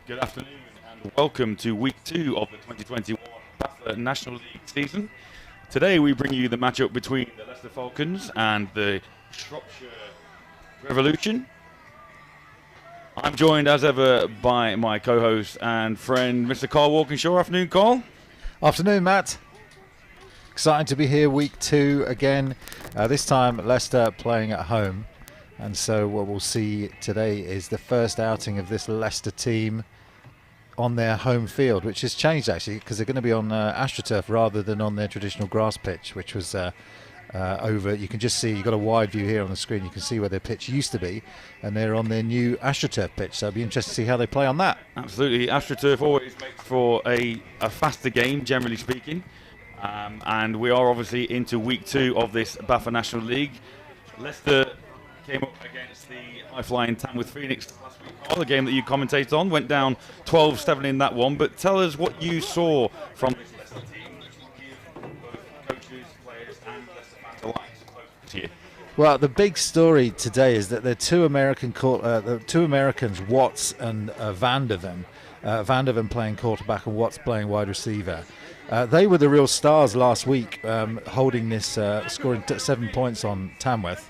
Good afternoon and welcome to week 2 of the 2021 BAFTA National League season. Today we bring you the matchup between the Leicester Falcons and the Shropshire Revolution. I'm joined as ever by my co-host and friend Mr. Carl Walkinshaw. Afternoon, Carl. Afternoon, Matt. Exciting to be here week 2 again. This time Leicester playing at home. And so what we'll see today is the first outing of this Leicester team on their home field, which has changed actually because they're going to be on AstroTurf rather than on their traditional grass pitch, which was over. You can just see, you've got a wide view here on the screen, you can see where their pitch used to be, and they're on their new AstroTurf pitch, so it'll be interesting to see how they play on that. Absolutely. AstroTurf always makes for a faster game, generally speaking, and we are obviously into week 2 of this BAFTA National League. Leicester came up against the high-flying Tamworth Phoenix last week. The game that you commentated on went down 12-7 in that one, but tell us what you saw from this Leicester team, which will give both coaches, players and Leicester fans alike to you. Well, the big story today is that the two Americans, Watts and Van der Ven playing quarterback and Watts playing wide receiver. They were the real stars last week, holding this, scoring 7 points on Tamworth.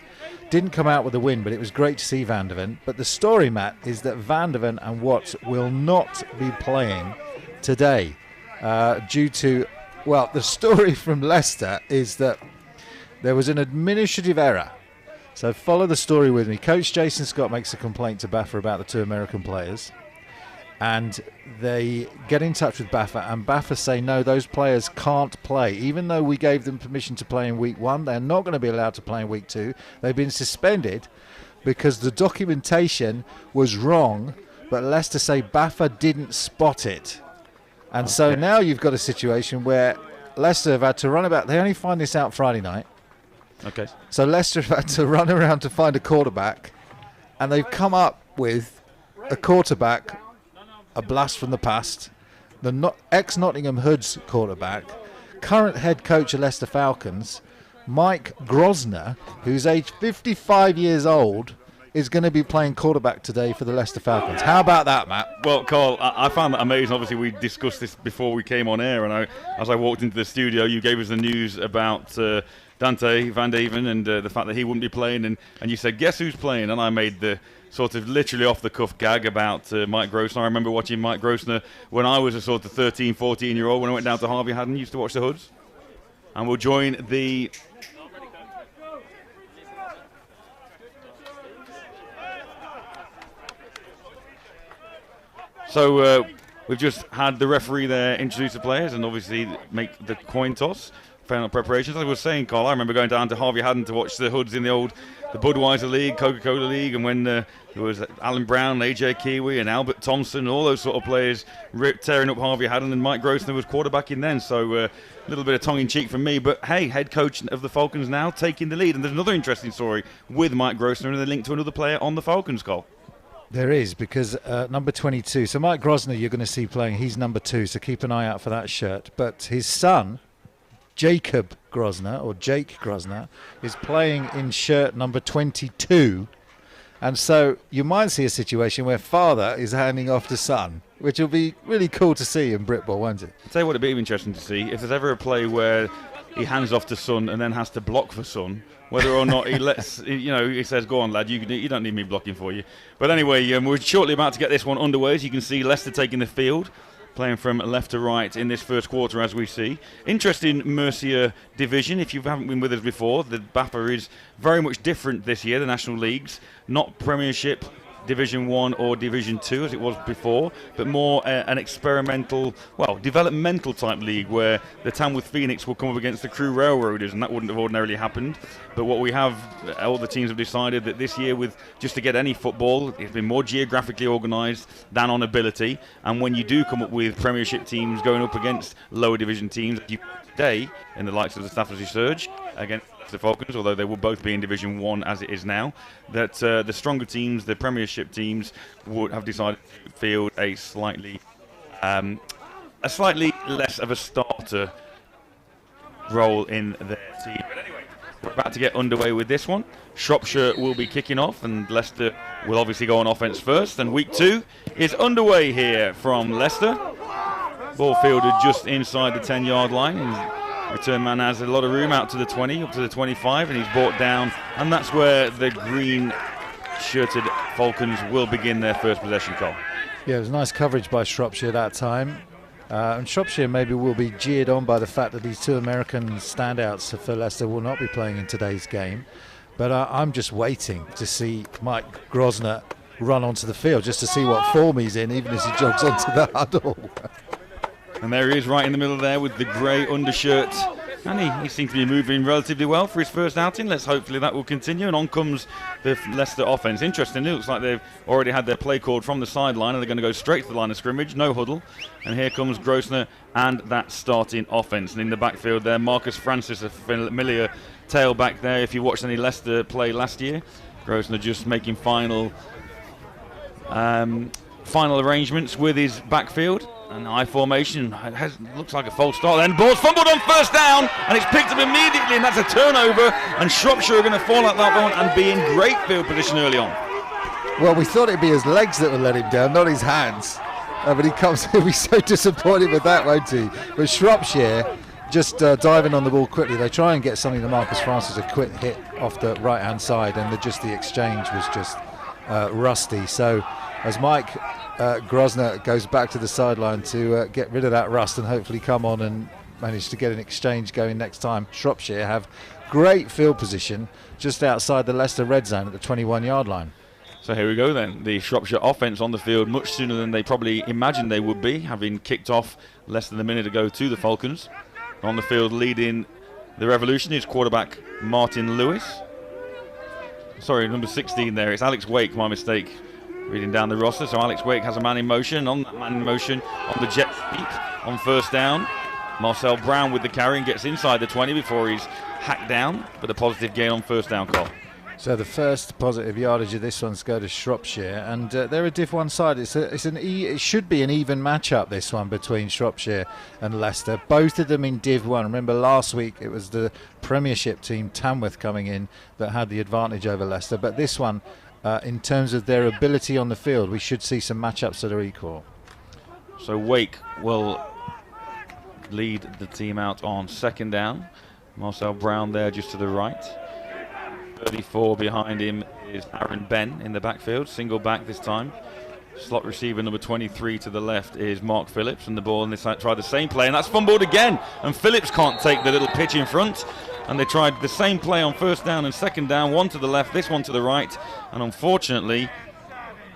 Didn't come out with a win, but it was great to see Van der Ven. But the story, Matt, is that Van der Ven and Watts will not be playing today due to, well, the story from Leicester is that there was an administrative error. So follow the story with me. Coach Jason Scott makes a complaint to BAFTA about the 2 American players. And they get in touch with BAFTA, and BAFTA say, no, those players can't play. Even though we gave them permission to play in week 1, they're not going to be allowed to play in week 2. They've been suspended because the documentation was wrong, but Leicester say BAFTA didn't spot it. And so now you've got a situation where Leicester have had to run about. They only find this out Friday night. Okay. So Leicester have had to run around to find a quarterback, and they've come up with a quarterback, a blast from the past, the ex-Nottingham Hoods quarterback, current head coach of Leicester Falcons, Mike Grosner, who's aged 55 years old, is going to be playing quarterback today for the Leicester Falcons. How about that, Matt? Well, Carl, I found that amazing. Obviously, we discussed this before we came on air, and as I walked into the studio, you gave us the news about Dante Van der Ven and the fact that he wouldn't be playing, and you said, guess who's playing? And I made the sort of literally off-the-cuff gag about Mike Grosner. I remember watching Mike Grosner when I was a sort of 13, 14-year-old when I went down to Harvey Haddon, used to watch the Hoods. And we'll join the... So we've just had the referee there introduce the players and obviously make the coin toss. Final preparations. As I was saying, Carl, I remember going down to Harvey Haddon to watch the Hoods in the Budweiser League, Coca-Cola League, and when there was Alan Brown, AJ Kiwi, and Albert Thompson, all those sort of players tearing up Harvey Haddon, and Mike Grosner was quarterbacking then, so a little bit of tongue-in-cheek from me, but hey, head coach of the Falcons now taking the lead, and there's another interesting story with Mike Grosner and the link to another player on the Falcons, Carl. There is, because number 22, so Mike Grosner you're going to see playing, he's number 2, so keep an eye out for that shirt, but his son, Jacob Grosner, or Jake Grosner, is playing in shirt number 22. And so you might see a situation where father is handing off to son, which will be really cool to see in Britball, won't it? I'll tell you what, it'd be interesting to see. If there's ever a play where he hands off to son and then has to block for son, whether or not he lets, he says, go on, lad, you don't need me blocking for you. But anyway, we're shortly about to get this one underway. As you can see, Leicester taking the field, playing from left to right in this first quarter, as we see. Interesting Mercia division. If you haven't been with us before, the BAFTA is very much different this year, the National Leagues. Not Premiership, Division 1 or Division 2 as it was before, but more an experimental, developmental type league where the Tamworth Phoenix will come up against the Crewe Railroaders, and that wouldn't have ordinarily happened. But what we have, all the teams have decided that this year, with just to get any football, it's been more geographically organised than on ability. And when you do come up with Premiership teams going up against lower division teams, you today in the likes of the Staffordshire Surge against the Falcons, although they will both be in Division 1 as it is now, that the stronger teams, the Premiership teams, would have decided to field a slightly less of a starter role in their team. But anyway, We're about to get underway with this one. Shropshire will be kicking off, and Leicester will obviously go on offence first. And week 2 is underway here from Leicester. Ball fielded just inside the 10-yard line. Return man has a lot of room out to the 20, up to the 25, and he's brought down. And that's where the green-shirted Falcons will begin their first possession call. Yeah, it was nice coverage by Shropshire that time. And Shropshire maybe will be jeered on by the fact that these 2 American standouts for Leicester will not be playing in today's game. But I'm just waiting to see Mike Grosvenor run onto the field, just to see what form he's in, even as he jogs onto the huddle. And there he is right in the middle there with the grey undershirt. And he seems to be moving relatively well for his first outing. Let's hopefully that will continue. And on comes the Leicester offence. Interesting, it looks like they've already had their play called from the sideline, and they're going to go straight to the line of scrimmage, no huddle. And here comes Grosvenor and that starting offence. And in the backfield there, Marcus Francis, a familiar tailback there. If you watched any Leicester play last year, Grosvenor just making final arrangements with his backfield. An I formation, looks like a false start. Then ball's fumbled on first down, and it's picked up immediately, and that's a turnover. And Shropshire are going to fall at that one and be in great field position early on. Well, we thought it'd be his legs that would let him down, not his hands. But he'll be so disappointed with that, won't he? But Shropshire just diving on the ball quickly. They try and get something to Marcus Francis, a quick hit off the right-hand side, and the exchange was just rusty. So as Mike Grosvenor goes back to the sideline to get rid of that rust and hopefully come on and manage to get an exchange going next time, Shropshire have great field position just outside the Leicester red zone at the 21-yard line. So here we go then. The Shropshire offence on the field much sooner than they probably imagined they would be, having kicked off less than a minute ago to the Falcons. On the field leading the Revolution is quarterback Martin Lewis. Sorry, number 16 there. It's Alex Wake, my mistake. Reading down the roster, so Alex Wake has a man in motion. On that man in motion, on the jet sweep, on first down, Marcel Brown with the carry and gets inside the 20 before he's hacked down, but a positive gain on first down call. So the first positive yardage of this one's go to Shropshire, and they're a Div 1 side. It should be an even matchup, this one, between Shropshire and Leicester. Both of them in Div 1. Remember last week it was the Premiership team, Tamworth, coming in that had the advantage over Leicester, but this one, in terms of their ability on the field, we should see some matchups that are equal. So Wake will lead the team out on second down. Marcel Brown there just to the right. 34 behind him is Aaron Ben in the backfield, single back this time. Slot receiver number 23 to the left is Mark Phillips, and the ball, and they try the same play, and that's fumbled again. And Phillips can't take the little pitch in front. And they tried the same play on first down and second down, one to the left, this one to the right. And unfortunately,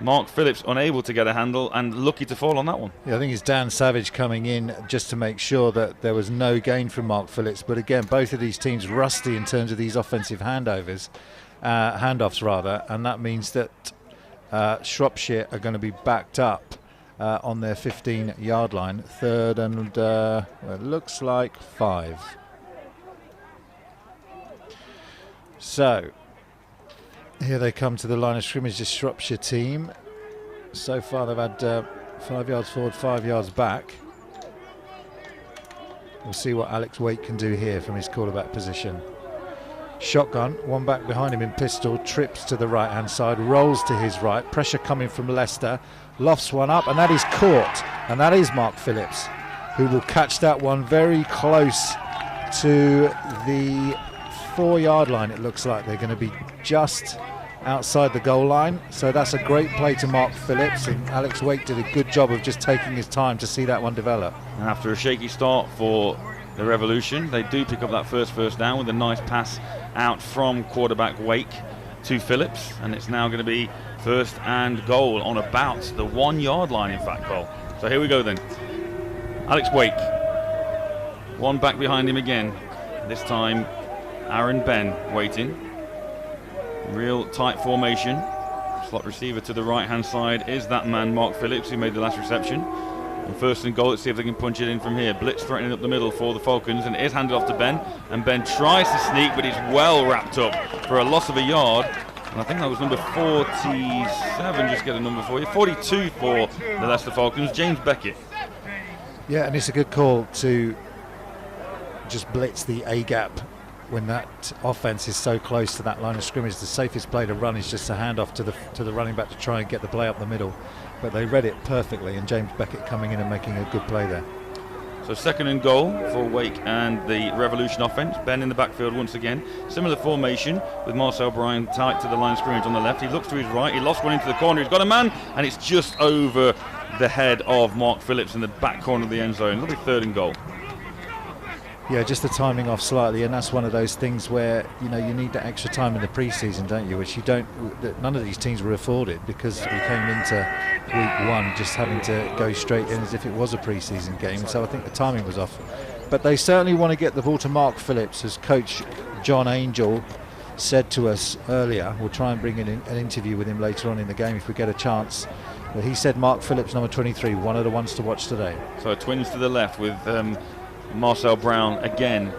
Mark Phillips unable to get a handle and lucky to fall on that one. Yeah, I think it's Dan Savage coming in just to make sure that there was no gain from Mark Phillips. But again, both of these teams rusty in terms of these offensive handoffs, and that means that Shropshire are going to be backed up on their 15-yard line, third and it looks like 5. So here they come to the line of scrimmage, this Shropshire team. So far they've had 5 yards forward, 5 yards back. We'll see what Alex Wake can do here from his quarterback position. Shotgun, one back behind him in pistol, trips to the right hand side, rolls to his right, pressure coming from Leicester, lofts one up, and that is caught, and that is Mark Phillips, who will catch that one very close to the 4-yard line. It looks like they're going to be just outside the goal line, so that's a great play to Mark Phillips, and Alex Wake did a good job of just taking his time to see that one develop. And after a shaky start for the Revolution, they do pick up that first down with a nice pass out from quarterback Wake to Phillips, and it's now going to be first and goal on about the 1-yard line, in fact, Cole. So here we go then. Alex Wake, one back behind him again, this time Aaron Ben waiting. Real tight formation. Slot receiver to the right hand side is that man Mark Phillips, who made the last reception. And first and goal, let's see if they can punch it in from here. Blitz threatening up the middle for the Falcons, and it is handed off to Ben, and Ben tries to sneak, but he's well wrapped up for a loss of a yard. And I think that was number 47, just get a number for you, 42 for the Leicester Falcons, James Beckett. Yeah, and it's a good call to just blitz the A-gap when that offense is so close to that line of scrimmage, the safest play to run is just a handoff to the running back to try and get the play up the middle. But they read it perfectly, and James Beckett coming in and making a good play there. So 2nd and goal for Wake and the Revolution offense. Ben in the backfield once again. Similar formation with Marcel Bryan tight to the line of scrimmage on the left. He looks to his right. He lost one into the corner. He's got a man, and it's just over the head of Mark Phillips in the back corner of the end zone. It'll be 3rd and goal. Yeah, just the timing off slightly, and that's one of those things where you need that extra time in the pre-season, don't you? Which none of these teams were afforded, because we came into week 1 just having to go straight in as if it was a pre-season game. So I think the timing was off. But they certainly want to get the ball to Mark Phillips, as Coach John Angel said to us earlier. We'll try and bring in an interview with him later on in the game if we get a chance. But he said Mark Phillips, number 23, one of the ones to watch today. So twins to the left with Marcel Brown again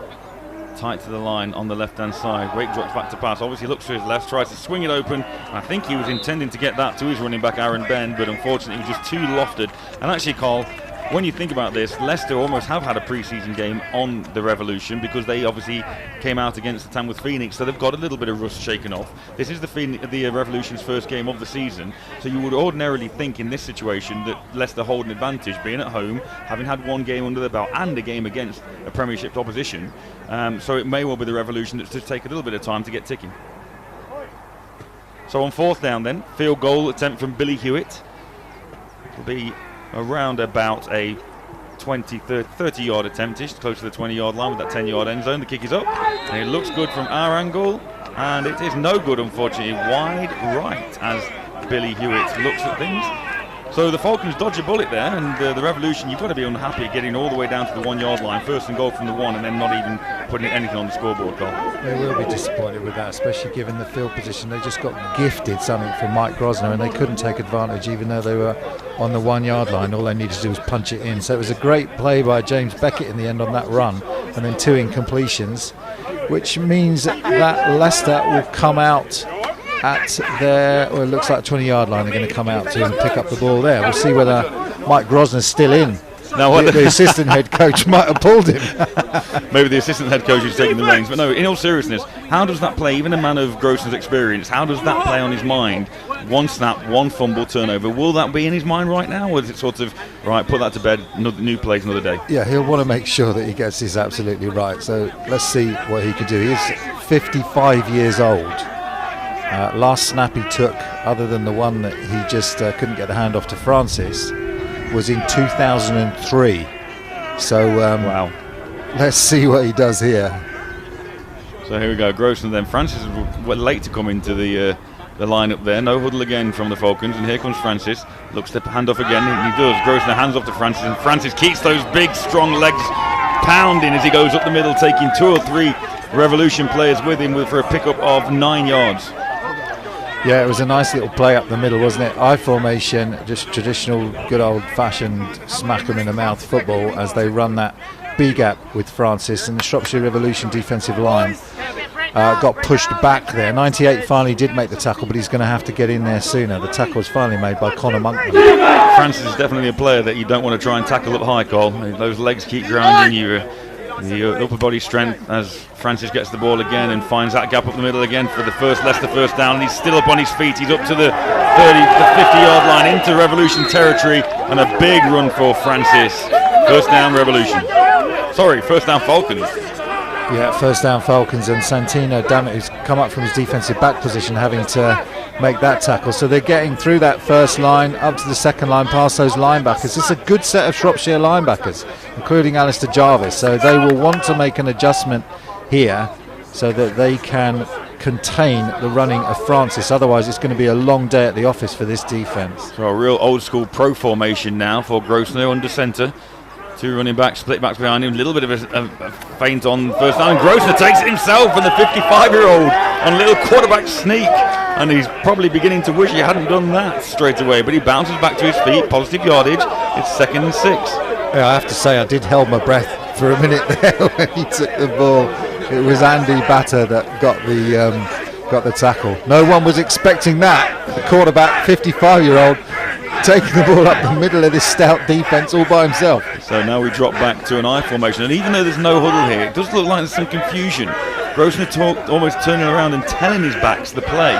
tight to the line on the left hand side. Wake drops back to pass, obviously looks to his left, tries to swing it open. I think he was intending to get that to his running back Aaron Ben, but unfortunately he was just too lofted. And actually, Carl, when you think about this, Leicester almost have had a pre-season game on the Revolution, because they obviously came out against the Tamworth Phoenix, so they've got a little bit of rust shaken off. This is the Revolution's first game of the season, so you would ordinarily think in this situation that Leicester hold an advantage, being at home, having had one game under their belt and a game against a Premiership opposition. So it may well be the Revolution that's just take a little bit of time to get ticking. So on 4th down then, field goal attempt from Billy Hewitt. It'll be around about a 30 yard attempt, close to the 20 yard line with that 10 yard end zone. The kick is up, and it looks good from our angle, and it is no good, unfortunately, wide right as Billy Hewitt looks at things. So the Falcons dodge a bullet there, and the Revolution, you've got to be unhappy at getting all the way down to the 1 yard line, 1st and goal from the 1, and then not even putting anything on the scoreboard, Carl. They will be disappointed with that, especially given the field position. They just got gifted something from Mike Grosvenor, and they couldn't take advantage even though they were on the 1 yard line. All they needed to do was punch it in. So it was a great play by James Beckett in the end on that run, and then 2 incompletions, which means that Leicester will come out at their, it looks like 20 yard line. They're going to come out to and pick up the ball there. We'll see whether Mike Grosvenor's still in. Now, the assistant head coach might have pulled him. Maybe the assistant head coach is taking the reins. But no, in all seriousness, how does that play, even a man of Grosvenor's experience, how does that play on his mind? 1 snap, 1 fumble, turnover. Will that be in his mind right now? Or is it sort of, right, put that to bed, new plays another day? Yeah, he'll want to make sure that he gets this absolutely right. So let's see what he can do. He is 55 years old. Last snap he took, other than the one that he just couldn't get the handoff to Francis, was in 2003. So wow, let's see what he does here. So here we go, Grosvenor then. Francis was late to come into the lineup there. No huddle again from the Falcons, and here comes Francis. Looks to hand off again, and he does. Grosvenor hands off to Francis, and Francis keeps those big strong legs pounding as he goes up the middle, taking 2 or 3 Revolution players with him for a pickup of 9 yards. Yeah, it was a nice little play up the middle, wasn't it? I formation, just traditional good old-fashioned smack 'em in the mouth football as they run that B-gap with Francis, and the Shropshire Revolution defensive line got pushed back there. 98 finally did make the tackle, but he's going to have to get in there sooner. The tackle was finally made by Connor Monkman. Francis is definitely a player that you don't want to try and tackle up high, Cole. Those legs keep grounding you. The upper body strength as Francis gets the ball again and finds that gap up the middle again for the Leicester first down, and he's still up on his feet. He's up to the 50 yard line into Revolution territory, and a big run for Francis. First down Revolution. Sorry, first down Falcons. Yeah, first down Falcons, and Santino Dammit, who's come up from his defensive back position, having to make that tackle. So they're getting through that first line up to the second line past those linebackers. It's a good set of Shropshire linebackers, including Alistair Jarvis. So they will want to make an adjustment here so that they can contain the running of Francis. Otherwise, it's going to be a long day at the office for this defence. So a real old school pro formation now for Grosvenor under centre. 2 running backs, split backs behind him. A little bit of a feint on first down. Grosvenor takes it himself, and the 55-year-old on a little quarterback sneak. And he's probably beginning to wish he hadn't done that straight away. But he bounces back to his feet, positive yardage. It's 2nd and 6. Yeah, I have to say I did hold my breath for a minute there when he took the ball. It was Andy Batter that got the tackle. No one was expecting that. The quarterback, 55-year-old, taking the ball up the middle of this stout defence all by himself. So now we drop back to an I formation, and even though there's no huddle here, it does look like there's some confusion Grosvenor almost turning around and telling his backs the play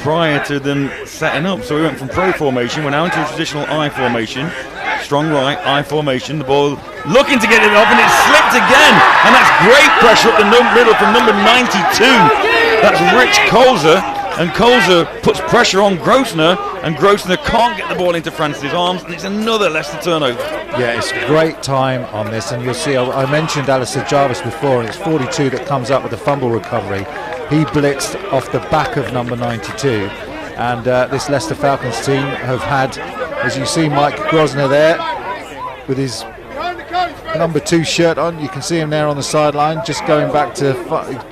prior to them setting up. So we went from pro formation, we're now into a traditional I formation. Strong right, I formation. The ball looking to get it off, and it slipped again. And that's great pressure up the middle from number 92. That's Rich Colzer. And Colzer puts pressure on Grosvenor, and Grosvenor can't get the ball into Francis' arms, and it's another Leicester turnover. Yeah, it's great time on this, and you'll see, I mentioned Alistair Jarvis before, and it's 42 that comes up with the fumble recovery. He blitzed off the back of number 92, and this Leicester Falcons team have had, as you see, Mike Grosvenor there with his number 2 shirt on. You can see him there on the sideline, just going back to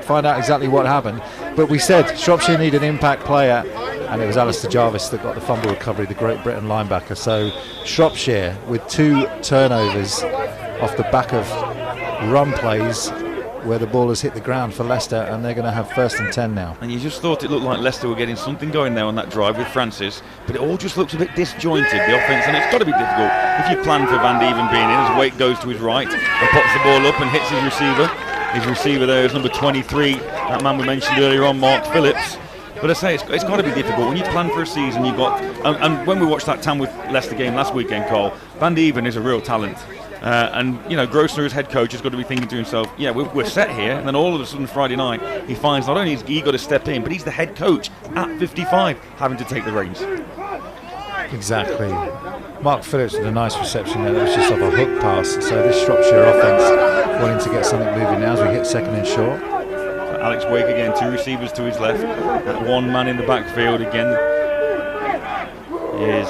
find out exactly what happened. But we said Shropshire need an impact player, and it was Alistair Jarvis that got the fumble recovery, the Great Britain linebacker. So Shropshire with 2 turnovers off the back of run plays where the ball has hit the ground for Leicester, and they're going to have 1st and 10 now. And you just thought it looked like Leicester were getting something going there on that drive with Francis, but it all just looks a bit disjointed, the offence, and it's got to be difficult if you plan for Van Dieven being in, as Wake goes to his right and pops the ball up and hits his receiver. His receiver there is number 23, that man we mentioned earlier on, Mark Phillips. But I say it's got to be difficult when you plan for a season. You've got, and when we watched that Tamworth Leicester game last weekend, Cole, Van Dieven is a real talent. And you know, Grosvenor as head coach has got to be thinking to himself, yeah, we're set here. And then all of a sudden Friday night he finds not only has he got to step in, but he's the head coach at 55 having to take the reins. Exactly. Mark Phillips with a nice reception there. That was just off a hook pass. So this Shropshire offence wanting to get something moving now as we hit 2nd and short. So Alex Wake again, 2 receivers to his left. That 1 man in the backfield again is...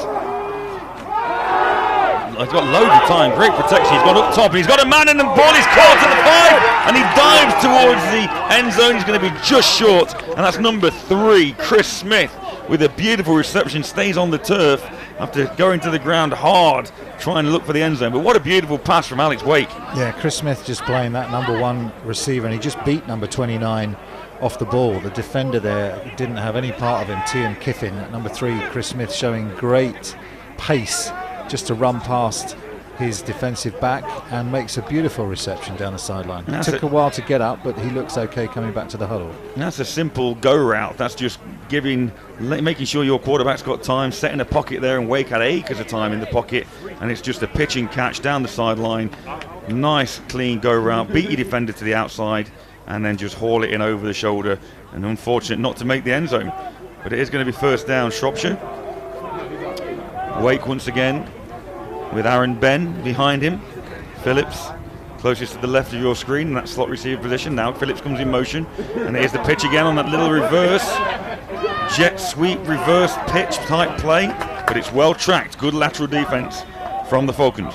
He's got loads of time, great protection. He's got up top, and he's got a man, and the ball is caught at the 5, and he dives towards the end zone. He's going to be just short, and that's number 3, Chris Smith, with a beautiful reception, stays on the turf after going to the ground hard, trying to look for the end zone. But what a beautiful pass from Alex Wake. Yeah, Chris Smith just playing that number 1 receiver, and he just beat number 29 off the ball. The defender there didn't have any part of him, Tian Kiffin. At number 3, Chris Smith showing great pace just to run past his defensive back and makes a beautiful reception down the sideline. It took a while to get up, but he looks okay coming back to the huddle. That's a simple go route. That's just making sure your quarterback's got time, setting a pocket there, and Wake had acres of time in the pocket, and it's just a pitch and catch down the sideline. Nice clean go route, beat your defender to the outside, and then just haul it in over the shoulder, and unfortunate not to make the end zone. But it is going to be 1st down Shropshire. Wake once again with Aaron Ben behind him. Phillips closest to the left of your screen in that slot receiver position. Now Phillips comes in motion, and here's the pitch again on that little reverse jet sweep reverse pitch type play, but it's well tracked. Good lateral defense from the Falcons.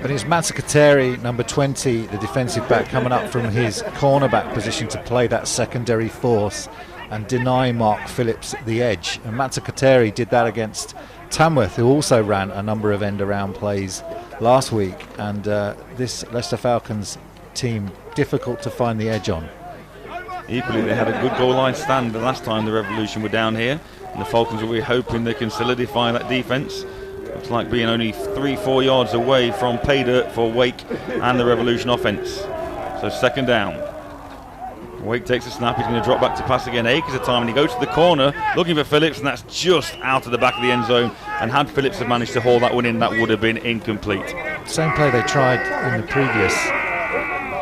But it's Matsakateri, number 20, the defensive back, coming up from his cornerback position to play that secondary force and deny Mark Phillips the edge. And Matsakateri did that against Tamworth, who also ran a number of end-around plays last week, and this Leicester Falcons team difficult to find the edge on. Equally, they had a good goal line stand the last time the Revolution were down here, and the Falcons will be hoping they can solidify that defence. Looks like being only 3-4 yards away from pay dirt for Wake and the Revolution offence. So 2nd down. Wake takes a snap, he's going to drop back to pass again, acres of time, and he goes to the corner looking for Phillips, and that's just out of the back of the end zone, and had Phillips have managed to haul that one in, that would have been incomplete. Same play they tried in the previous,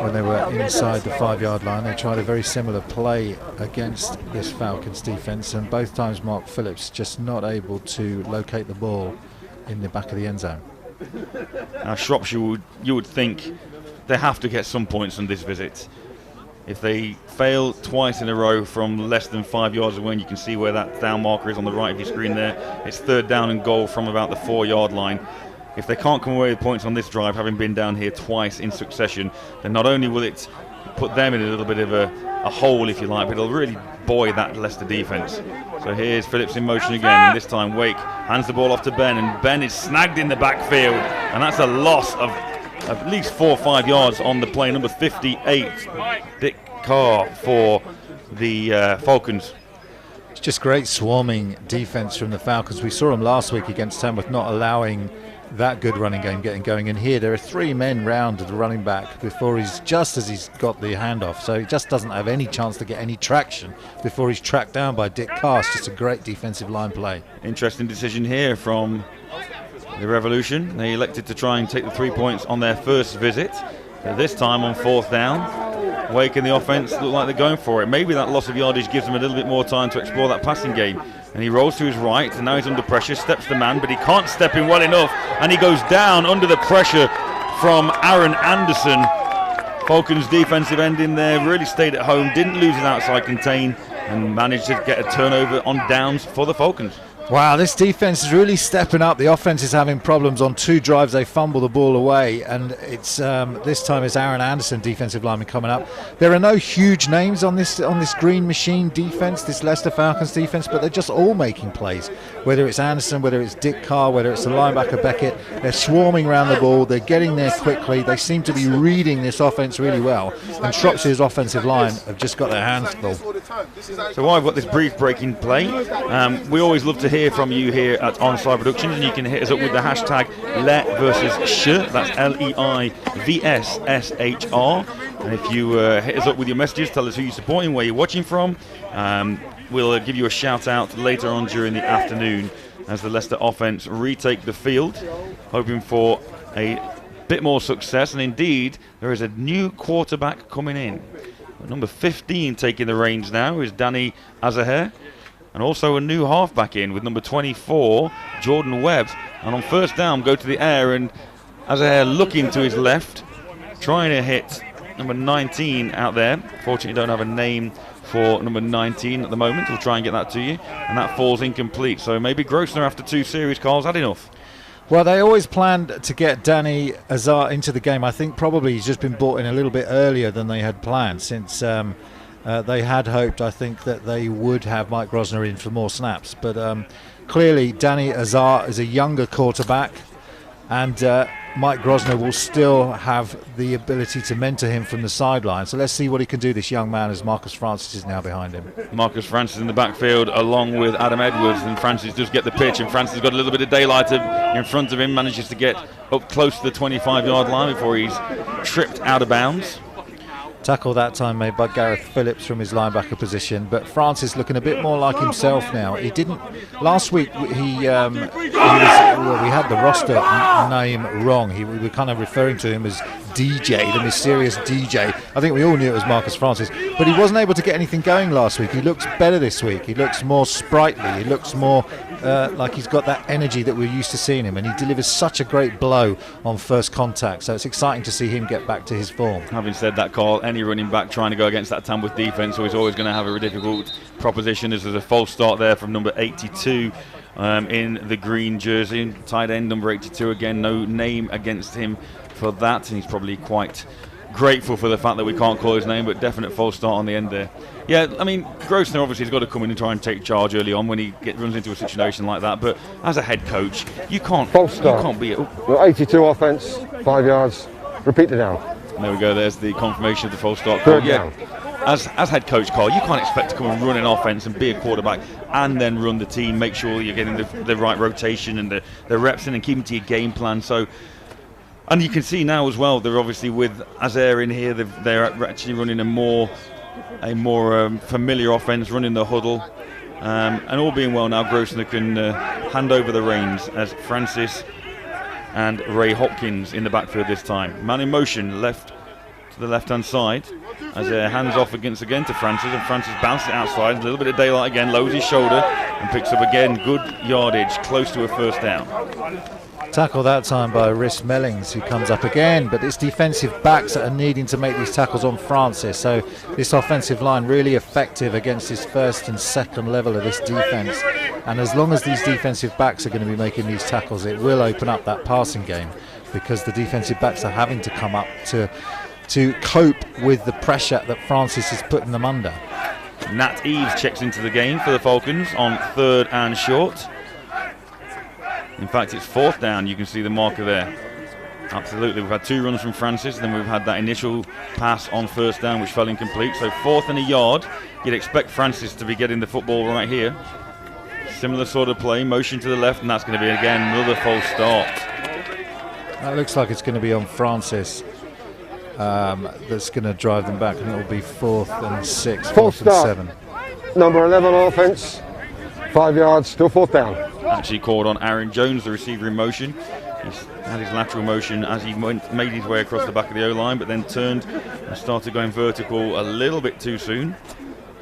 when they were inside the 5-yard line. They tried a very similar play against this Falcons defence, and both times Mark Phillips just not able to locate the ball in the back of the end zone. Now Shropshire, you would think they have to get some points on this visit. If they fail twice in a row from less than 5 yards away, and you can see where that down marker is on the right of your screen there, it's 3rd down and goal from about the 4-yard line. If they can't come away with points on this drive, having been down here twice in succession, then not only will it put them in a little bit of a hole, if you like, but it'll really buoy that Leicester defence. So here's Phillips in motion again, and this time Wake hands the ball off to Ben, and Ben is snagged in the backfield, and that's a loss of at least 4 or 5 yards on the play. Number 58, Dick Carr for the Falcons. It's just great swarming defence from the Falcons. We saw them last week against Tamworth, not allowing that good running game getting going. And here there are 3 men round the running back before he's got the handoff, so he just doesn't have any chance to get any traction before he's tracked down by Dick Carr. It's just a great defensive line play. Interesting decision here from the Revolution. They elected to try and take the 3 points on their first visit. This time on 4th down, Wake and the offense look like they're going for it. Maybe that loss of yardage gives them a little bit more time to explore that passing game. And he rolls to his right, and now he's under pressure, steps the man, but he can't step in well enough, and he goes down under the pressure from Aaron Anderson. Falcons defensive end in there really stayed at home, didn't lose his outside contain, and managed to get a turnover on downs for the Falcons. Wow, this defense is really stepping up. The offense is having problems. On 2 drives they fumble the ball away, and it's this time it's Aaron Anderson, defensive lineman, coming up. There are no huge names on this Green Machine defense, this Leicester Falcons defense, but they're just all making plays. Whether it's Anderson, whether it's Dick Carr, whether it's the linebacker Beckett, they're swarming around the ball. They're getting there quickly. They seem to be reading this offense really well, and Shropshire's offensive line have just got their hands full. So while I've got this brief breaking play, we always love to hear from you here at Onside Productions, and you can hit us up with the hashtag #LeVSSH, that's LEIVSSHR. And if you hit us up with your messages, tell us who you're supporting, where you're watching from, we'll give you a shout out later on during the afternoon as the Leicester offense retake the field, hoping for a bit more success. And indeed, there is a new quarterback coming in. Number 15 taking the reins now is Danny Azaher. And also a new halfback in with number 24, Jordan Webb. And on 1st down, go to the air, and Azaher looking to his left, trying to hit number 19 out there. Fortunately, don't have a name for number 19 at the moment. We'll try and get that to you. And that falls incomplete. So maybe Grosvenor, after 2 series, Carl's had enough. Well, they always planned to get Danny Azar into the game. I think probably he's just been brought in a little bit earlier than they had planned, since they had hoped, I think, that they would have Mike Grosvenor in for more snaps. But clearly Danny Azar is a younger quarterback, and Mike Grosvenor will still have the ability to mentor him from the sideline. So let's see what he can do, this young man, as Marcus Francis is now behind him. Marcus Francis in the backfield along with Adam Edwards, and Francis does get the pitch, and Francis got a little bit of daylight in front of him, manages to get up close to the 25-yard line before he's tripped out of bounds. Tackle that time made by Gareth Phillips from his linebacker position, but Francis looking a bit more like himself now. He didn't last week. We had the roster name wrong. We were kind of referring to him as DJ, the mysterious DJ. I think we all knew it was Marcus Francis, but he wasn't able to get anything going last week. He looks better this week. He looks more sprightly. He looks more like he's got that energy that we're used to seeing him, and he delivers such a great blow on first contact. So it's exciting to see him get back to his form. Having said that, Carl, any running back trying to go against that Tamworth defence, so he's always going to have a difficult proposition. As there's a false start there from number 82 in the green jersey, tight end number 82 again. No name against him for that, and he's probably quite grateful for the fact that we can't call his name, but definite false start on the end there. Yeah, I mean, Grosvenor obviously has got to come in and try and take charge early on when he runs into a situation like that, but as a head coach, you can't be... 82 offence, 5 yards, repeat it down. There we go, there's the confirmation of the false start call. Yeah, as head coach, Carl, you can't expect to come and run an offence and be a quarterback and then run the team, make sure you're getting the right rotation and the reps in and keeping to your game plan. So, and you can see now as well, they're obviously with Azair in here, they're actually running a more familiar offence, running the huddle. And all being well now, Grosvenor can hand over the reins as Francis and Ray Hopkins in the backfield this time. Man in motion, left to the left-hand side, as hands off again to Francis, and Francis bounces it outside. A little bit of daylight again, lowers his shoulder and picks up again good yardage, close to a 1st down. Tackle that time by Rhys Mellings, who comes up again, but it's defensive backs that are needing to make these tackles on Francis. So this offensive line really effective against this 1st and 2nd level of this defence. And as long as these defensive backs are going to be making these tackles, it will open up that passing game, because the defensive backs are having to come up to cope with the pressure that Francis is putting them under. Nat Eves checks into the game for the Falcons on 3rd and short. In fact, it's 4th down. You can see the marker there. Absolutely. We've had 2 runs from Francis, then we've had that initial pass on 1st down, which fell incomplete. So 4th and a yard. You'd expect Francis to be getting the football right here. Similar sort of play, motion to the left, and that's going to be, again, another false start. That looks like it's going to be on Francis. That's going to drive them back, and it will be 4th and 6, 4th and 7. Number 11 on offence, 5 yards, still 4th down. Actually called on Aaron Jones, the receiver in motion. He's had his lateral motion as he made his way across the back of the O-line, but then turned and started going vertical a little bit too soon.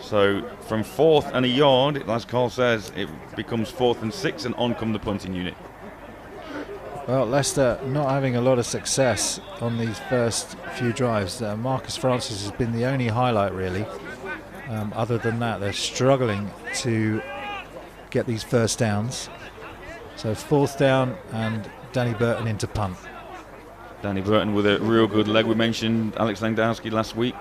So from 4th and a yard, as Carl says, it becomes 4th and 6, and on come the punting unit. Well, Leicester not having a lot of success on these first few drives. Marcus Francis has been the only highlight, really. Other than that, they're struggling to get these first downs. So 4th down and Danny Burton into punt. Danny Burton with a real good leg. We mentioned Alex Langdowski last week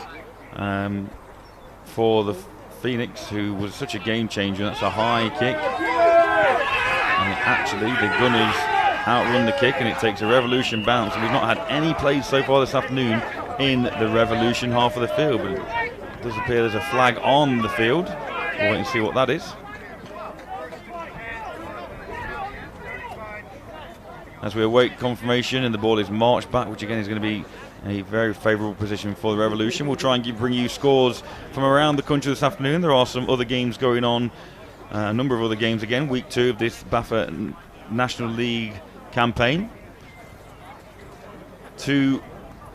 for the Phoenix, who was such a game changer. That's a high kick. And actually, the Gunners outrun the kick, and it takes a Revolution bounce. And we've not had any plays so far this afternoon in the Revolution half of the field, but it does appear there's a flag on the field. We'll wait and see what that is. As we await confirmation, and the ball is marched back, which again is going to be a very favourable position for the Revolution. We'll try and bring you scores from around the country this afternoon. There are some other games going on, a number of other games again, week 2 of this BAFA National League campaign. 2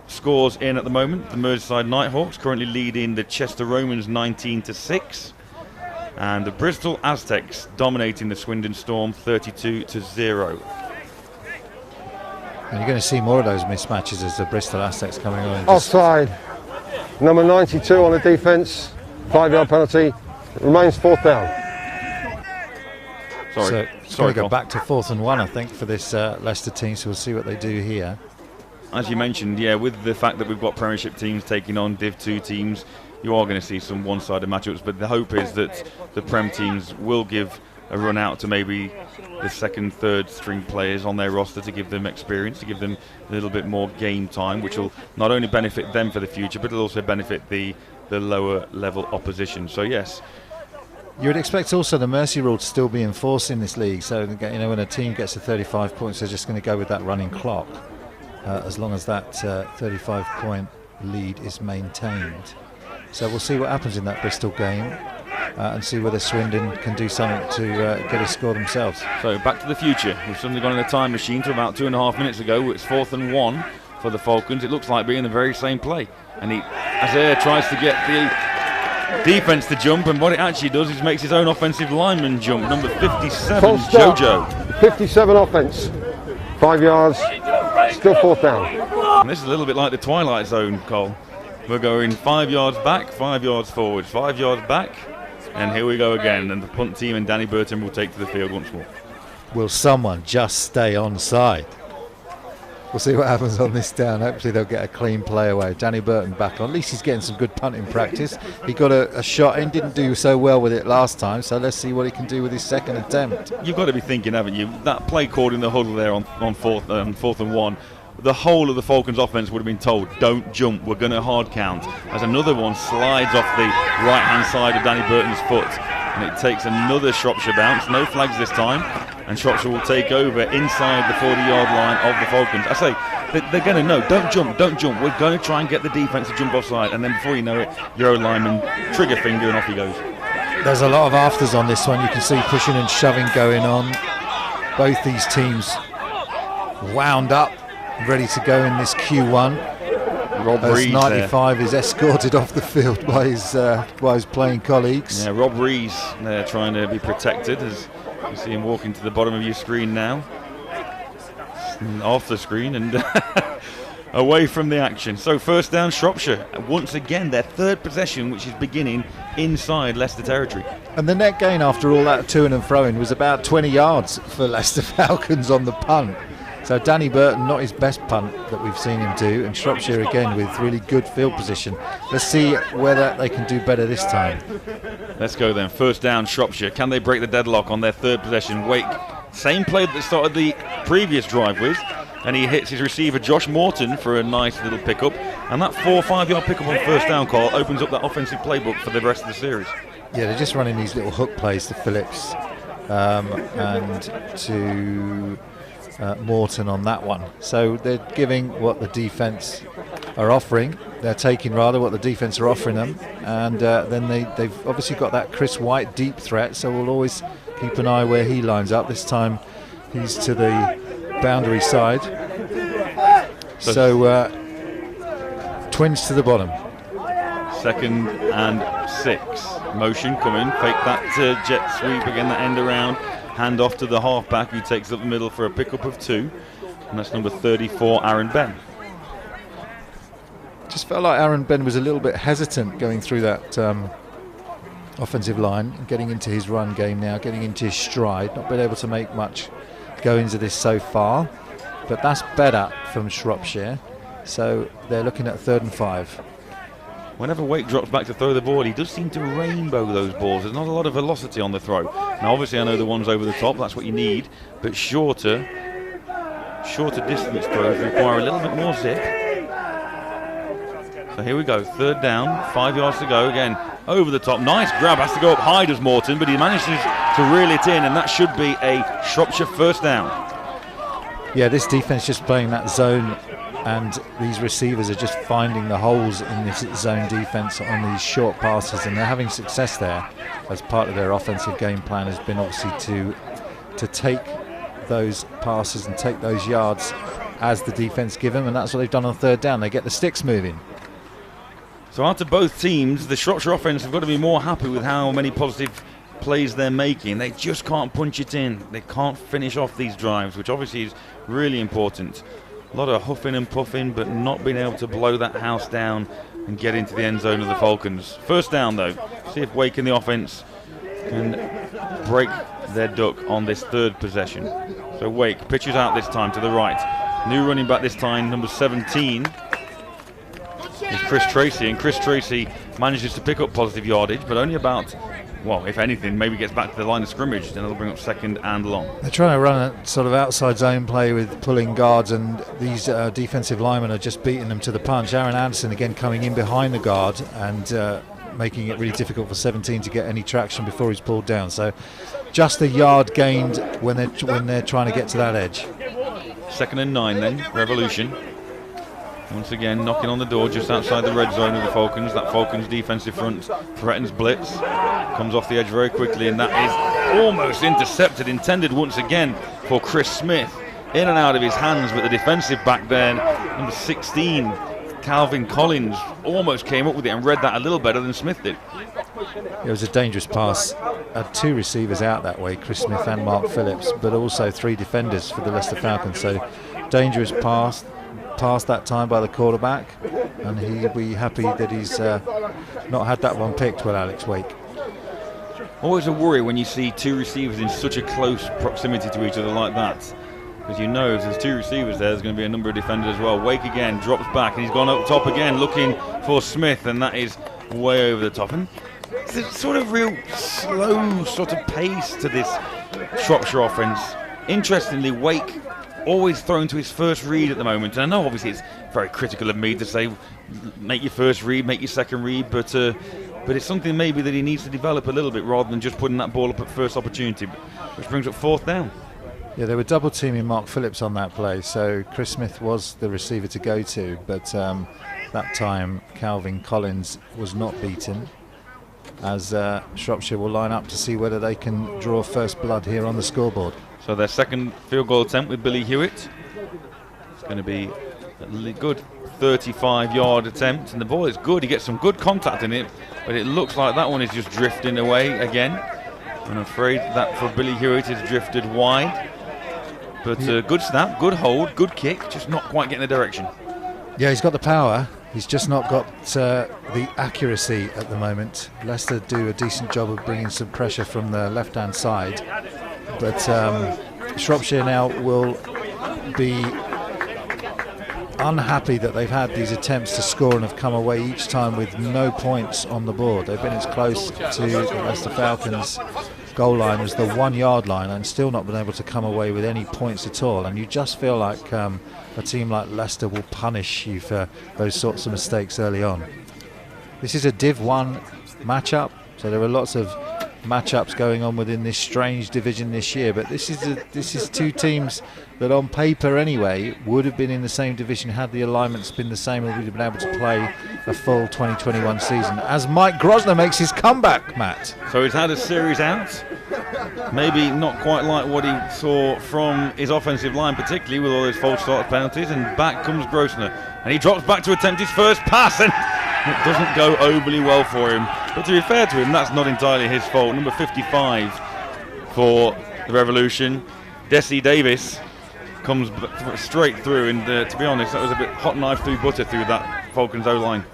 scores in at the moment. The Merseyside Nighthawks currently leading the Chester Romans 19-6, and the Bristol Aztecs dominating the Swindon Storm 32-0. And you're going to see more of those mismatches as the Bristol Aztecs coming on. Offside. Number 92 on the defence. 5-yard penalty. It remains 4th down. So it's going to go back to 4th and 1, I think, for this Leicester team. So we'll see what they do here. As you mentioned, yeah, with the fact that we've got Premiership teams taking on Div 2 teams, you are going to see some one-sided matchups. But the hope is that the Prem teams will give a run out to maybe the 2nd, 3rd string players on their roster to give them experience, to give them a little bit more game time, which will not only benefit them for the future, but it'll also benefit the lower level opposition. So yes, you would expect also the mercy rule to still be enforced in this league. So when a team gets to 35 points, they're just going to go with that running clock as long as that 35-point lead is maintained. So we'll see what happens in that Bristol game. And see whether Swindon can do something to get a score themselves. So back to the future. We've suddenly gone in a time machine to about 2.5 minutes ago. It's 4th and 1 for the Falcons. It looks like being the very same play. And Azair tries to get the defence to jump, and what it actually does is makes his own offensive lineman jump. Number 57, Jojo. 57 offence. 5 yards, still 4th down. And this is a little bit like the Twilight Zone, Cole. We're going 5 yards back, 5 yards forward, 5 yards back. And here we go again, and the punt team and Danny Burton will take to the field once more. Will someone just stay onside? We'll see what happens on this down. Hopefully they'll get a clean play away. Danny Burton back on. At least he's getting some good punting practice. He got a shot in, didn't do so well with it last time, so let's see what he can do with his 2nd attempt. You've got to be thinking, haven't you? That play called in the huddle there on 4th and 1. The whole of the Falcons offense would have been told, don't jump, we're going to hard count. As another one slides off the right-hand side of Danny Burton's foot. And it takes another Shropshire bounce, no flags this time. And Shropshire will take over inside the 40-yard line of the Falcons. I say, they're going to know, don't jump. We're going to try and get the defence to jump offside. And then before you know it, your O-lineman, trigger finger, and off he goes. There's a lot of afters on this one. You can see pushing and shoving going on. Both these teams wound up, ready to go in this Q1. Rob as Rees 95 there is escorted off the field by his playing colleagues. Yeah, Rob Rees there trying to be protected as you see him walking to the bottom of your screen now. Off the screen and away from the action. So 1st down Shropshire. Once again their 3rd possession, which is beginning inside Leicester territory. And the net gain after all that to and fro-in was about 20 yards for Leicester Falcons on the punt. So Danny Burton, not his best punt that we've seen him do, and Shropshire again with really good field position. Let's see whether they can do better this time. Let's go then. 1st down Shropshire. Can they break the deadlock on their 3rd possession? Wake, same play that they started the previous drive with, and he hits his receiver Josh Morton for a nice little pickup. And that 4 or 5 yard pickup on 1st down call opens up that offensive playbook for the rest of the series. Yeah, they're just running these little hook plays to Phillips and to Morton on that one. So they're giving what the defence are offering. They're taking rather what the defence are offering them, and then they've obviously got that Chris White deep threat, so we'll always keep an eye where he lines up. This time he's to the boundary side. So Twins to the bottom. 2nd and 6. Motion coming, fake that jet sweep again, that end around. Hand off to the halfback who takes up the middle for a pickup of 2. And that's number 34, Aaron Ben. Just felt like Aaron Ben was a little bit hesitant going through that offensive line, getting into his run game now, getting into his stride. Not been able to make much go into this so far, but that's better from Shropshire. So they're looking at 3rd and 5. Whenever Wake drops back to throw the ball, he does seem to rainbow those balls. There's not a lot of velocity on the throw. Now, obviously, I know the ones over the top, that's what you need, but shorter distance throws require a little bit more zip. So here we go, 3rd down, 5 yards to go. Again, over the top, nice grab, has to go up high, does Morton, but he manages to reel it in, and that should be a Shropshire 1st down. Yeah, this defence just playing that zone, and these receivers are just finding the holes in this zone defence on these short passes, and they're having success there. As part of their offensive game plan has been obviously to take those passes and take those yards as the defence give them, and that's what they've done on 3rd down. They get the sticks moving. So after both teams, the Shropshire offence have got to be more happy with how many positive plays they're making. They just can't punch it in. They can't finish off these drives, which obviously is really important. A lot of huffing and puffing, but not being able to blow that house down and get into the end zone of the Falcons. 1st down, though. See if Wake in the offence can break their duck on this 3rd possession. So Wake pitches out this time to the right. New running back this time, number 17, is Chris Tracy. And Chris Tracy manages to pick up positive yardage, but only about, well, if anything, maybe gets back to the line of scrimmage, then it'll bring up 2nd and long. They're trying to run a sort of outside zone play with pulling guards, and these defensive linemen are just beating them to the punch. Aaron Anderson again coming in behind the guard and making it really difficult for 17 to get any traction before he's pulled down. So just a yard gained when they're trying to get to that edge. 2nd and 9 then, Revolution. Once again, knocking on the door just outside the red zone of the Falcons. That Falcons defensive front threatens blitz. Comes off the edge very quickly, and that is almost intercepted. Intended once again for Chris Smith. In and out of his hands, but the defensive back there, number 16, Calvin Collins, almost came up with it and read that a little better than Smith did. It was a dangerous pass. Had 2 receivers out that way, Chris Smith and Mark Phillips, but also 3 defenders for the Leicester Falcons. So dangerous pass that time by the quarterback, and he'll be happy that he's not had that one picked with Alex Wake. Always a worry when you see 2 receivers in such a close proximity to each other like that, because you know if there's 2 receivers there's going to be a number of defenders as well. Wake again drops back, and he's gone up top again looking for Smith, and that is way over the top. And it's a sort of real slow sort of pace to this Shropshire offence. Interestingly, Wake always thrown to his first read at the moment, and I know obviously it's very critical of me to say make your first read, make your second read, but it's something maybe that he needs to develop a little bit rather than just putting that ball up at first opportunity, which brings up 4th down. Yeah, they were double teaming Mark Phillips on that play, so Chris Smith was the receiver to go to, but that time Calvin Collins was not beaten, as Shropshire will line up to see whether they can draw first blood here on the scoreboard. So their 2nd field goal attempt with Billy Hewitt. It's going to be a good 35-yard attempt, and the ball is good. He gets some good contact in it, but it looks like that one is just drifting away again. I'm afraid that for Billy Hewitt is drifted wide. But good snap, good hold, good kick, just not quite getting the direction. Yeah, he's got the power. He's just not got the accuracy at the moment. Leicester do a decent job of bringing some pressure from the left-hand side. But Shropshire now will be unhappy that they've had these attempts to score and have come away each time with no points on the board. They've been as close to the Leicester Falcons goal line as the 1 yard line and still not been able to come away with any points at all. And you just feel like a team like Leicester will punish you for those sorts of mistakes early on. This is a Div 1 matchup, so there are lots of matchups going on within this strange division this year, but this is two teams that on paper anyway would have been in the same division had the alignments been the same, and we'd have been able to play a full 2021 season. As Mike Grosvenor makes his comeback, Matt. So he's had a series out, maybe not quite like what he saw from his offensive line, particularly with all those false start penalties, and back comes Grosvenor, and he drops back to attempt his first pass, and it doesn't go overly well for him. But to be fair to him, that's not entirely his fault. Number 55 for the Revolution, Desi Davis, comes straight through, and to be honest, that was a bit hot knife through butter through that Falcons O-line.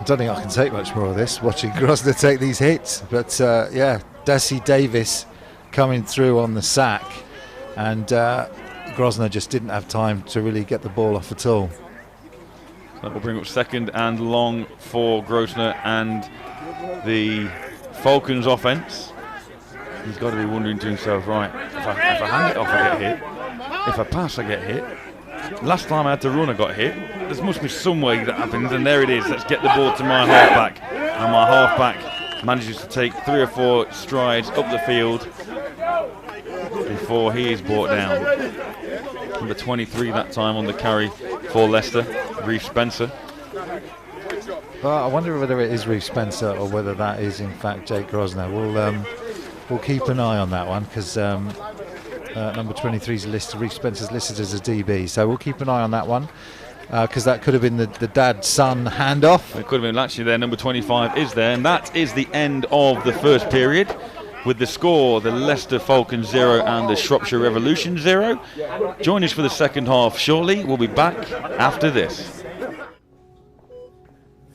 I don't think I can take much more of this, watching Grosvenor take these hits, but yeah, Desi Davis coming through on the sack, and Grosvenor just didn't have time to really get the ball off at all. That will bring up second and long for Grosvenor and the Falcons offense. He's got to be wondering to himself, right, if I hand it off I get hit, if I pass I get hit, last time I had to run I got hit, there must be some way that happens, and there it is. Let's get the ball to my halfback, and my halfback manages to take 3 or 4 strides up the field before he is brought down. Number 23 that time on the carry for Leicester, Reece Spencer. Well, I wonder whether it is Reece Spencer or whether that is in fact Jake Grosvenor. We'll keep an eye on that one, because number 23's listed, Reece Spencer's listed as a DB, so we'll keep an eye on that one, because that could have been the dad-son handoff. It could have been actually there. Number 25 is there, and that is the end of the first period. With the score, the Leicester Falcons 0 and the Shropshire Revolution 0. Join us for the second half shortly. We'll be back after this.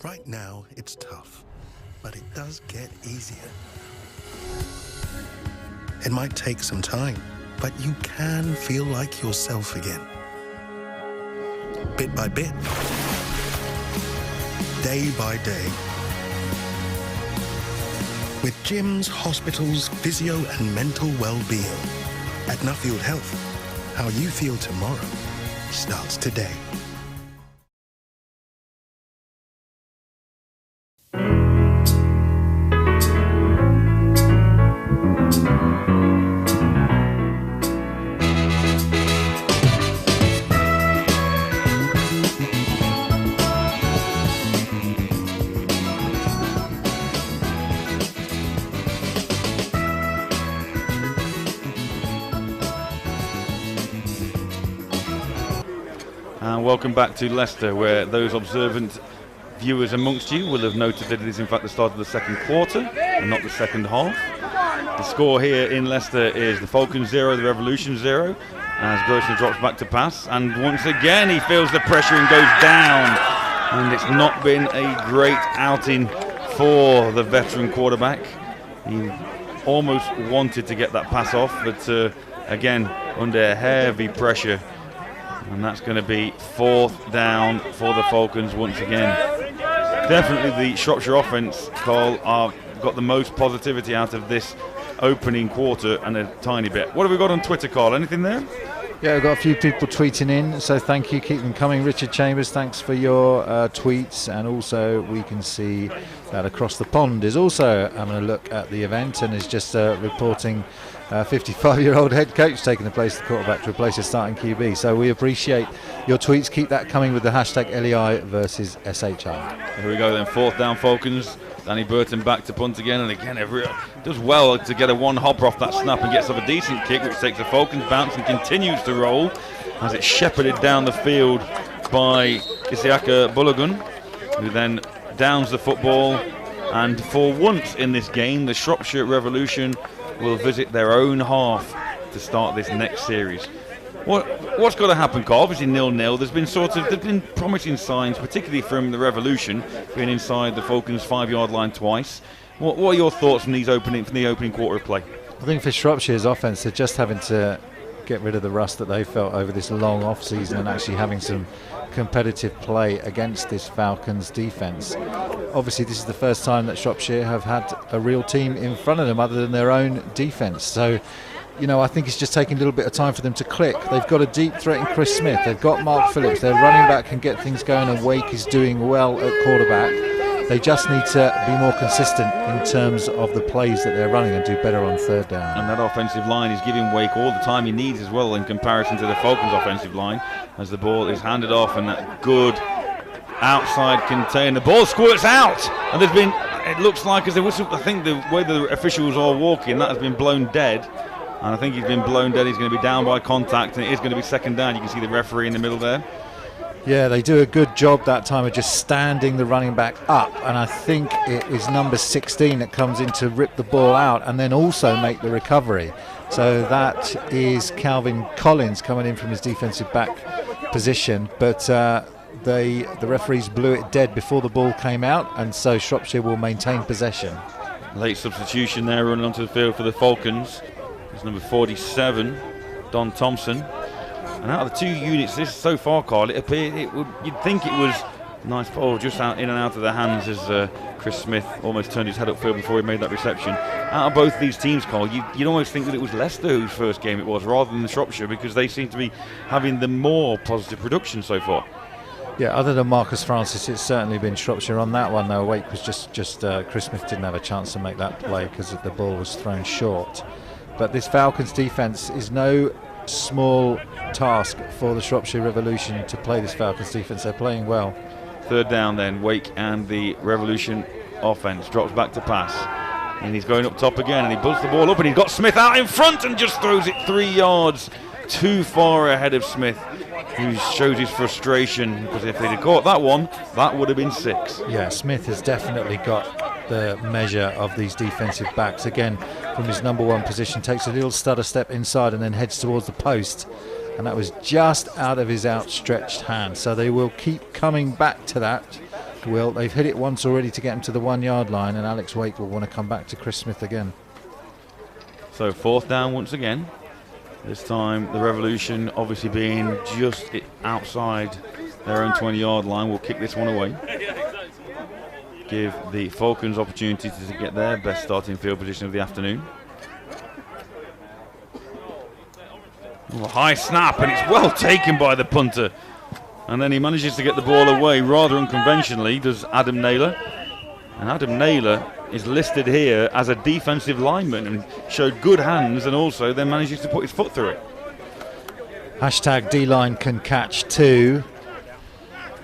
Right now, it's tough, but it does get easier. It might take some time, but you can feel like yourself again. Bit by bit, day by day. With gyms, hospitals, physio and mental well-being. At Nuffield Health, how you feel tomorrow starts today. And welcome back to Leicester, where those observant viewers amongst you will have noted that it is in fact the start of the second quarter and not the second half. The score here in Leicester is the Falcons 0, the Revolution 0, as Grosvenor drops back to pass, and once again he feels the pressure and goes down, and it's not been a great outing for the veteran quarterback. He almost wanted to get that pass off, but again under heavy pressure. And that's going to be 4th down for the Falcons once again. Definitely the Shropshire offence, Carl, got the most positivity out of this opening quarter and a tiny bit. What have we got on Twitter, Carl? Anything there? Yeah, we've got a few people tweeting in, so thank you, keep them coming. Richard Chambers, thanks for your tweets, and also we can see that Across the Pond is also having a look at the event and is just reporting 55-year-old head coach taking the place of the quarterback to replace his starting QB. So we appreciate your tweets. Keep that coming with the hashtag LEI versus SHR. Here we go then, 4th down Falcons. Danny Burton back to punt again, and again does well to get a one hopper off that snap and gets off a decent kick, which takes the Falcons bounce and continues to roll as it's shepherded down the field by Isiaka Bulagun, who then downs the football. And for once in this game, the Shropshire Revolution will visit their own half to start this next series. What's got to happen, Carl? Obviously 0-0. There's been promising signs, particularly from the Revolution, being inside the Falcons' 5-yard line twice. What are your thoughts from the opening quarter of play? I think for Shropshire's offence, they're just having to get rid of the rust that they felt over this long off season and actually having some competitive play against this Falcons defence. Obviously this is the first time that Shropshire have had a real team in front of them other than their own defence, so I think it's just taking a little bit of time for them to click. They've got a deep threat in Chris Smith, they've got Mark Phillips, their running back can get things going, and Wake is doing well at quarterback. They just need to be more consistent in terms of the plays that they're running and do better on third down. And that offensive line is giving Wake all the time he needs as well in comparison to the Falcons' offensive line, as the ball is handed off and that good outside contain. The ball squirts out, and there's been, it looks like as the whistle, I think the way the officials are walking, that has been blown dead. And I think he's been blown dead. He's going to be down by contact, and it is going to be second down. You can see the referee in the middle there. Yeah, they do a good job that time of just standing the running back up, and I think it is number 16 that comes in to rip the ball out and then also make the recovery. So that is Calvin Collins coming in from his defensive back position, but the referees blew it dead before the ball came out, and so Shropshire will maintain possession. Late substitution there, running onto the field for the Falcons. It's number 47, Don Thompson. And out of the two units, this so far, Carl, it appeared you'd think it was a nice ball just out in and out of the hands as Chris Smith almost turned his head upfield before he made that reception. Out of both these teams, Carl, you'd almost think that it was Leicester whose first game it was rather than Shropshire, because they seem to be having the more positive production so far. Yeah, other than Marcus Francis, it's certainly been Shropshire on that one, though. Wake was just Chris Smith didn't have a chance to make that play because the ball was thrown short. But this Falcons defence is no small task for the Shropshire Revolution to play this Falcons defence. They're playing well. Third down then, Wake and the Revolution offence. Drops back to pass. And he's going up top again, and he buzzed the ball up, and he's got Smith out in front and just throws it 3 yards too far ahead of Smith, who shows his frustration, because if they'd have caught that one, that would have been 6. Yeah, Smith has definitely got the measure of these defensive backs. Again, from his number one position, takes a little stutter step inside and then heads towards the post, and that was just out of his outstretched hand. So they will keep coming back to that. Well, they've hit it once already to get him to the 1 yard line, and Alex Wake will want to come back to Chris Smith again. So fourth down once again. This time the Revolution, obviously being just outside their own 20 yard line, will kick this one away. Give the Falcons opportunity to get their best starting field position of the afternoon. A high snap, and it's well taken by the punter. And then he manages to get the ball away rather unconventionally, does Adam Naylor. And Adam Naylor is listed here as a defensive lineman and showed good hands, and also then manages to put his foot through it. Hashtag D-line can catch too.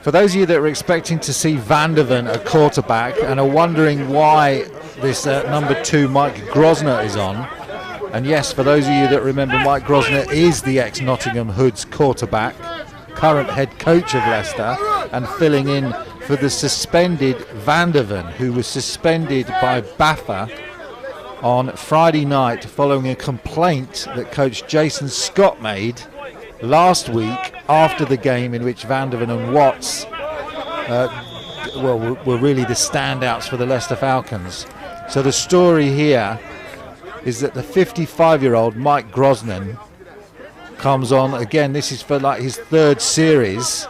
For those of you that are expecting to see Vanderven at quarterback and are wondering why this number 2 Mike Grosner is on, and yes, for those of you that remember, Mike Grosner is the ex-Nottingham Hoods quarterback, current head coach of Leicester, and filling in for the suspended Vanderven, who was suspended by BAFA on Friday night following a complaint that coach Jason Scott made last week after the game, in which Vanderven and Watts were really the standouts for the Leicester Falcons. So the story here is that the 55-year-old Mike Grosnan comes on again. This is for like his 3rd series,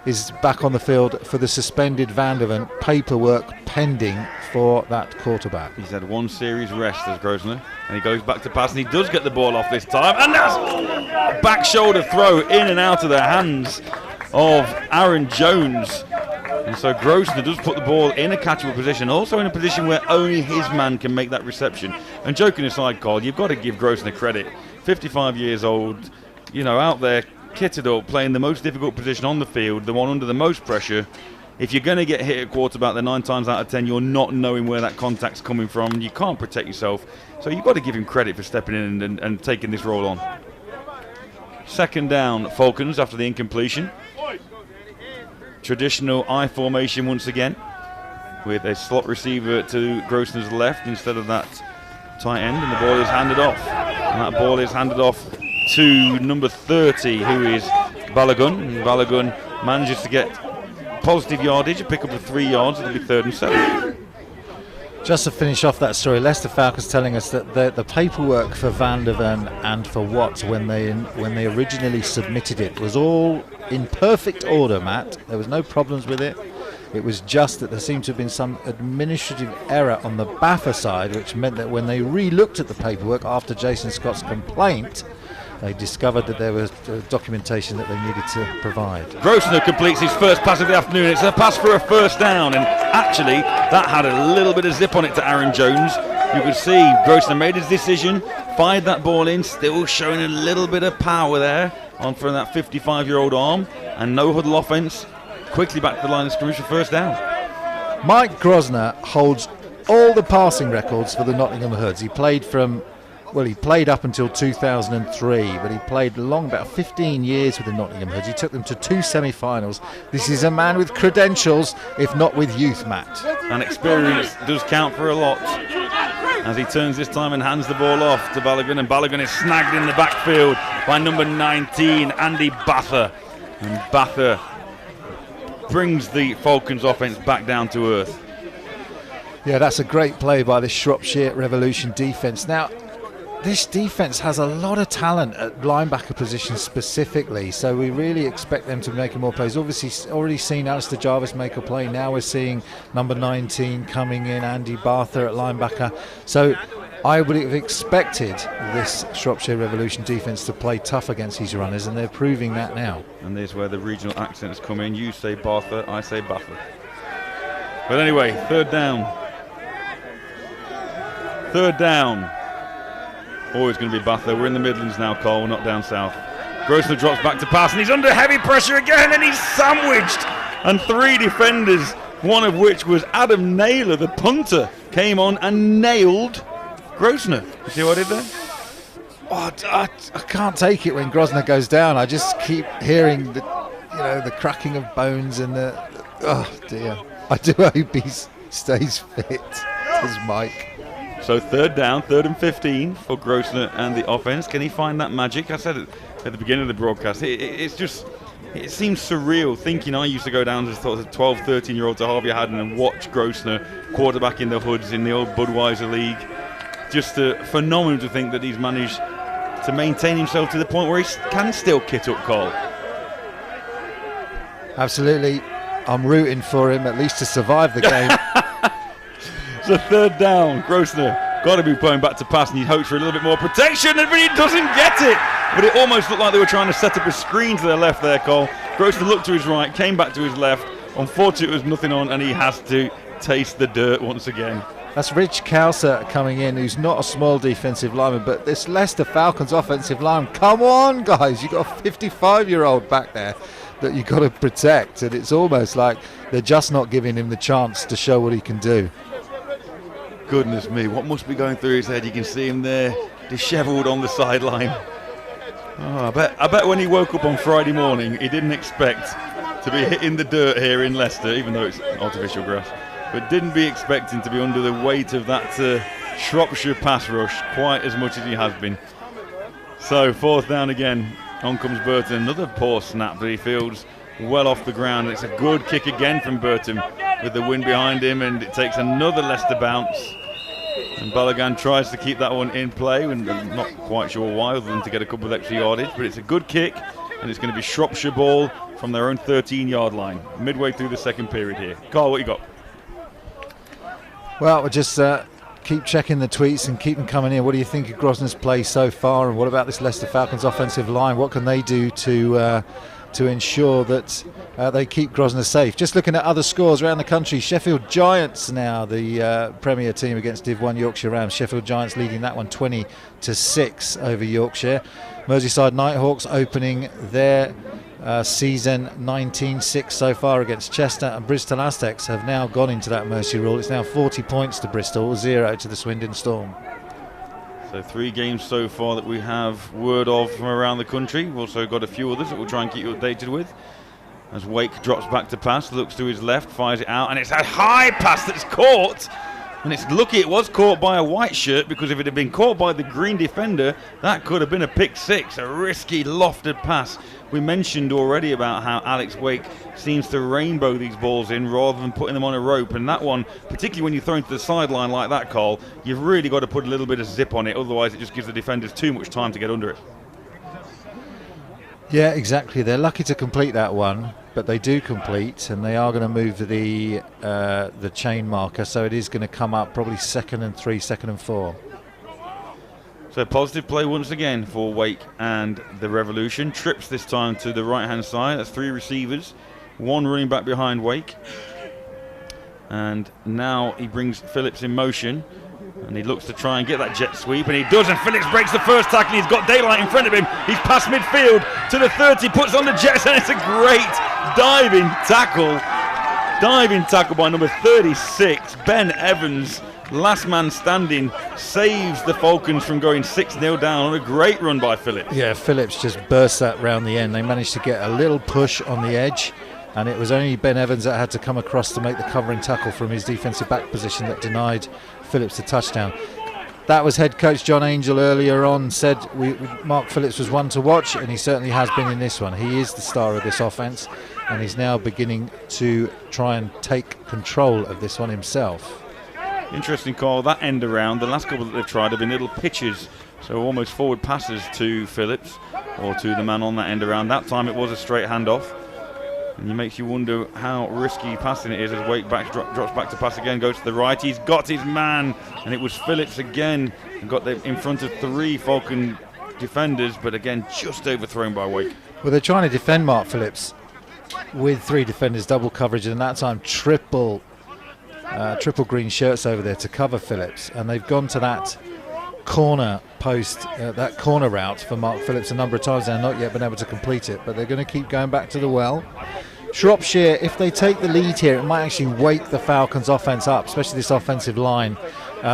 is back on the field for the suspended Vanderven. Paperwork pending for that quarterback. He's had 1 series rest as Grosner, and he goes back to pass, and he does get the ball off this time, and that's a back shoulder throw in and out of the hands of Aaron Jones. And so Grosner does put the ball in a catchable position, also in a position where only his man can make that reception. And joking aside, Carl, you've got to give Grosner credit. 55 years old, out there, kitted up, playing the most difficult position on the field, the one under the most pressure. If you're going to get hit at quarterback, then 9 times out of 10 you're not knowing where that contact's coming from, and you can't protect yourself. So you've got to give him credit for stepping in and taking this role on. Second down, Falcons, after the incompletion. Traditional I formation once again, with a slot receiver to Grosner's left instead of that tight end, and the ball is handed off. And that ball is handed off to number 30, who is Balogun. And Balogun manages to get positive yardage, a pick up of 3 yards. It'll be 3rd and 7. Just to finish off that story, Leicester Falcons telling us that the paperwork for Vanderven and for Watts, when they originally submitted it, was all in perfect order, Matt. There was no problems with it. It was just that there seemed to have been some administrative error on the BAFA side, which meant that when they re-looked at the paperwork after Jason Scott's complaint, they discovered that there was documentation that they needed to provide. Grosner completes his first pass of the afternoon. It's a pass for a first down, and actually, that had a little bit of zip on it to Aaron Jones. You could see Grosvenor made his decision, fired that ball in, still showing a little bit of power there on for that 55-year-old arm, and no huddle offense. Quickly back to the line of scrimmage for first down. Mike Grosvenor holds all the passing records for the Nottingham Hoods. He played up until 2003, but he played long, about 15 years with the Nottingham Hoods. He took them to 2 semi-finals. This is a man with credentials, if not with youth, Matt. And experience does count for a lot. As he turns this time and hands the ball off to Balogun, and Balogun is snagged in the backfield by number 19, Andy Bather. And Bather brings the Falcons offense back down to earth. Yeah, that's a great play by the Shropshire Revolution defence. Now, this defence has a lot of talent at linebacker position specifically, so we really expect them to make more plays. Obviously, already seen Alistair Jarvis make a play. Now we're seeing number 19 coming in, Andy Barther at linebacker. So I would have expected this Shropshire Revolution defence to play tough against these runners, and they're proving that now. And there's where the regional accents come in. You say Barther, I say Buffer. But anyway, third down. Third down. Always going to be Bather. We're in the Midlands now, Cole. We're not down south. Grosvenor drops back to pass, and he's under heavy pressure again, and he's sandwiched. And 3 defenders, one of which was Adam Naylor, the punter, came on and nailed Grosvenor. You see what I did there? Oh, I can't take it when Grosvenor goes down. I just keep hearing the cracking of bones and the. Oh dear. I do hope he stays fit. Does Mike? So third down, 3rd and 15 for Grosvenor and the offense. Can he find that magic? I said it at the beginning of the broadcast. It seems surreal thinking I used to go down to sort of 12, 13-year-old to Harvey Haddon and watch Grosvenor quarterback in the Hoods in the old Budweiser League. Just phenomenal to think that he's managed to maintain himself to the point where he can still kit up Cole. Absolutely. I'm rooting for him at least to survive the game. So third down, Grosvenor got to be playing back to pass, and he hopes for a little bit more protection, but he doesn't get it. But it almost looked like they were trying to set up a screen to their left there, Cole. Grosvenor looked to his right, came back to his left. Unfortunately, it was nothing on, and he has to taste the dirt once again. That's Rich Kouser coming in, who's not a small defensive lineman, but this Leicester Falcons offensive line, come on, guys, you've got a 55-year-old back there that you've got to protect, and it's almost like they're just not giving him the chance to show what he can do. Goodness me, what must be going through his head? You can see him there, dishevelled on the sideline. Oh, I bet when he woke up on Friday morning, he didn't expect to be hitting the dirt here in Leicester, even though it's artificial grass, but didn't be expecting to be under the weight of that Shropshire pass rush quite as much as he has been. So 4th down again, on comes Burton, another poor snap that he fields well off the ground. It's a good kick again from Burton with the wind behind him, and it takes another Leicester bounce. And Balogun tries to keep that one in play, and I'm not quite sure why, other than to get a couple of extra yardage, but it's a good kick, and it's going to be Shropshire ball from their own 13-yard line, midway through the second period here. Carl, what you got? Well, we'll just keep checking the tweets and keep them coming in. What do you think of Grosvenor's play so far, and what about this Leicester Falcons offensive line? What can they do to ensure that they keep Grosvenor safe? Just looking at other scores around the country, Sheffield Giants now the Premier team against Div 1 Yorkshire Rams. Sheffield Giants leading that one 20-6 over Yorkshire. Merseyside Nighthawks opening their season 19-6 so far against Chester, and Bristol Aztecs have now gone into that mercy rule. It's now 40 points to Bristol, 0 to the Swindon Storm. So 3 games so far that we have word of from around the country. We've also got a few others that we'll try and keep you updated with. As Wake drops back to pass, looks to his left, fires it out, and it's a high pass that's caught. And it's lucky it was caught by a white shirt, because if it had been caught by the green defender, that could have been a pick 6, a risky lofted pass. We mentioned already about how Alex Wake seems to rainbow these balls in rather than putting them on a rope, and that one, particularly when you throw into the sideline like that, Cole, you've really got to put a little bit of zip on it, otherwise it just gives the defenders too much time to get under it. Yeah, exactly. They're lucky to complete that one, but they do complete, and they are going to move the chain marker, so it is going to come up probably 2nd and 3, 2nd and 4. So positive play once again for Wake and the Revolution. Trips this time to the right-hand side. That's 3 receivers, 1 running back behind Wake. And now he brings Phillips in motion. And he looks to try and get that jet sweep, and he does, and Phillips breaks the first tackle. He's got daylight in front of him. He's past midfield to the 30, puts on the jets, and it's a great diving tackle. Diving tackle by number 36, Ben Evans, last man standing, saves the Falcons from going 6-0 down on a great run by Phillips. Yeah, Phillips just burst that round the end. They managed to get a little push on the edge, and it was only Ben Evans that had to come across to make the covering tackle from his defensive back position that denied Phillips the touchdown. That was head coach John Angel earlier on said Mark Phillips was one to watch, and he certainly has been in this one. He is the star of this offense, and he's now beginning to try and take control of this one himself. Interesting call, that end around. The last couple that they've tried have been little pitches, so almost forward passes to Phillips or to the man on that end around. That time it was a straight handoff. And it makes you wonder how risky passing it is as Wake drops back to pass again, goes to the right. He's got his man, and it was Phillips again, and got them in front of 3 Falcon defenders, but again just overthrown by Wake. Well, they're trying to defend Mark Phillips with 3 defenders, double coverage, and that time triple green shirts over there to cover Phillips, and they've gone to that corner post, that corner route for Mark Phillips a number of times. They've not yet been able to complete it, but they're going to keep going back to the well. Shropshire, if they take the lead here, it might actually wake the Falcons offence up, especially this offensive line.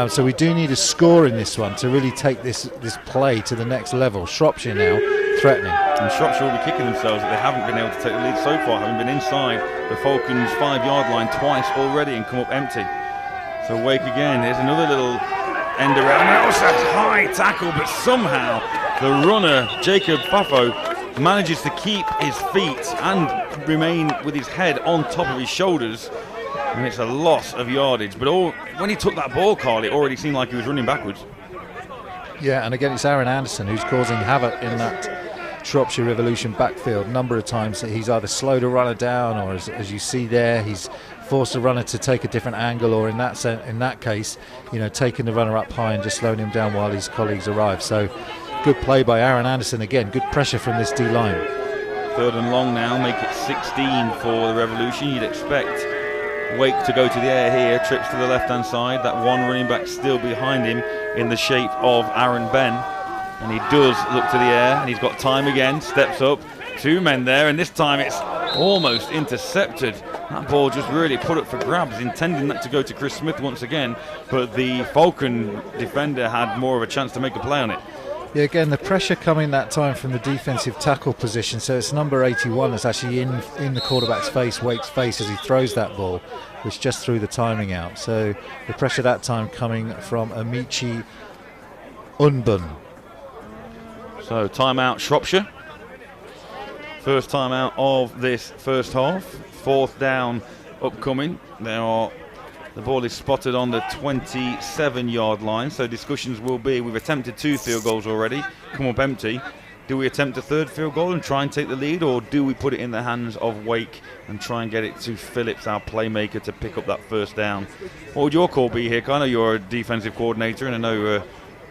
So we do need a score in this one to really take this play to the next level. Shropshire now threatening. And Shropshire will be kicking themselves that they haven't been able to take the lead so far, having been inside the Falcons' 5-yard line twice already and come up empty. So Wake again, here's another little end around. That was a high tackle, but somehow the runner, Jacob Fafo, manages to keep his feet and remain with his head on top of his shoulders, and it's a loss of yardage. But when he took that ball, Carl, it already seemed like he was running backwards. Yeah, and again it's Aaron Anderson who's causing havoc in that Shropshire Revolution backfield. A number of times that he's either slowed a runner down, or as you see there, he's forced a runner to take a different angle, or in that case, taking the runner up high and just slowing him down while his colleagues arrive. So good play by Aaron Anderson again. Good pressure from this D-line. 3rd and long now, make it 16 for the Revolution. You'd expect Wake to go to the air here, trips to the left-hand side. That one running back still behind him in the shape of Aaron Ben. And he does look to the air, and he's got time again, steps up, 2 men there, and this time it's almost intercepted. That ball just really put up for grabs, intending that to go to Chris Smith once again, but the Falcon defender had more of a chance to make a play on it. Yeah, again, the pressure coming that time from the defensive tackle position, so it's number 81 that's actually in the quarterback's face, Wake's face, as he throws that ball, which just threw the timing out. So the pressure that time coming from Amici Unbun. So timeout Shropshire. First timeout of this first half. 4th down upcoming. The ball is spotted on the 27-yard line, so discussions will be, we've attempted 2 field goals already, come up empty. Do we attempt a 3rd field goal and try and take the lead, or do we put it in the hands of Wake and try and get it to Phillips, our playmaker, to pick up that 1st down? What would your call be here? I know you're a defensive coordinator, and I know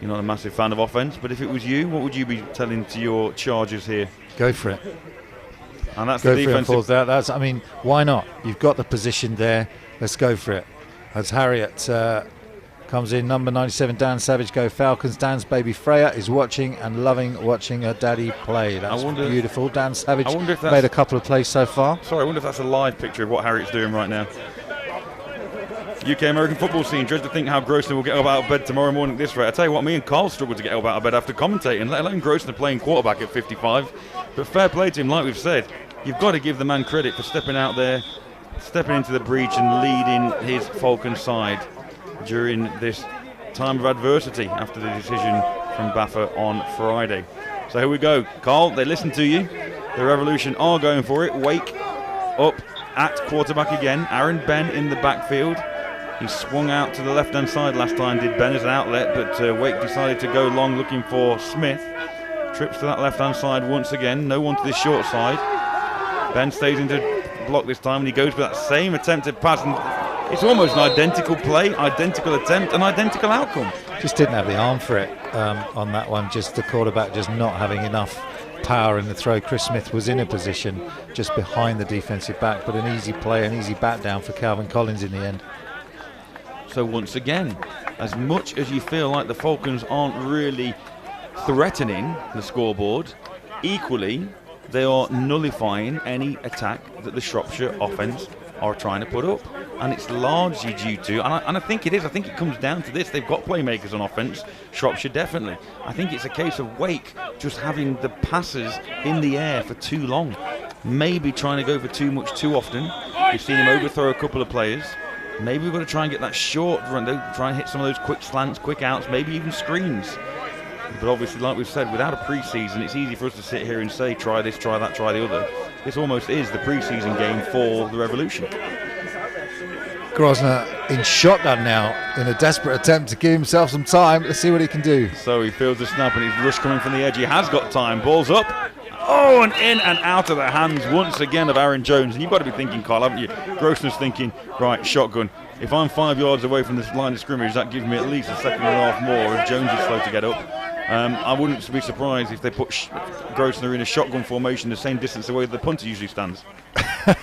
you're not a massive fan of offense, but if it was you, what would you be telling to your Chargers here? Go for it. And that's go the for defensive. It and falls out. Why not? You've got the position there. Let's go for it. As Harriet comes in, number 97, Dan Savage, go Falcons. Dan's baby Freya is watching and loving watching her daddy play. That's beautiful. Dan Savage made a couple of plays so far. Sorry, I wonder if that's a live picture of what Harriet's doing right now. UK American football scene. Dread to think how Grosvenor will get up out of bed tomorrow morning at this rate. I tell you what, me and Carl struggled to get up out of bed after commentating, let alone Grosvenor playing quarterback at 55. But fair play to him, like we've said. You've got to give the man credit for stepping out there, stepping into the breach and leading his Falcon side during this time of adversity after the decision from Baffa on Friday. So here we go. Carl, they listen to you. The Revolution are going for it. Wake up at quarterback again. Aaron Ben in the backfield. He swung out to the left-hand side last time, did Ben as an outlet, but Wake decided to go long looking for Smith. Trips to that left-hand side once again. No one to the short side. Ben stays into block this time, and he goes for that same attempted pass, and it's almost an identical play, identical attempt, and identical outcome. Just didn't have the arm for it on that one, just the quarterback just not having enough power in the throw. Chris Smith was in a position just behind the defensive back, but an easy play, an easy bat down for Calvin Collins in the end. So once again, as much as you feel like the Falcons aren't really threatening the scoreboard, equally they are nullifying any attack that the Shropshire offence are trying to put up. And it's largely due to, and I think it is, I think it comes down to this. They've got playmakers on offence, Shropshire definitely. I think it's a case of Wake just having the passes in the air for too long. Maybe trying to go for too much too often. You've seen him overthrow a couple of players. Maybe we've got to try and get that short run, try and hit some of those quick slants, quick outs, maybe even screens. But obviously, like we've said, without a pre-season, it's easy for us to sit here and say, try this, try that, try the other. This almost is the pre-season game for the Revolution. Grosvenor in shotgun now in a desperate attempt to give himself some time. Let's see what he can do. So he feels the snap and he's rush coming from the edge. He has got time. Ball's up. Oh, and in and out of the hands once again of Aaron Jones. And you've got to be thinking, Carl, haven't you? Grosvenor's thinking, right, shotgun. If I'm 5 yards away from this line of scrimmage, that gives me at least a second and a half more if Jones is slow to get up. I wouldn't be surprised if they put Grosvenor in a shotgun formation the same distance away that the punter usually stands.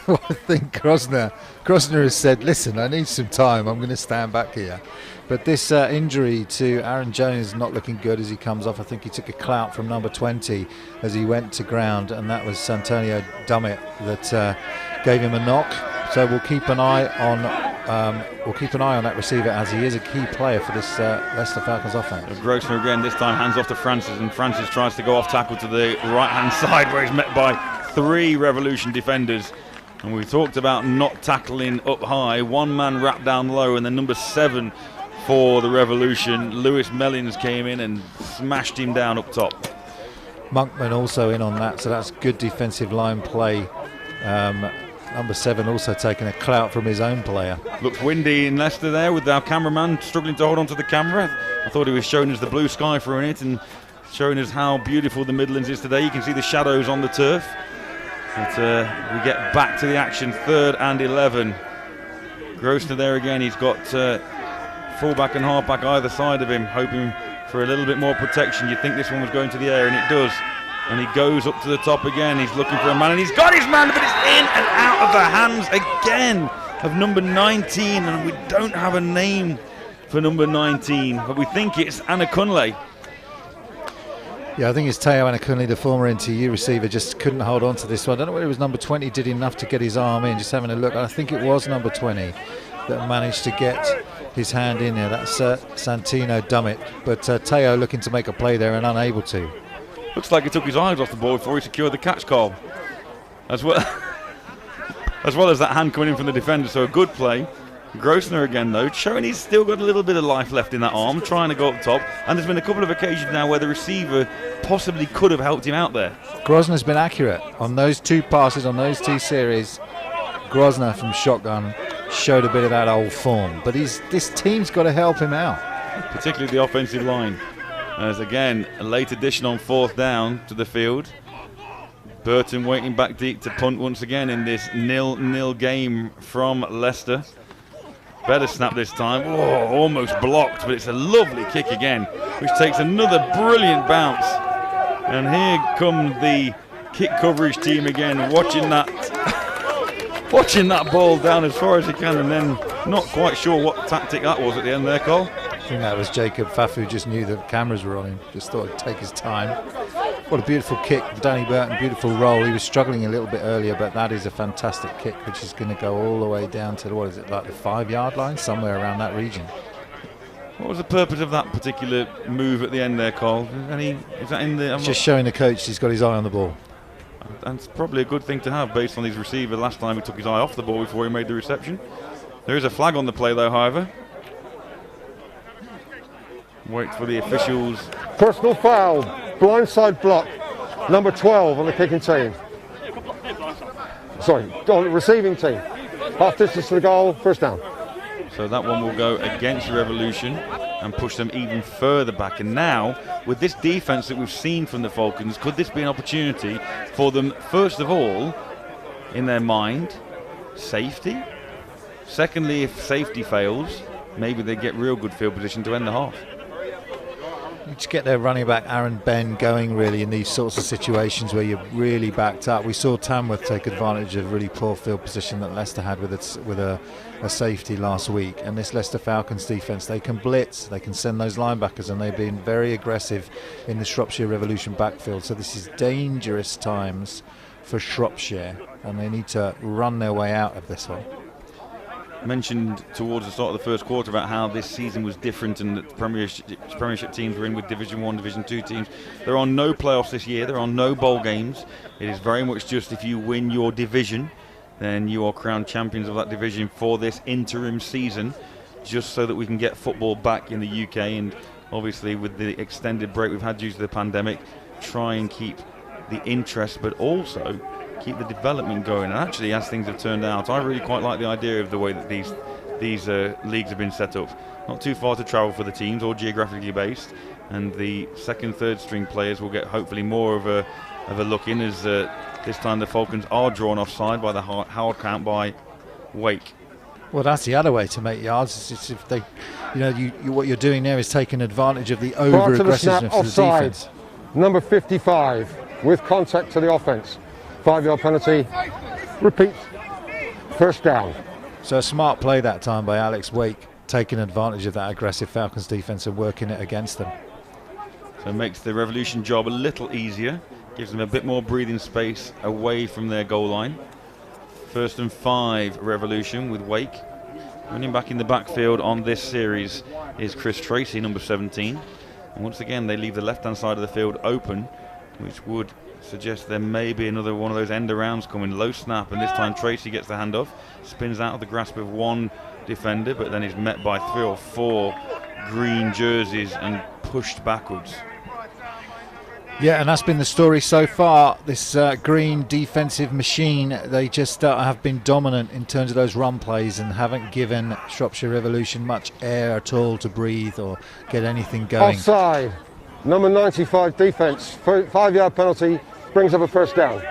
Well, I think Grosvenor has said, listen, I need some time, I'm going to stand back here. But this injury to Aaron Jones is not looking good as he comes off. I think he took a clout from number 20 as he went to ground, and that was Antonio Dummett that gave him a knock. So we'll keep an eye on that receiver, as he is a key player for this Leicester Falcons offense. Grosvenor again, this time hands off to Francis, and Francis tries to go off tackle to the right-hand side where he's met by 3 Revolution defenders. And we talked about not tackling up high. One man wrapped down low, and then number 7 for the Revolution, Lewis Mellins, came in and smashed him down up top. Monkman also in on that, so that's good defensive line play. Number 7 also taking a clout from his own player. Looks windy in Leicester there with our cameraman struggling to hold on to the camera. I thought he was showing us the blue sky for it and showing us how beautiful the Midlands is today. You can see the shadows on the turf. But we get back to the action, 3rd and 11. Grosvenor there again. He's got fullback and halfback either side of him, hoping for a little bit more protection. You'd think this one was going to the air, and it does. And he goes up to the top again. He's looking for a man, and he's got his man, but it's in and out of the hands again of number 19. And we don't have a name for number 19, but we think it's Anakunle. Yeah, I think it's Teo Anakunle, the former NTU receiver, just couldn't hold on to this one. I don't know whether it was number 20 did enough to get his arm in, just having a look. I think it was number 20 that managed to get his hand in there. That's Santino Dummett. But Teo looking to make a play there and unable to. Looks like he took his eyes off the ball before he secured the catch, Carl. As well as that hand coming in from the defender, so a good play. Grosvenor again though, showing he's still got a little bit of life left in that arm, trying to go up top. And there's been a couple of occasions now where the receiver possibly could have helped him out there. Grosvenor's been accurate on those 2 passes, on those 2 series. Grosvenor from shotgun showed a bit of that old form, but this team's got to help him out. Particularly the offensive line. As again, a late addition on 4th down to the field. Burton waiting back deep to punt once again in this 0-0 game from Leicester. Better snap this time. Oh, almost blocked, but it's a lovely kick again, which takes another brilliant bounce. And here come the kick coverage team again, watching that ball down as far as he can, and then not quite sure what tactic that was at the end there, Cole. I think that was Jacob Fafu, just knew the cameras were on him, just thought he'd take his time. What a beautiful kick, Danny Burton, beautiful roll. He was struggling a little bit earlier, but that is a fantastic kick, which is going to go all the way down to, what is it, like the 5-yard line, somewhere around that region. What was the purpose of that particular move at the end there, Cole? Is that in the? Just showing the coach he's got his eye on the ball. And it's probably a good thing to have based on his receiver. Last time he took his eye off the ball before he made the reception. There is a flag on the play though, however. Wait for the officials. Personal foul, blindside block, number 12 on the kicking team. Sorry, on the receiving team. Half distance to the goal, first down. So that one will go against the Revolution and push them even further back. And now, with this defense that we've seen from the Falcons, could this be an opportunity for them, first of all, in their mind, safety? Secondly, if safety fails, maybe they get real good field position to end the half. You just get their running back Aaron Ben going really in these sorts of situations where you're really backed up. We saw Tamworth take advantage of really poor field position that Leicester had with a safety last week. And this Leicester Falcons defence, they can blitz, they can send those linebackers, and they've been very aggressive in the Shropshire Revolution backfield. So this is dangerous times for Shropshire, and they need to run their way out of this one. Mentioned towards the start of the first quarter about how this season was different and that Premiership teams were in with Division 1, Division 2 teams. There are no playoffs this year, there are no bowl games. It is very much just if you win your division, then you are crowned champions of that division for this interim season, just so that we can get football back in the UK, and obviously with the extended break we've had due to the pandemic, try and keep the interest but also keep the development going. And actually, as things have turned out, I really quite like the idea of the way that these leagues have been set up. Not too far to travel for the teams, all geographically based, and the second, third string players will get hopefully more of a look in, as this time the Falcons are drawn offside by the hard count by Wake. Well, that's the other way to make yards. It's if they, what you're doing there is taking advantage of the over-aggressiveness of the defence. Number 55 with contact to the offence. 5-yard penalty. Repeat. First down. So a smart play that time by Alex Wake, taking advantage of that aggressive Falcons defence and working it against them. So it makes the Revolution job a little easier, gives them a bit more breathing space away from their goal line. 1st and 5 Revolution with Wake. Running back in the backfield on this series is Chris Tracy, number 17. And once again, they leave the left-hand side of the field open, which would suggest there may be another one of those end arounds coming. Low snap, and this time Tracy gets the handoff, spins out of the grasp of one defender, but then is met by 3 or 4 green jerseys and pushed backwards. Yeah, and that's been the story so far. This green defensive machine, they just have been dominant in terms of those run plays and haven't given Shropshire Revolution much air at all to breathe or get anything going. Offside. Number 95 defence. 5-yard penalty brings up a first down.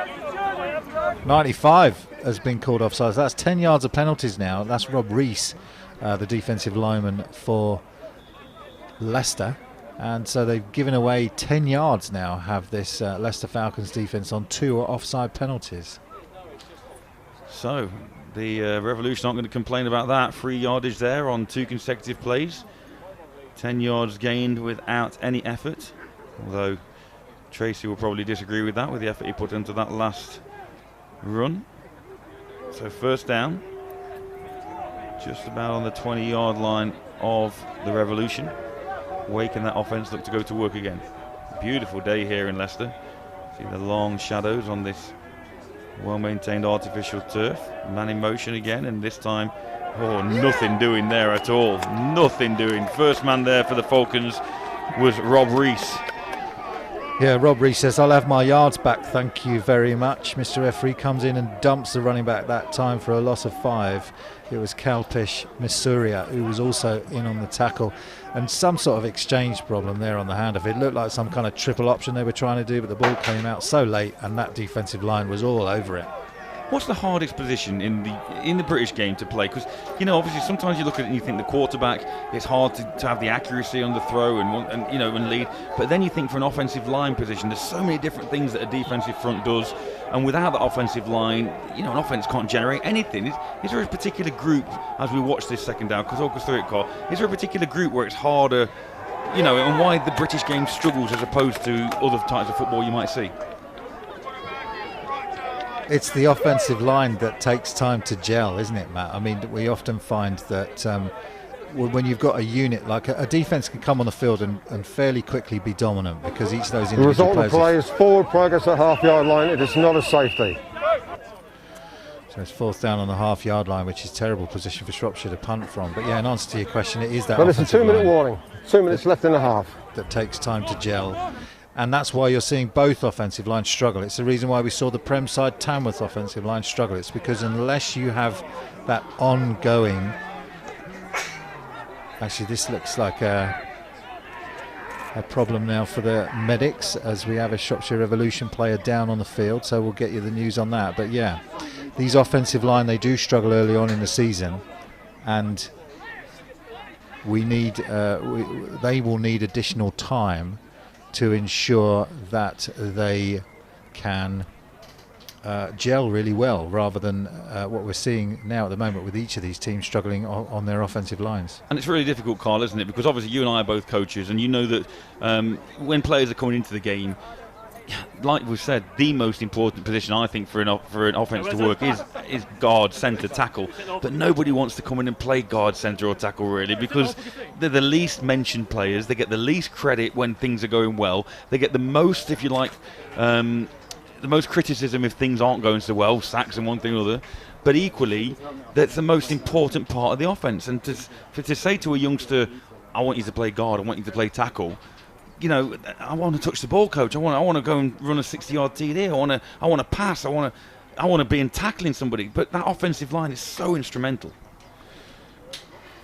95 has been called offside. That's 10 yards of penalties now. That's Rob Rees, the defensive lineman for Leicester. And so they've given away 10 yards now, have this Leicester Falcons defence on 2 offside penalties. So the Revolution aren't going to complain about that. 3 yardage there on 2 consecutive plays. 10 yards gained without any effort. Although Tracy will probably disagree with that, with the effort he put into that last run. So first down. Just about on the 20-yard line of the Revolution. Wake and that offense look to go to work again. Beautiful day here in Leicester. See the long shadows on this well-maintained artificial turf. Man in motion again, and this time, nothing doing there at all. Nothing doing. First man there for the Falcons was Rob Rees. Yeah, Rob Rees says, I'll have my yards back, thank you very much. Mr. Referee comes in and dumps the running back that time for a loss of 5. It was Kalpish Misuria who was also in on the tackle. And some sort of exchange problem there on the handoff. It looked like some kind of triple option they were trying to do, but the ball came out so late and that defensive line was all over it. What's the hardest position in the British game to play? Because, obviously sometimes you look at it and you think the quarterback, it's hard to have the accuracy on the throw and lead. But then you think for an offensive line position, there's so many different things that a defensive front does. And without the offensive line, an offense can't generate anything. Is there a particular group, as we watch this second down, because talk us through it, Carl, is there a particular group where it's harder, and why the British game struggles as opposed to other types of football you might see? It's the offensive line that takes time to gel, isn't it, Matt? I mean, we often find that when you've got a unit, like a defence can come on the field and fairly quickly be dominant because each of those individual players... The result of the play is forward progress at half-yard line. It is not a safety. So it's 4th down on the half-yard line, which is terrible position for Shropshire to punt from. But yeah, in answer to your question, it is that but it's a offensive 2-minute line warning. 2 minutes left in the half. That takes time to gel. And that's why you're seeing both offensive lines struggle. It's the reason why we saw the Prem side Tamworth offensive line struggle. It's because unless you have that ongoing... Actually, this looks like a problem now for the medics, as we have a Shropshire Revolution player down on the field. So we'll get you the news on that. But yeah, these offensive line, they do struggle early on in the season. And they will need additional time to ensure that they can gel really well, rather than what we're seeing now at the moment with each of these teams struggling on their offensive lines. And it's really difficult, Carl, isn't it? Because obviously you and I are both coaches, and you know that when players are coming into the game, like we've said, the most important position I think for an offense to work is guard, centre, tackle. But nobody wants to come in and play guard, centre or tackle really, because they're the least mentioned players. They get the least credit when things are going well. They get the most, if you like, the most criticism if things aren't going so well, sacks and one thing or other. But equally, that's the most important part of the offense. And to say to a youngster, I want you to play guard, I want you to play tackle, you know, I want to touch the ball, coach. I want to go and run a 60-yard TD. I want to pass. I want to be in tackling somebody. But that offensive line is so instrumental.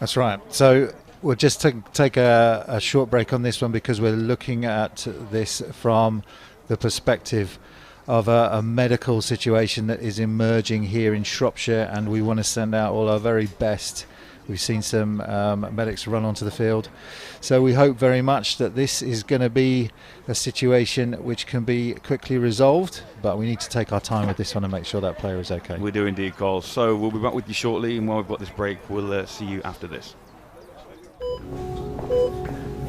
That's right. So we'll just take a short break on this one, because we're looking at this from the perspective of a medical situation that is emerging here in Shropshire, and we want to send out all our very best. We've seen some medics run onto the field, so we hope very much that this is going to be a situation which can be quickly resolved, but we need to take our time with this one and make sure that player is okay. We do indeed, Carl. So we'll be back with you shortly, and while we've got this break, we'll see you after this.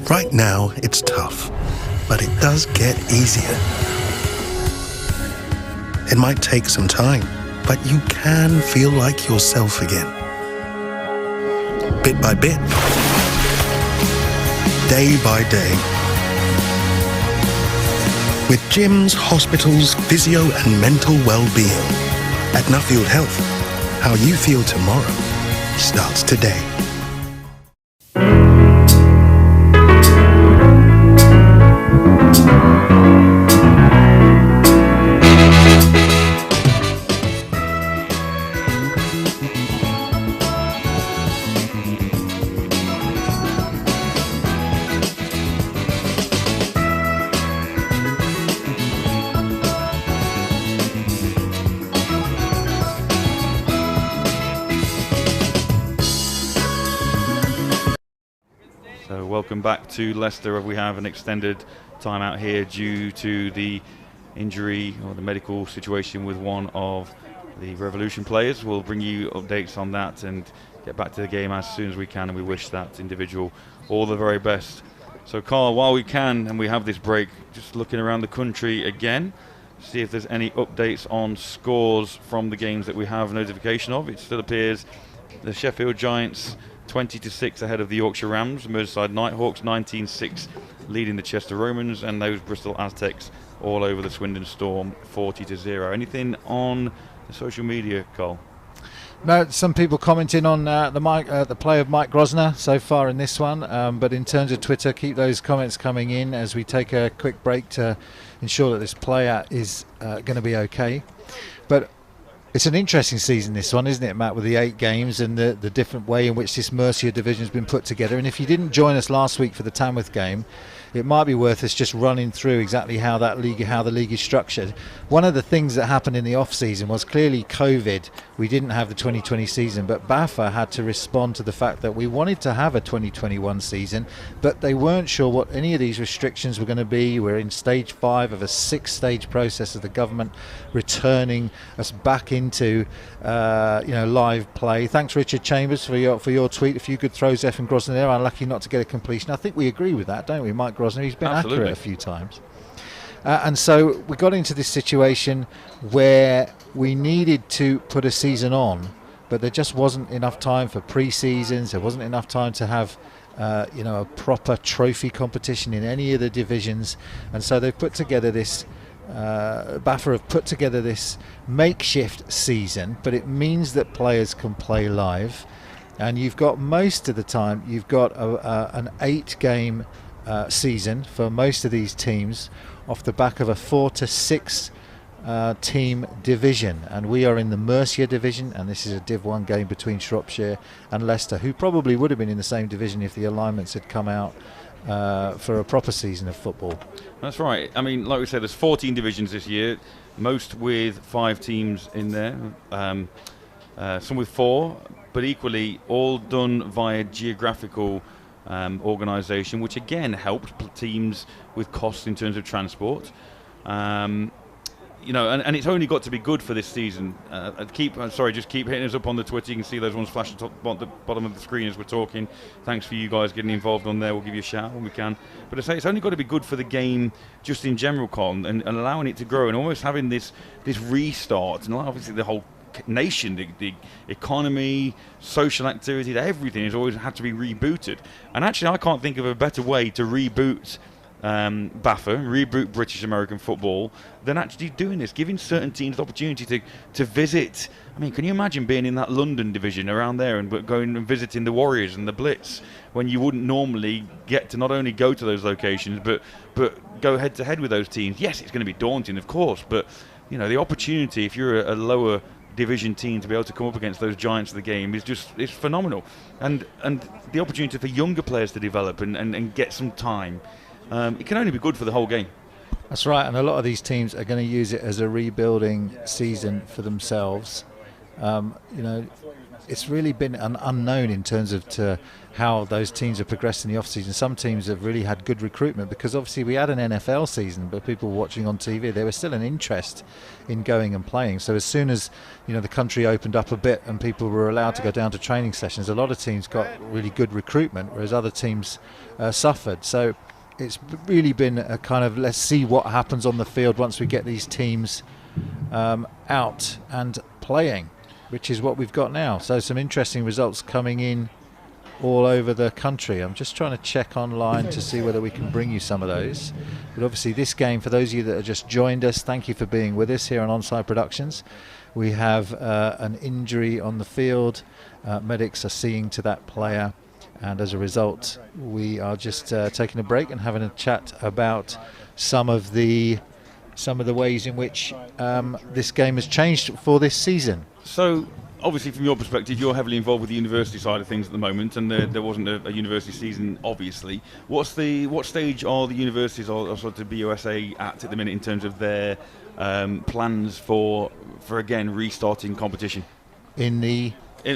Right now, it's tough, but it does get easier. It might take some time, but you can feel like yourself again. Bit by bit, day by day. With gyms, hospitals, physio and mental well-being. At Nuffield Health, how you feel tomorrow starts today. Welcome back to Leicester. We have an extended time out here due to the injury or the medical situation with one of the Revolution players. We'll bring you updates on that and get back to the game as soon as we can, and we wish that individual all the very best. So Carl, while we can and we have this break, just looking around the country again, see if there's any updates on scores from the games that we have notification of. It still appears the Sheffield Giants 20-6 ahead of the Yorkshire Rams, Merseyside Nighthawks 19-6 leading the Chester Romans, and those Bristol Aztecs all over the Swindon Storm 40-0. Anything on the social media, Carl? No, some people commenting on the play of Mike Grosvenor so far in this one, but in terms of Twitter, keep those comments coming in as we take a quick break to ensure that this player is going to be okay. But it's an interesting season, this one, isn't it, Matt, with the 8 games and the different way in which this Mercia division has been put together. And if you didn't join us last week for the Tamworth game, it might be worth us just running through exactly how the league is structured. One of the things that happened in the off-season was clearly COVID. We didn't have the 2020 season, but BAFA had to respond to the fact that we wanted to have a 2021 season, but they weren't sure what any of these restrictions were going to be. We're in stage 5 of a 6-stage process of the government returning us back into live play. Thanks, Richard Chambers, for your tweet. A few good throws there from Grosvenor there. Unlucky not to get a completion. I think we agree with that, don't we, Mike Grosvenor? He's been Absolutely accurate a few times. And so we got into this situation where we needed to put a season on, but there just wasn't enough time for pre-seasons. There wasn't enough time to have a proper trophy competition in any of the divisions. And so they've put together this BAFA have put together this makeshift season, but it means that players can play live, and you've got most of the time you've got an 8-game season for most of these teams off the back of a 4 to 6 team division, and we are in the Mercia division, and this is a Div 1 game between Shropshire and Leicester, who probably would have been in the same division if the alignments had come out for a proper season of football. That's right. I mean, like we said, there's 14 divisions this year, most with 5 teams in there, some with 4, but equally all done via geographical organisation, which again helped teams with costs in terms of transport. And it's only got to be good for this season. Just keep hitting us up on the Twitter. You can see those ones flashing at the bottom of the screen as we're talking. Thanks for you guys getting involved on there. We'll give you a shout when we can. But I say it's only got to be good for the game just in general, Colin, and allowing it to grow and almost having this restart. And obviously the whole nation, the economy, social activity, everything has always had to be rebooted. And actually I can't think of a better way to reboot BAFA, reboot British American football, than actually doing this, giving certain teams the opportunity to visit. I mean, can you imagine being in that London division around there and going and visiting the Warriors and the Blitz when you wouldn't normally get to not only go to those locations but go head to head with those teams? Yes, it's going to be daunting, of course, but the opportunity, if you're a lower division team, to be able to come up against those giants of the game is phenomenal, and the opportunity for younger players to develop and get some time. It can only be good for the whole game. That's right, and a lot of these teams are going to use it as a rebuilding season for themselves. It's really been an unknown in terms of how those teams have progressed in the off-season. Some teams have really had good recruitment because obviously we had an NFL season, but people watching on TV, there was still an interest in going and playing. So as soon as the country opened up a bit and people were allowed to go down to training sessions, a lot of teams got really good recruitment, whereas other teams suffered. So it's really been a kind of, let's see what happens on the field once we get these teams out and playing, which is what we've got now. So some interesting results coming in all over the country. I'm just trying to check online to see whether we can bring you some of those. But obviously this game, for those of you that have just joined us, thank you for being with us here on Onside Productions. We have an injury on the field. Medics are seeing to that player. And as a result, we are just taking a break and having a chat about some of the ways in which this game has changed for this season. So, obviously, from your perspective, you're heavily involved with the university side of things at the moment, and there wasn't a university season, obviously. What stage are the universities or sort of BUSA at the minute in terms of their plans for again restarting competition?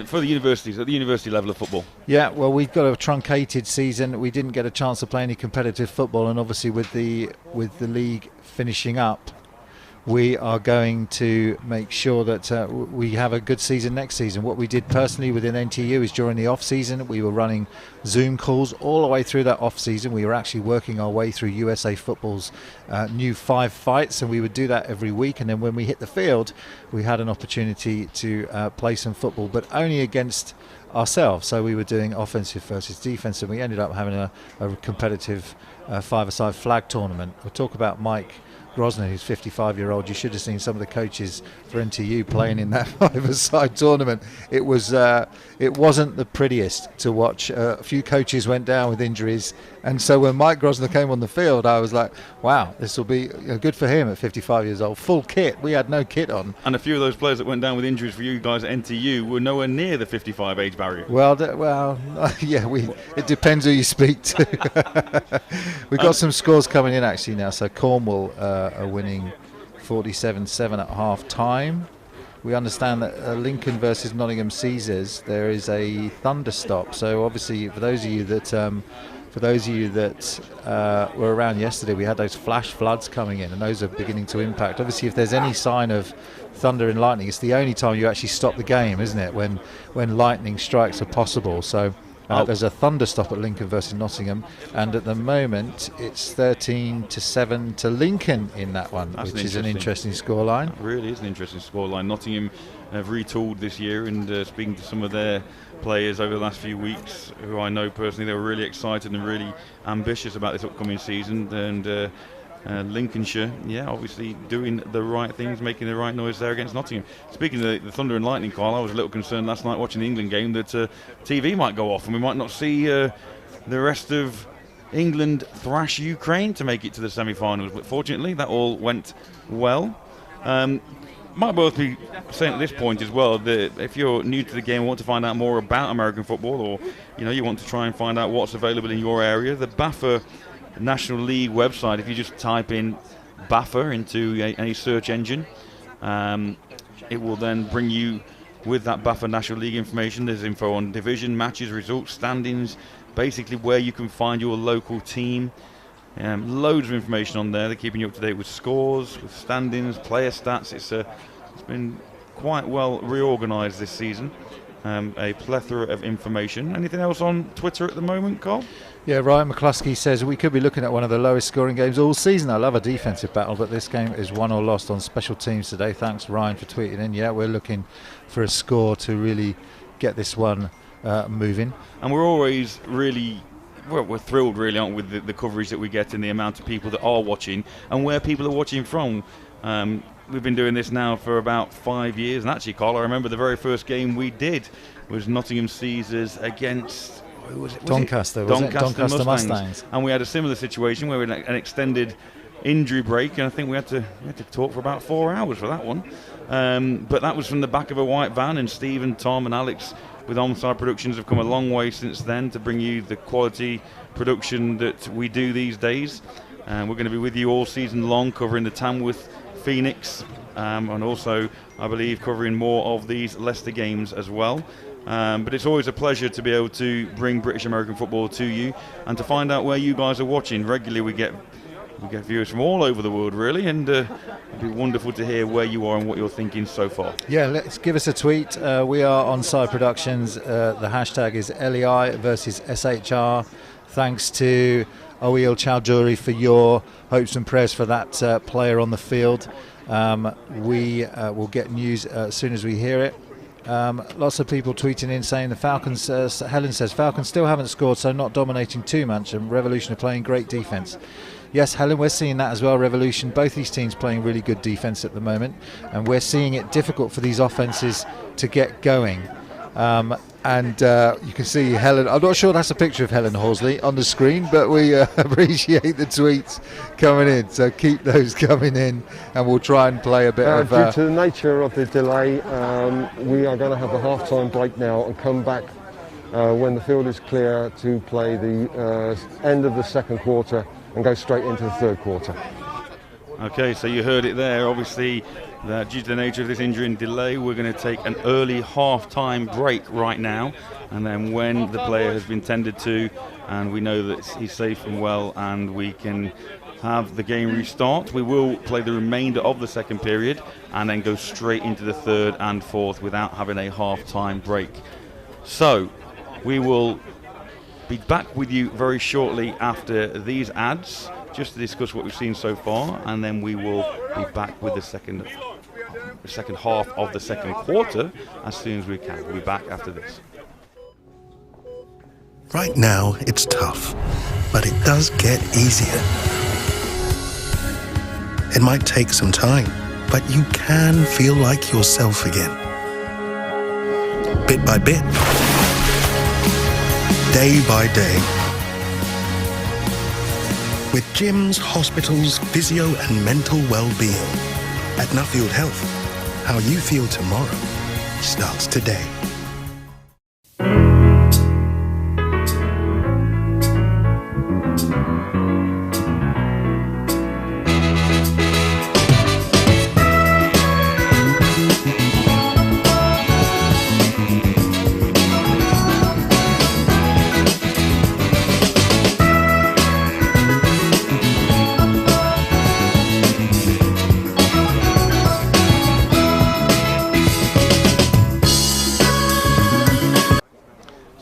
For the universities, at the university level of football? Yeah, well, we've got a truncated season. We didn't get a chance to play any competitive football, and obviously with the league finishing up, we are going to make sure that we have a good season next season. What we did personally within NTU is during the off-season, we were running Zoom calls all the way through that off-season. We were actually working our way through USA Football's new 5 fights, and we would do that every week. And then when we hit the field, we had an opportunity to play some football, but only against ourselves. So we were doing offensive versus defense, and we ended up having a competitive 5-a-side flag tournament. We'll talk about Mike Grosner, who's 55-year-old. You should have seen some of the coaches for NTU playing in that 5-a-side tournament. It wasn't the prettiest to watch. A few coaches went down with injuries, and so when Mike Grosner came on the field, I was like, wow, this will be good for him at 55 years old. Full kit. We had no kit on. And a few of those players that went down with injuries for you guys at NTU were nowhere near the 55 age barrier. It depends who you speak to. We've got some scores coming in actually now. So Cornwall are winning 47-7 at half time. We understand that Lincoln versus Nottingham Caesars, there is a thunder stop. So obviously for those of you that were around yesterday, we had those flash floods coming in, and those are beginning to impact. Obviously, if there's any sign of thunder and lightning, it's the only time you actually stop the game, isn't it? When lightning strikes are possible. So there's a thunder stop at Lincoln versus Nottingham, and at the moment it's 13-7 to Lincoln in that one, which is an interesting scoreline. It really is an interesting scoreline. Nottingham have retooled this year, and speaking to some of their players over the last few weeks, who I know personally, they were really excited and really ambitious about this upcoming season. And Lincolnshire, obviously doing the right things, making the right noise there against Nottingham. Speaking of the thunder and lightning, Carl, I was a little concerned last night watching the England game that TV might go off and we might not see the rest of England thrash Ukraine to make it to the semi-finals. But fortunately, that all went well. Might both be saying at this point as well that if you're new to the game and want to find out more about American football, or you want to try and find out what's available in your area, the BAFA National League website, if you just type in BAFA into any search engine, it will then bring you with that Baffa National League information. There's info on division, matches, results, standings, basically where you can find your local team. Loads of information on there. They're keeping you up to date with scores, with standings, player stats. It's been quite well reorganised this season. A plethora of information. Anything else on Twitter at the moment, Carl? Yeah, Ryan McCluskey says we could be looking at one of the lowest scoring games all season. I love a defensive battle, but this game is won or lost on special teams today. Thanks, Ryan, for tweeting in. Yeah, we're looking for a score to really get this one moving. And we're always really... Well, we're thrilled, really, aren't we, with the coverage that we get and the amount of people that are watching and where people are watching from. We've been doing this now for about 5 years, and actually, Carl, I remember the very first game we did was Nottingham Caesars against Doncaster Mustangs. And we had a similar situation where we had an extended injury break, and I think we had to talk for about 4 hours for that one. But that was from the back of a white van, and Steve and Tom and Alex with Onside Productions have come a long way since then to bring you the quality production that we do these days. And we're going to be with you all season long, covering the Tamworth Phoenix, and also, I believe, covering more of these Leicester games as well. But it's always a pleasure to be able to bring British American football to you and to find out where you guys are watching. Regularly we get viewers from all over the world, really, and it'd be wonderful to hear where you are and what you're thinking so far. Yeah, let's give us a tweet. We are on Side Productions. The hashtag is LEI versus SHR. Thanks to Oil Chowdhury for your hopes and prayers for that player on the field. We will get news as soon as we hear it. Lots of people tweeting in saying the Falcons, Helen says, Falcons still haven't scored, so not dominating too much, and Revolution are playing great defence. Yes, Helen, we're seeing that as well. Revolution, both these teams playing really good defence at the moment, and we're seeing it difficult for these offences to get going. And you can see Helen, I'm not sure that's a picture of Helen Horsley on the screen, but we appreciate the tweets coming in, so keep those coming in, and we'll try and play a bit of... Due to the nature of the delay, we are going to have a half-time break now and come back when the field is clear to play the end of the second quarter and go straight into the third quarter. Okay, so you heard it there. Obviously, due to the nature of this injury and delay, we're going to take an early half-time break right now, and then when the player has been tended to and we know that he's safe and well and we can have the game restart, we will play the remainder of the second period and then go straight into the third and fourth without having a half-time break. So we will be back with you very shortly after these ads, just to discuss what we've seen so far, and then we will be back with the second half of the second quarter as soon as we can. We'll be back after this. Right now, it's tough, but it does get easier. It might take some time, but you can feel like yourself again. Bit by bit, day by day. With gyms, hospitals, physio and mental well-being. At Nuffield Health, how you feel tomorrow starts today.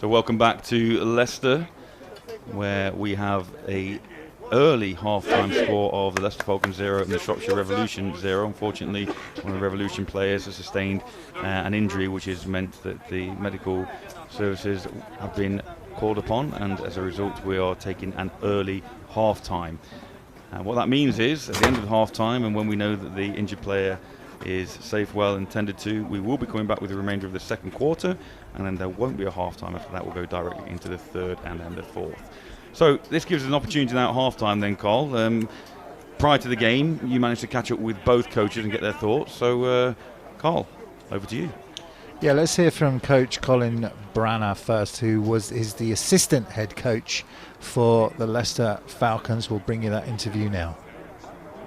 Welcome back to Leicester, where we have a early half-time score of the Leicester Falcons 0 and the Shropshire Revolution 0. Unfortunately, one of the Revolution players has sustained an injury, which has meant that the medical services have been called upon, and as a result we are taking an early half-time. What that means is, at the end of the half-time, and when we know that the injured player is safe, well, and tended to, we will be coming back with the remainder of the second quarter, and then there won't be a half-time. After that, we'll go directly into the third and then the fourth. So this gives us an opportunity now at half-time then, Carl. Prior to the game, you managed to catch up with both coaches and get their thoughts. So, Carl, over to you. Yeah, let's hear from Coach Colin Branner first, who is the assistant head coach for the Leicester Falcons. We'll bring you that interview now.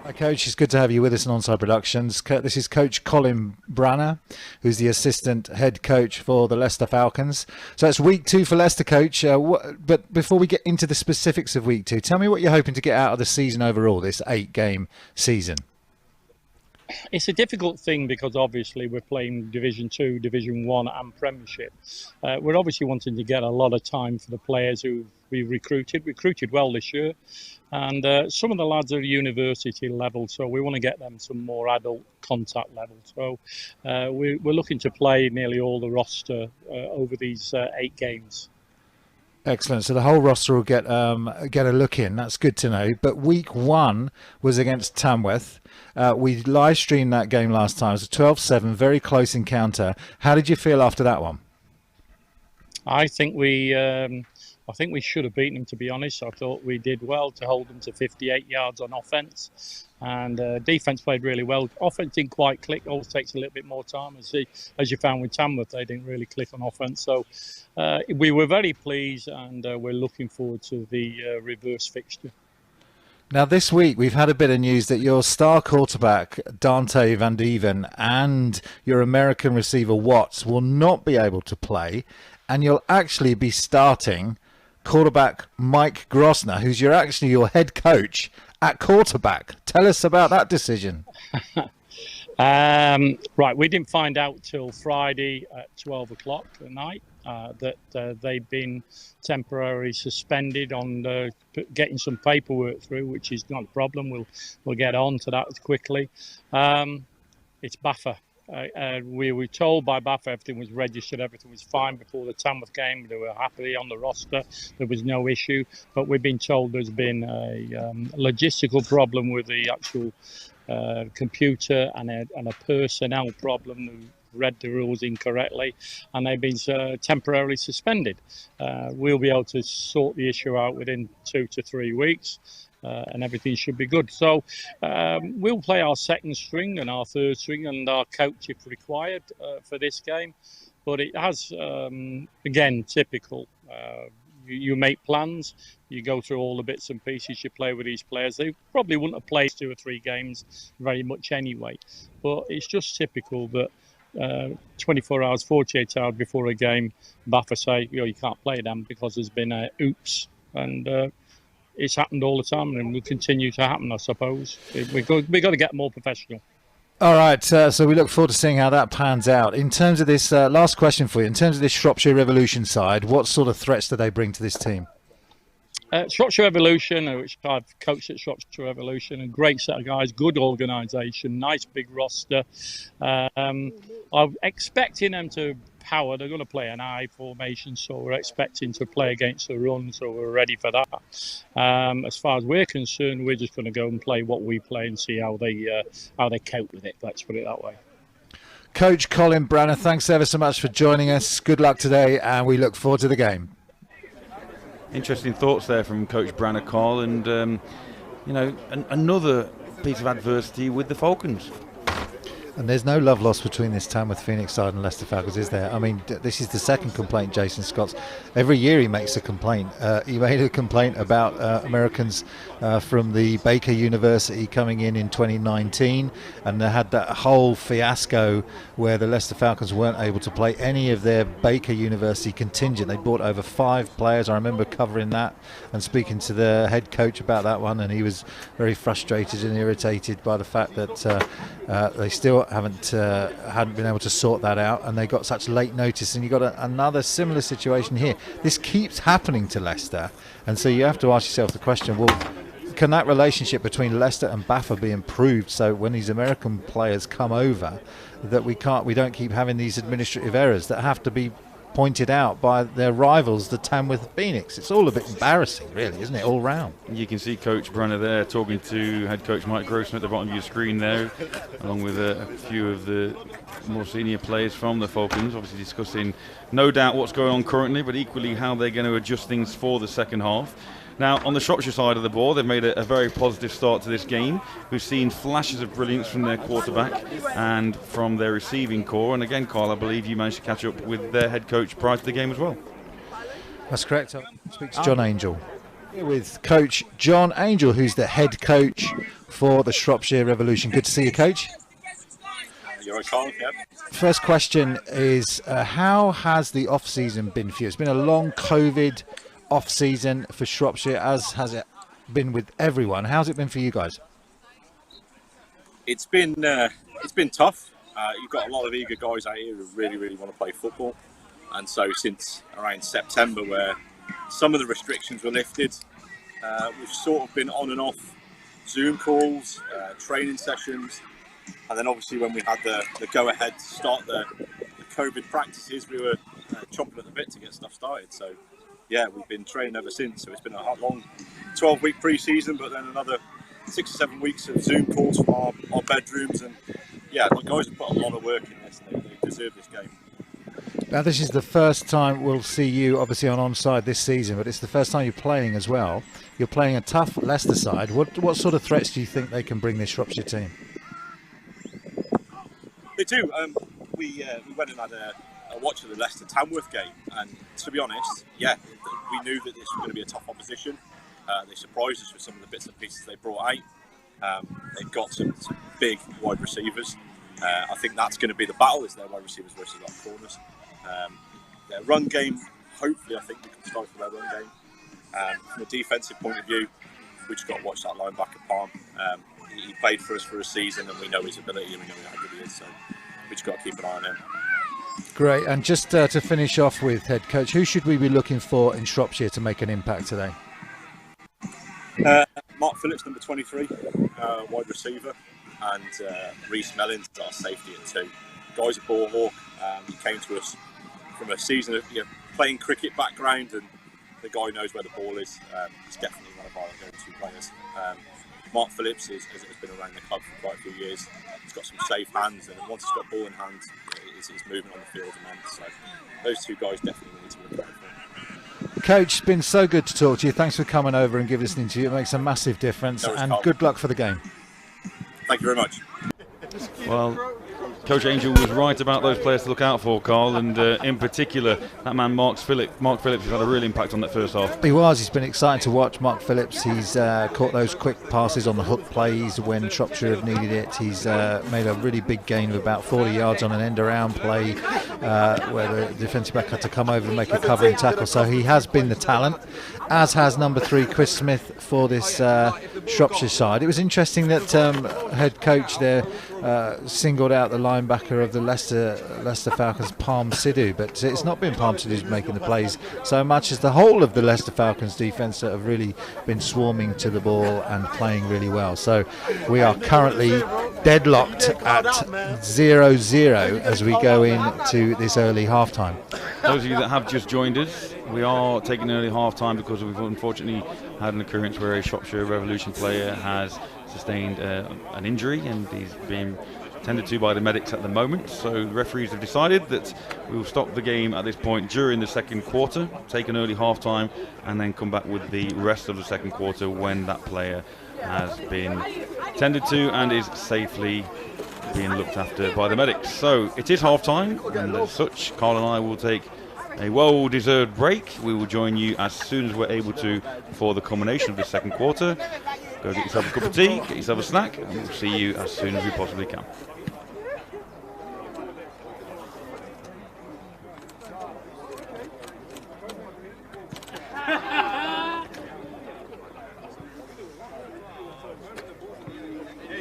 Hi, Coach. It's good to have you with us on Onside Productions. This is Coach Colin Branner, who's the assistant head coach for the Leicester Falcons. So it's week 2 for Leicester, Coach. But before we get into the specifics of week 2, tell me what you're hoping to get out of the season overall, this 8-game season. It's a difficult thing because obviously we're playing Division 2, Division 1 and Premiership. We're obviously wanting to get a lot of time for the players who we've recruited well this year. And some of the lads are university level, so we want to get them some more adult contact level. So we're looking to play nearly all the roster over these 8 games. Excellent. So the whole roster will get a look in. That's good to know. But week 1 was against Tamworth. We live streamed that game last time. It was a 12-7, very close encounter. How did you feel after that one? I think we should have beaten them, to be honest. I thought we did well to hold them to 58 yards on offence. And defence played really well. Offence didn't quite click. Always takes a little bit more time. As you found with Tamworth, they didn't really click on offence. So we were very pleased, and we're looking forward to the reverse fixture. Now, this week, we've had a bit of news that your star quarterback, Dante Van Deven, and your American receiver, Watts, will not be able to play, and you'll actually be starting quarterback Mike Grosner, who's your head coach at quarterback. Tell us about that decision. Right, we didn't find out till Friday at 12 o'clock at night that they've been temporarily suspended on getting some paperwork through, which is not a problem. We'll get on to that quickly. It's BAFA. We were told by BAFA everything was registered, everything was fine before the Tamworth game. They were happily on the roster. There was no issue. But we've been told there's been a logistical problem with the actual computer and a personnel problem who read the rules incorrectly, and they've been temporarily suspended. We'll be able to sort the issue out within 2 to 3 weeks. And everything should be good. So we'll play our second string and our third string and our coach if required for this game. But it has, again, typical. You make plans, you go through all the bits and pieces, you play with these players. They probably wouldn't have played 2 or 3 games very much anyway. But it's just typical that 24 hours, 48 hours before a game, BAFA say, you can't play them because there's been a oops. And it's happened all the time and will continue to happen, I suppose. We've got to get more professional. All right, so we look forward to seeing how that pans out. In terms of this, last question for you, in terms of this Shropshire Revolution side, what sort of threats do they bring to this team? Shropshire Revolution, which I've coached at Shropshire Revolution, a great set of guys, good organisation, nice big roster. I'm expecting them to power. They're going to play an I formation, so we're expecting to play against the run, so we're ready for that. As far as we're concerned, we're just going to go and play what we play and see how they cope with it. Let's put it that way. Coach Colin Branner, thanks ever so much for joining us. Good luck today, and we look forward to the game. Interesting thoughts there from Coach Branner, Carl, and another piece of adversity with the Falcons. And there's no love lost between this Tamworth Phoenix side and Leicester Falcons, is there? I mean, this is the second complaint Jason Scott's. Every year he makes a complaint. He made a complaint about Americans from the Baker University coming in 2019, and they had that whole fiasco where the Leicester Falcons weren't able to play any of their Baker University contingent. They brought over 5 players. I remember covering that and speaking to the head coach about that one, and he was very frustrated and irritated by the fact that they still hadn't been able to sort that out, and they got such late notice. And you got another similar situation here. This keeps happening to Leicester, and so you have to ask yourself the question: well, can that relationship between Leicester and BAFA be improved so when these American players come over, that we don't keep having these administrative errors that have to be pointed out by their rivals, the Tamworth Phoenix? It's all a bit embarrassing, really, isn't it, all round? You can see Coach Branner there talking to head coach Mike Grosner at the bottom of your screen there, along with a few of the more senior players from the Falcons, obviously discussing no doubt what's going on currently, but equally how they're going to adjust things for the second half. Now, on the Shropshire side of the ball, they've made a very positive start to this game. We've seen flashes of brilliance from their quarterback and from their receiving core. And again, Carl, I believe you managed to catch up with their head coach prior to the game as well. That's correct. I'll speak to John Angel. with Coach John Angel, who's the head coach for the Shropshire Revolution. Good to see you, Coach. You're right, Carl. Yep. First question is, how has the off-season been for you? It's been a long COVID off-season for Shropshire, as has it been with everyone. How's it been for you guys? It's been tough. You've got a lot of eager guys out here who really want to play football, and so since around September, where some of the restrictions were lifted, we've sort of been on and off Zoom calls, training sessions, and then obviously when we had the go-ahead to start the COVID practices, we were chomping at the bit to get stuff started. So yeah, we've been training ever since. So it's been a long 12-week pre-season, but then another 6 or 7 weeks of Zoom calls from our bedrooms, and yeah, the guys have put a lot of work in this. They deserve this game. Now, this is the first time we'll see you, obviously, on onside this season, but it's the first time you're playing as well. You're playing a tough Leicester side. What sort of threats do you think they can bring this Shropshire team? They do. We went and had a watch of the Leicester Tamworth game, and to be honest, yeah, we knew that this was going to be a tough opposition. They surprised us with some of the bits and pieces they brought out. They've got some big wide receivers. I think that's going to be the battle, is their wide receivers versus our corners. Their run game, hopefully, I think we can stifle their run game. From a defensive point of view, we've just got to watch that linebacker Palm. He played for us for a season, and we know his ability, and we know how good he is. So we just got to keep an eye on him. Great. And just to finish off with, head coach, who should we be looking for in Shropshire to make an impact today? Mark Phillips, number 23, wide receiver, and Reece Mellins, our safety at 2. Guy's a ball hawk. He came to us from a season of playing cricket background, and the guy knows where the ball is. He's definitely one of our go-to players. Mark Phillips has been around the club for quite a few years. He's got some safe hands, and once he's got ball in hand, his movement on the field is immense. So those two guys definitely need to look out for. Coach, it's been so good to talk to you. Thanks for coming over and giving us an interview. It makes a massive difference, and good luck for the game. Thank you very much. Well, Coach Angel was right about those players to look out for, Carl, and in particular, that man Mark Phillips has had a real impact on that first half. He's been exciting to watch. Mark Phillips, he's caught those quick passes on the hook plays when Shropshire have needed it. He's made a really big gain of about 40 yards on an end-around play where the defensive back had to come over and make a covering tackle. So he has been the talent, as has number 3, Chris Smith, for this Shropshire side. It was interesting that head coach there singled out the linebacker of the Leicester Falcons, Palm Sidhu, but it's not been Palm Sidhu making the plays so much as the whole of the Leicester Falcons defence that have really been swarming to the ball and playing really well. So we are currently deadlocked at 0-0 as we go into this early half-time. Those of you that have just joined us, we are taking early half-time because we've unfortunately had an occurrence where a Shropshire Revolution player has sustained an injury, and he's being tended to by the medics at the moment. So the referees have decided that we will stop the game at this point during the second quarter, take an early half-time, and then come back with the rest of the second quarter when that player has been tended to and is safely being looked after by the medics. So it is half-time, and as such, Carl and I will take a well-deserved break. We will join you as soon as we're able to for the culmination of the second quarter. Go get yourself a cup of tea, get yourself a snack, and we'll see you as soon as we possibly can.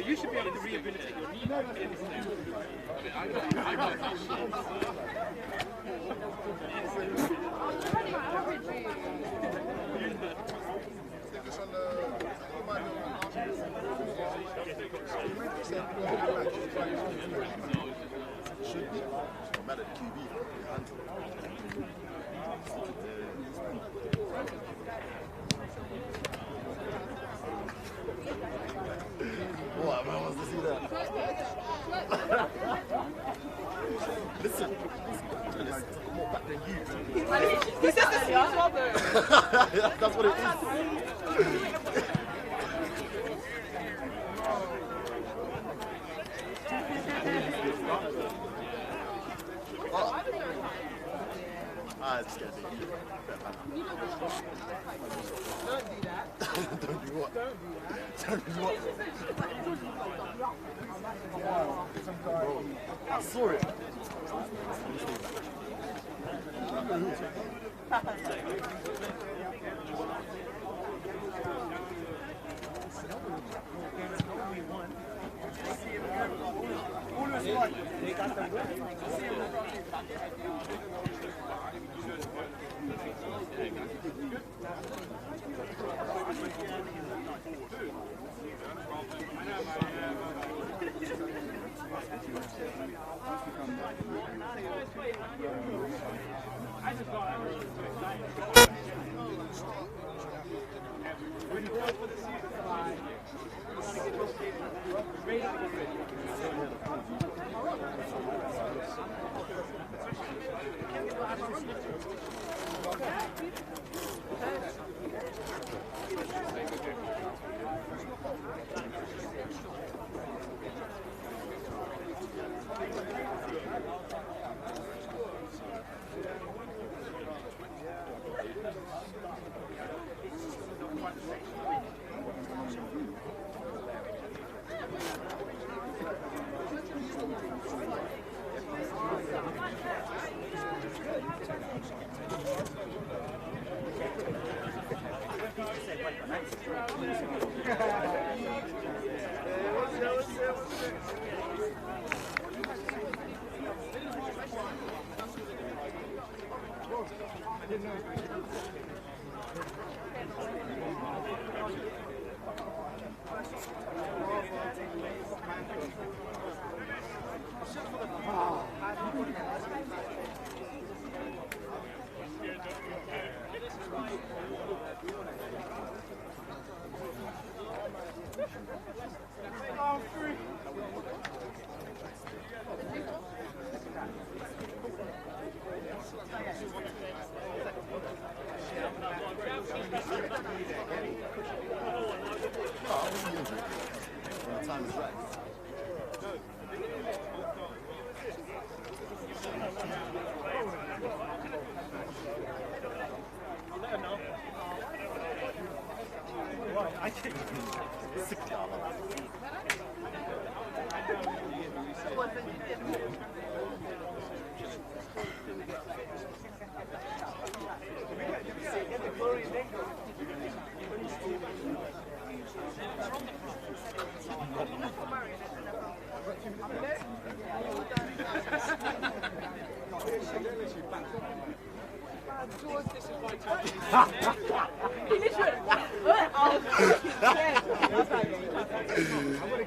You should be able to rehabilitate your knee. What? Man wants to see that. Listen, I'm more back than you. He says this to you as well, though. That's what it is. Nah, just get a bit. Don't do that. Don't do what? Don't do that. Don't do what? I saw it.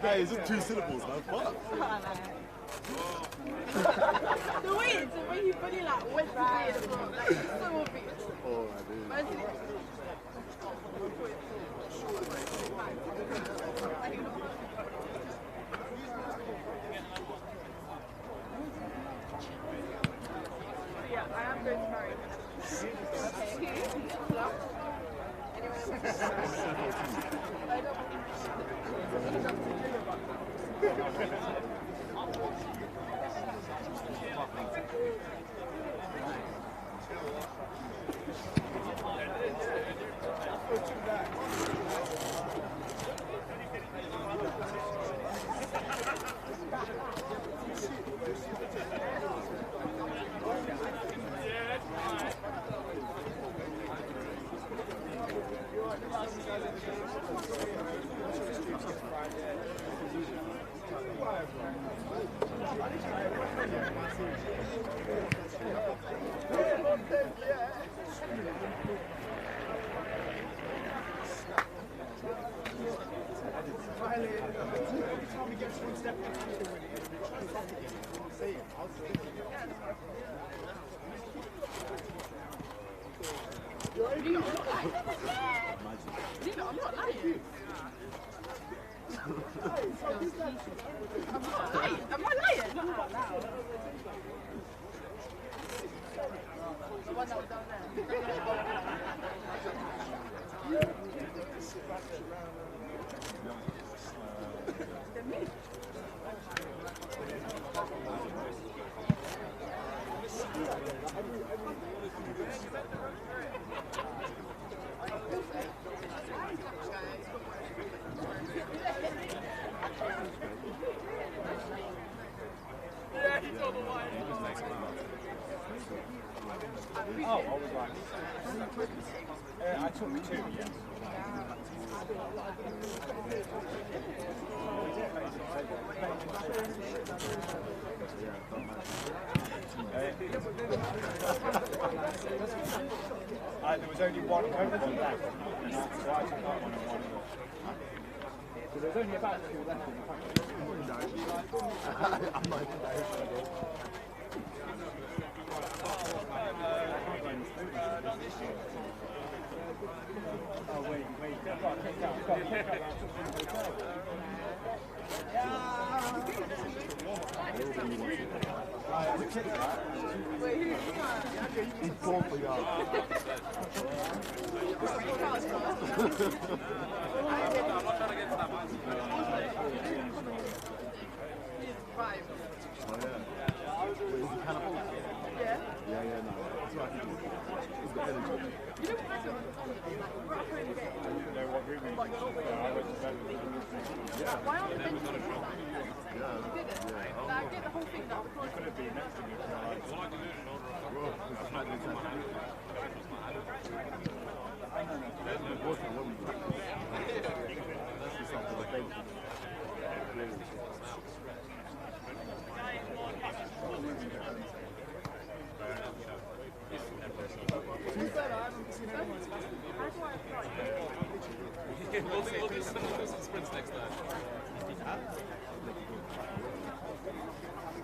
Hey, it's just 2 syllables, man. Fuck. The way you put it like went right, like so obvious. Oh, I do. Yeah, I am going to marry him. I'm not lying. Am I lying? The one that was down there. I took 2, yeah. There was only one coat left, so I took that one and one. So there's only about 2 left in the packet. I'm like, oh, wait. He's born for y'all. Why aren't the benches on? You did it? I get the whole thing that I was could have been next to me. We'll do some sprints next time.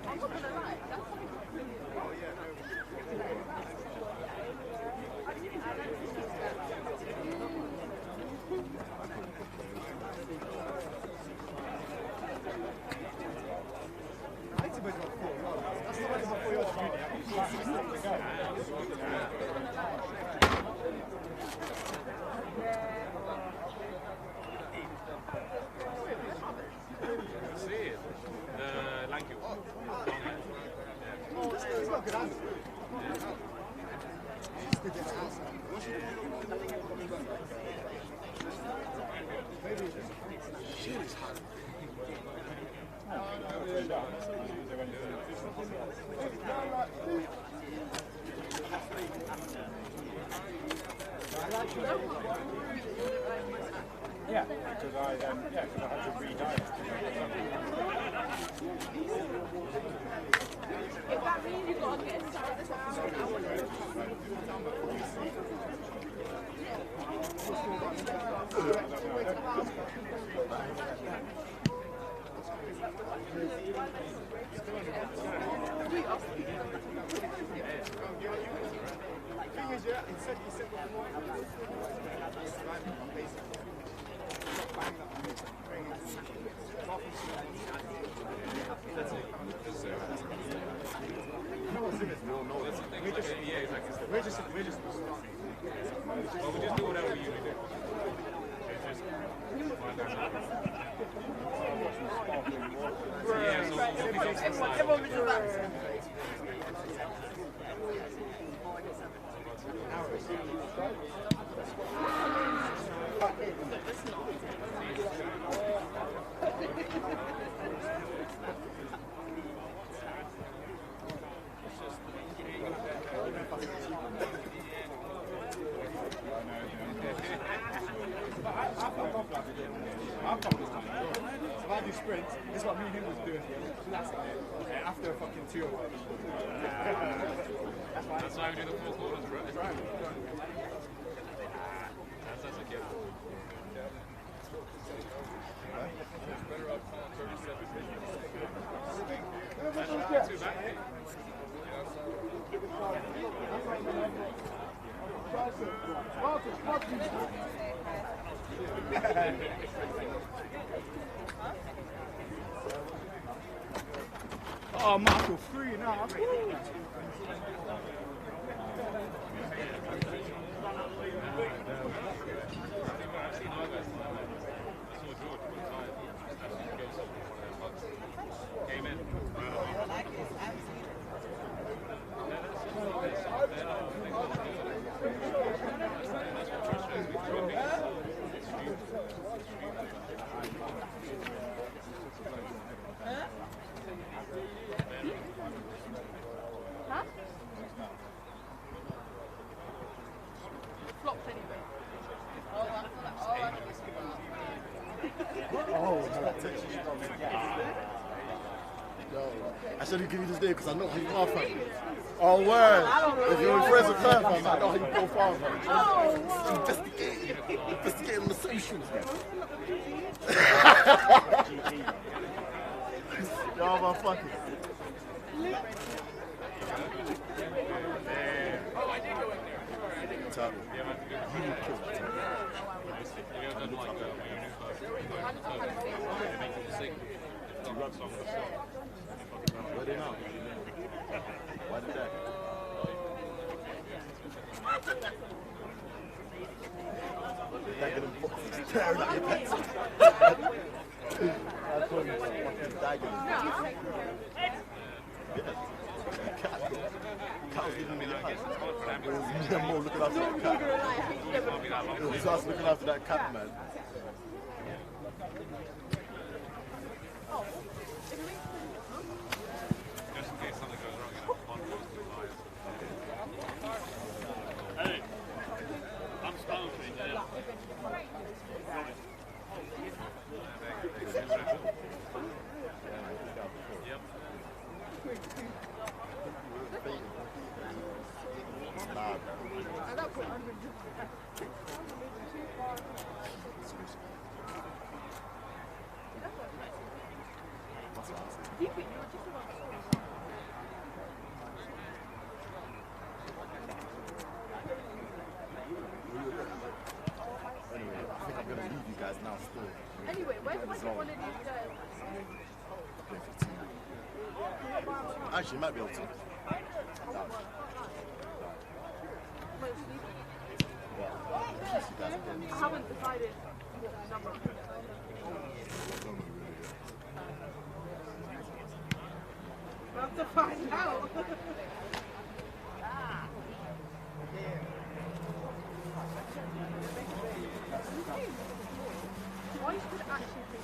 I'm not gonna lie, that's something completely Yeah, because I had to re-dye it. If that means you've got to get started this We're just well, we just do whatever we usually do. Everyone was just that. If I do sprints, this is what me and him was doing last night after a fucking 2 or whatever. That's why we do the 4 quarters, bro. That's right. That's a kid. Better up 37. That's too bad. Oh, man, I feel free now. Came in. I should have given you this name because I know how you are, fam. Oh, word. If you're friends with her, fam, I know how you go far, fam. Oh, wow. Investigating on the socials, man. Y'all motherfuckers. Top. Where they now? Why did that? They're gonna tear out your pants. That's what you're fucking dying. Cat was giving me the eyes. It was me and Mo looking after that cat. It was us looking after that cat, man. Just in case something goes wrong, you know, podcast is live. Hey, I'm stoned. Yep. Anyway, I think I'm gonna leave you guys now still. Anyway, where's one of these guys? Actually, you might be able to. I haven't decided what number. I have to find out. Why should it actually be?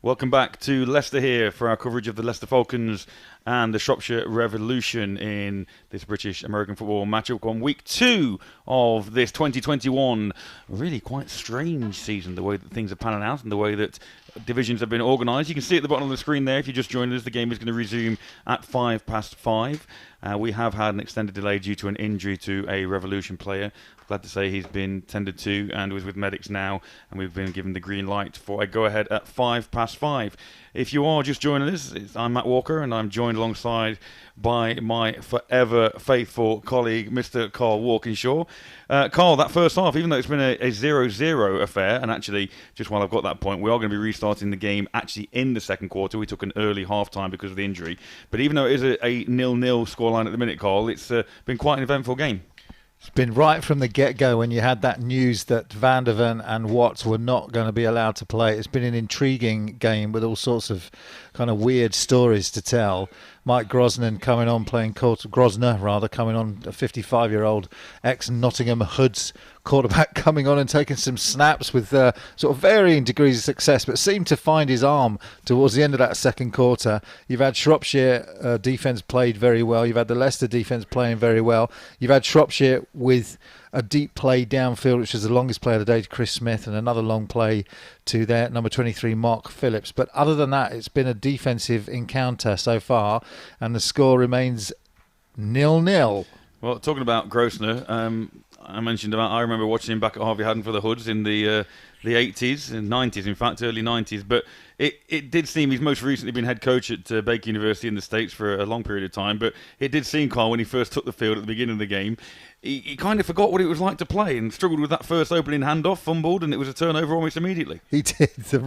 Welcome back to Leicester here for our coverage of the Leicester Falcons and the Shropshire Revolution in this British American football matchup on week 2 of this 2021 really quite strange season, the way that things are panning out and the way that divisions have been organised. You can see at the bottom of the screen there, if you just joined us, the game is going to resume at 5:05. We have had an extended delay due to an injury to a Revolution player. Glad to say he's been tended to and was with medics now, and we've been given the green light for a go-ahead at 5:05. If you are just joining us, I'm Matt Walker, and I'm joined alongside by my forever faithful colleague, Mr. Carl Walkinshaw. Carl, that first half, even though it's been a 0-0 affair, and actually, just while I've got that point, we are going to be restarting the game actually in the second quarter. We took an early half-time because of the injury. But even though it is a 0-0 scoreline at the minute, Carl, it's been quite an eventful game. It's been right from the get-go when you had that news that Van der Ven and Watts were not going to be allowed to play. It's been an intriguing game with all sorts of kind of weird stories to tell. Mike Grosner coming on, coming on, a 55-year-old ex-Nottingham Hoods quarterback coming on and taking some snaps with sort of varying degrees of success, but seemed to find his arm towards the end of that second quarter. You've had Shropshire defence played very well. You've had the Leicester defence playing very well. You've had Shropshire with a deep play downfield, which is the longest play of the day, to Chris Smith, and another long play to their number 23, Mark Phillips. But other than that, it's been a defensive encounter so far, and the score remains 0-0. Well, talking about Grosner, I remember watching him back at Harvey Haddon for the Hoods in the 80s and 90s, in fact, early 90s. But it did seem he's most recently been head coach at Baker University in the States for a long period of time. But it did seem, Carl, when he first took the field at the beginning of the game, he kind of forgot what it was like to play and struggled with that first opening handoff, fumbled, and it was a turnover almost immediately. He did. The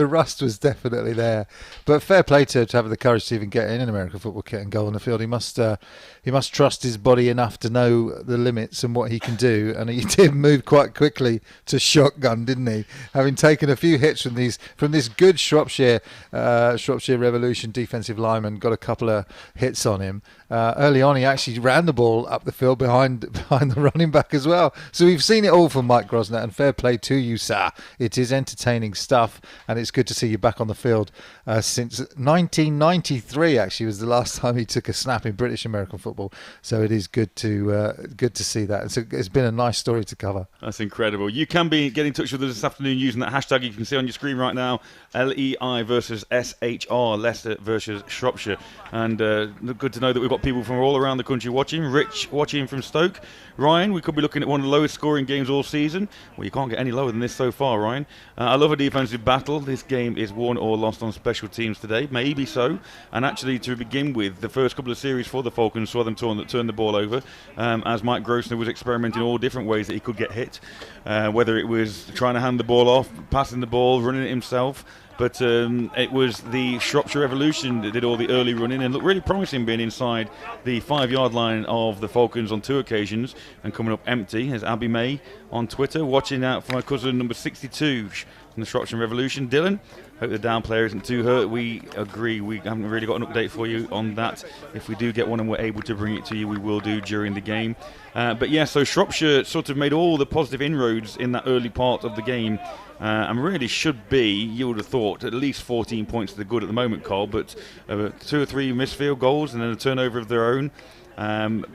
rust was definitely there, but fair play to have the courage to even get in an American football kit and go on the field. He must trust his body enough to know the limits and what he can do, and he did move quite quickly to shotgun, didn't he? Having taken a few hits from this good Shropshire Revolution defensive lineman, got a couple of hits on him. Early on, he actually ran the ball up the field behind the running back as well. So we've seen it all from Mike Grosner, and fair play to you, sir. It is entertaining stuff, and it's good to see you back on the field. Since 1993, actually, was the last time he took a snap in British American football. So it is good to see that. It's been a nice story to cover. That's incredible. You can get in touch with us this afternoon using that hashtag you can see on your screen right now, LEI versus SHR, Leicester versus Shropshire. And good to know that we've got people from all around the country watching. Rich watching from Stoke. Ryan, we could be looking at one of the lowest scoring games all season. Well, you can't get any lower than this so far, Ryan. I love a defensive battle. This game is won or lost on special teams today. Maybe so. And actually, to begin with, the first couple of series for the Falcons saw them turn the ball over, as Mike Grosner was experimenting all different ways that he could get hit. Whether it was trying to hand the ball off, passing the ball, running it himself. But it was the Shropshire Revolution that did all the early running and looked really promising, being inside the 5-yard line of the Falcons on 2 occasions and coming up empty. As Abby May on Twitter, watching out for my cousin number 62 from the Shropshire Revolution. Dylan, hope the down player isn't too hurt. We agree. We haven't really got an update for you on that. If we do get one and we're able to bring it to you, we will do during the game. But yeah, so Shropshire sort of made all the positive inroads in that early part of the game. And really should be, you would have thought, at least 14 points to the good at the moment, Cole, but 2 or 3 missed field goals and then a turnover of their own.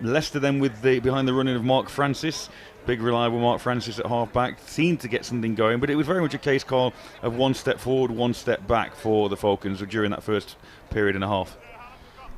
Leicester then behind the running of Mark Francis, big reliable Mark Francis at half-back, seemed to get something going, but it was very much a case, Carl, of 1 step forward, 1 step back for the Falcons during that first period and a half.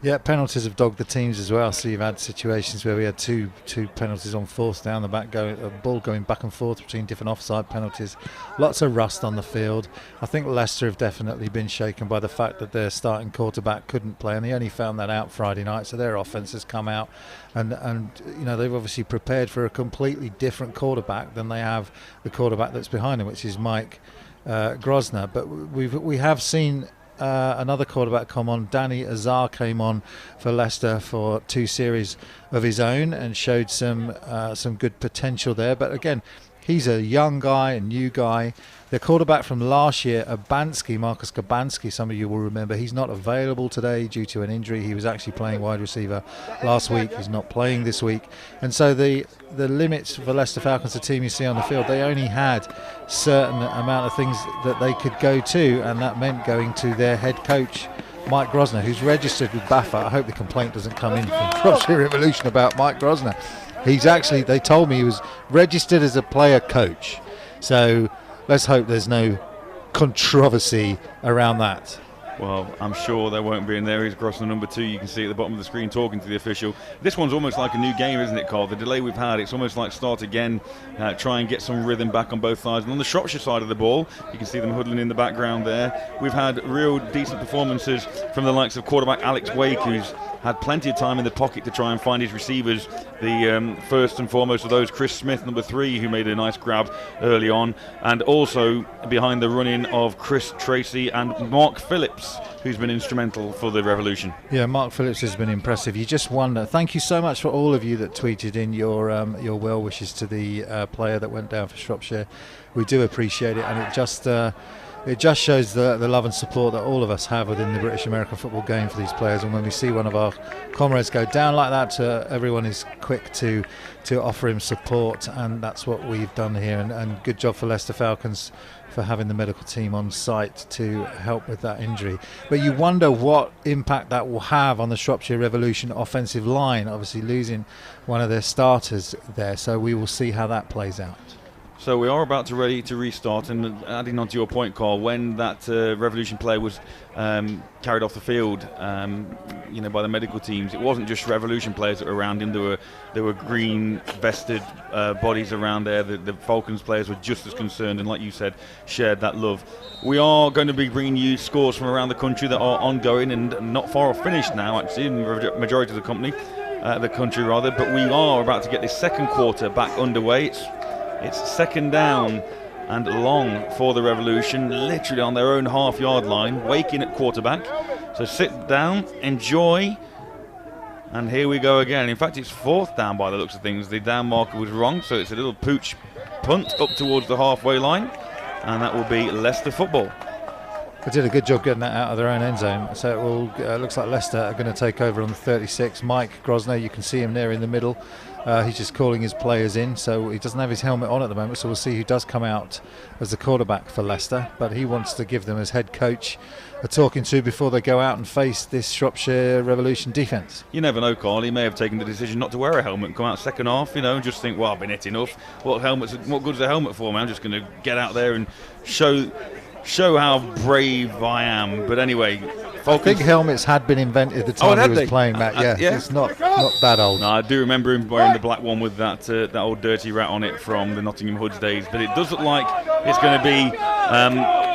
Yeah, penalties have dogged the teams as well. So you've had situations where we had two penalties on fourth down the back, a ball going back and forth between different offside penalties. Lots of rust on the field. I think Leicester have definitely been shaken by the fact that their starting quarterback couldn't play, and they only found that out Friday night. So their offense has come out, and you know, they've obviously prepared for a completely different quarterback than they have the quarterback that's behind them, which is Mike Grosner. But we have seen another quarterback come on. Danny Azar came on for Leicester for 2 series of his own and showed some good potential there. But again, He's a young guy, a new guy. Their quarterback from last year, Marcus Gabansky, some of you will remember, he's not available today due to an injury. He was actually playing wide receiver last week. He's not playing this week. And so the limits for Leicester Falcons, the team you see on the field, they only had certain amount of things that they could go to, and that meant going to their head coach, Mike Grosner, who's registered with BAFA. I hope the complaint doesn't come in from Shropshire Revolution about Mike Grosner. He's actually, they told me he was registered as a player coach. So let's hope there's no controversy around that. Well, I'm sure there won't be, and there is Grosner number 2. You can see at the bottom of the screen talking to the official. This one's almost like a new game, isn't it, Carl? The delay we've had, it's almost like start again, try and get some rhythm back on both sides. And on the Shropshire side of the ball, you can see them huddling in the background there. We've had real decent performances from the likes of quarterback Alex Wake, who's had plenty of time in the pocket to try and find his receivers. The first and foremost of those, Chris Smith, number 3, who made a nice grab early on, and also behind the running of Chris Tracy and Mark Phillips, who's been instrumental for the Revolution. Yeah, Mark Phillips has been impressive. You just wonder. Thank you so much for all of you that tweeted in your well wishes to the player that went down for Shropshire. We do appreciate it, and it just shows the love and support that all of us have within the British American football game for these players. And when we see one of our comrades go down like that, everyone is quick to offer him support, and that's what we've done here. And good job for Leicester Falcons for having the medical team on site to help with that injury. But you wonder what impact that will have on the Shropshire Revolution offensive line, obviously losing one of their starters there. So we will see how that plays out. So we are about to ready to restart, and adding on to your point, Carl, when that Revolution player was carried off the field, by the medical teams, it wasn't just Revolution players that were around him. There were green vested bodies around there. The Falcons players were just as concerned, and like you said, shared that love. We are going to be bringing you scores from around the country that are ongoing and not far off finished now, actually, in the majority of the country rather. But we are about to get this second quarter back underway. It's second down and long for the Revolution, literally on their own half-yard line, Waking at quarterback. So sit down, enjoy, and here we go again. In fact, it's fourth down by the looks of things. The down marker was wrong, so it's a little pooch punt up towards the halfway line, and that will be Leicester football. They did a good job getting that out of their own end zone. So it will looks like Leicester are going to take over on the 36. Mike Grosner, you can see him there in the middle. He's just calling his players in, so he doesn't have his helmet on at the moment, so we'll see who does come out as the quarterback for Leicester. But he wants to give them, as head coach, a talking to before they go out and face this Shropshire Revolution defence. You never know, Carl. He may have taken the decision not to wear a helmet and come out second half, and just think, well, I've been hit enough. What good's a helmet for, man? I'm just going to get out there and show how brave I am. But anyway, Falcons. I think helmets had been invented at the time he was playing that. Yeah, it's not that old. No, I do remember him wearing the black one with that old dirty rat on it from the Nottingham Hoods days. But it does look like it's going to be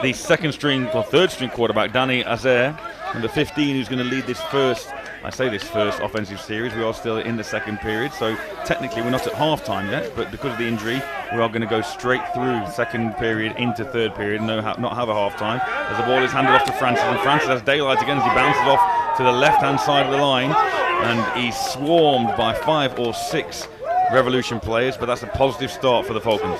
the third string quarterback, Danny Azer, number 15, who's going to lead this first offensive series. We are still in the second period, so technically we're not at half-time yet, but because of the injury, we are going to go straight through second period into third period and not have a half-time, as the ball is handed off to Francis, and Francis has daylight again as he bounces off to the left-hand side of the line, and he's swarmed by 5 or 6 Revolution players, but that's a positive start for the Falcons.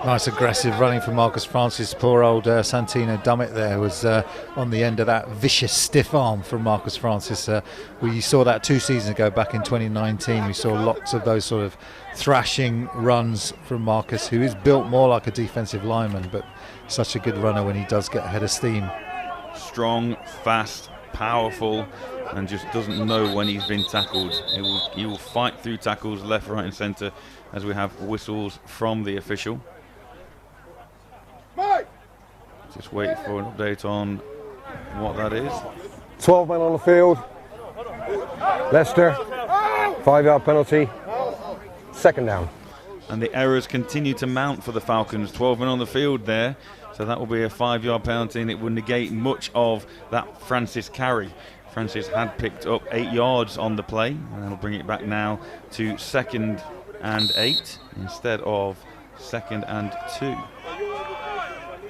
Nice aggressive running from Marcus Francis. Poor old Santino Dummett there was on the end of that vicious stiff arm from Marcus Francis. We saw that 2 seasons ago back in 2019. We saw lots of those sort of thrashing runs from Marcus, who is built more like a defensive lineman, but such a good runner when he does get ahead of steam. Strong, fast, powerful, and just doesn't know when he's been tackled. He will fight through tackles left, right and centre as we have whistles from the official. Just wait for an update on what that is. 12 men on the field. Leicester, 5-yard penalty. Second down. And the errors continue to mount for the Falcons. 12 men on the field there. So that will be a 5-yard penalty, and it will negate much of that Francis carry. Francis had picked up 8 yards on the play, and they'll bring it back now to 2nd and 8 instead of 2nd and 2.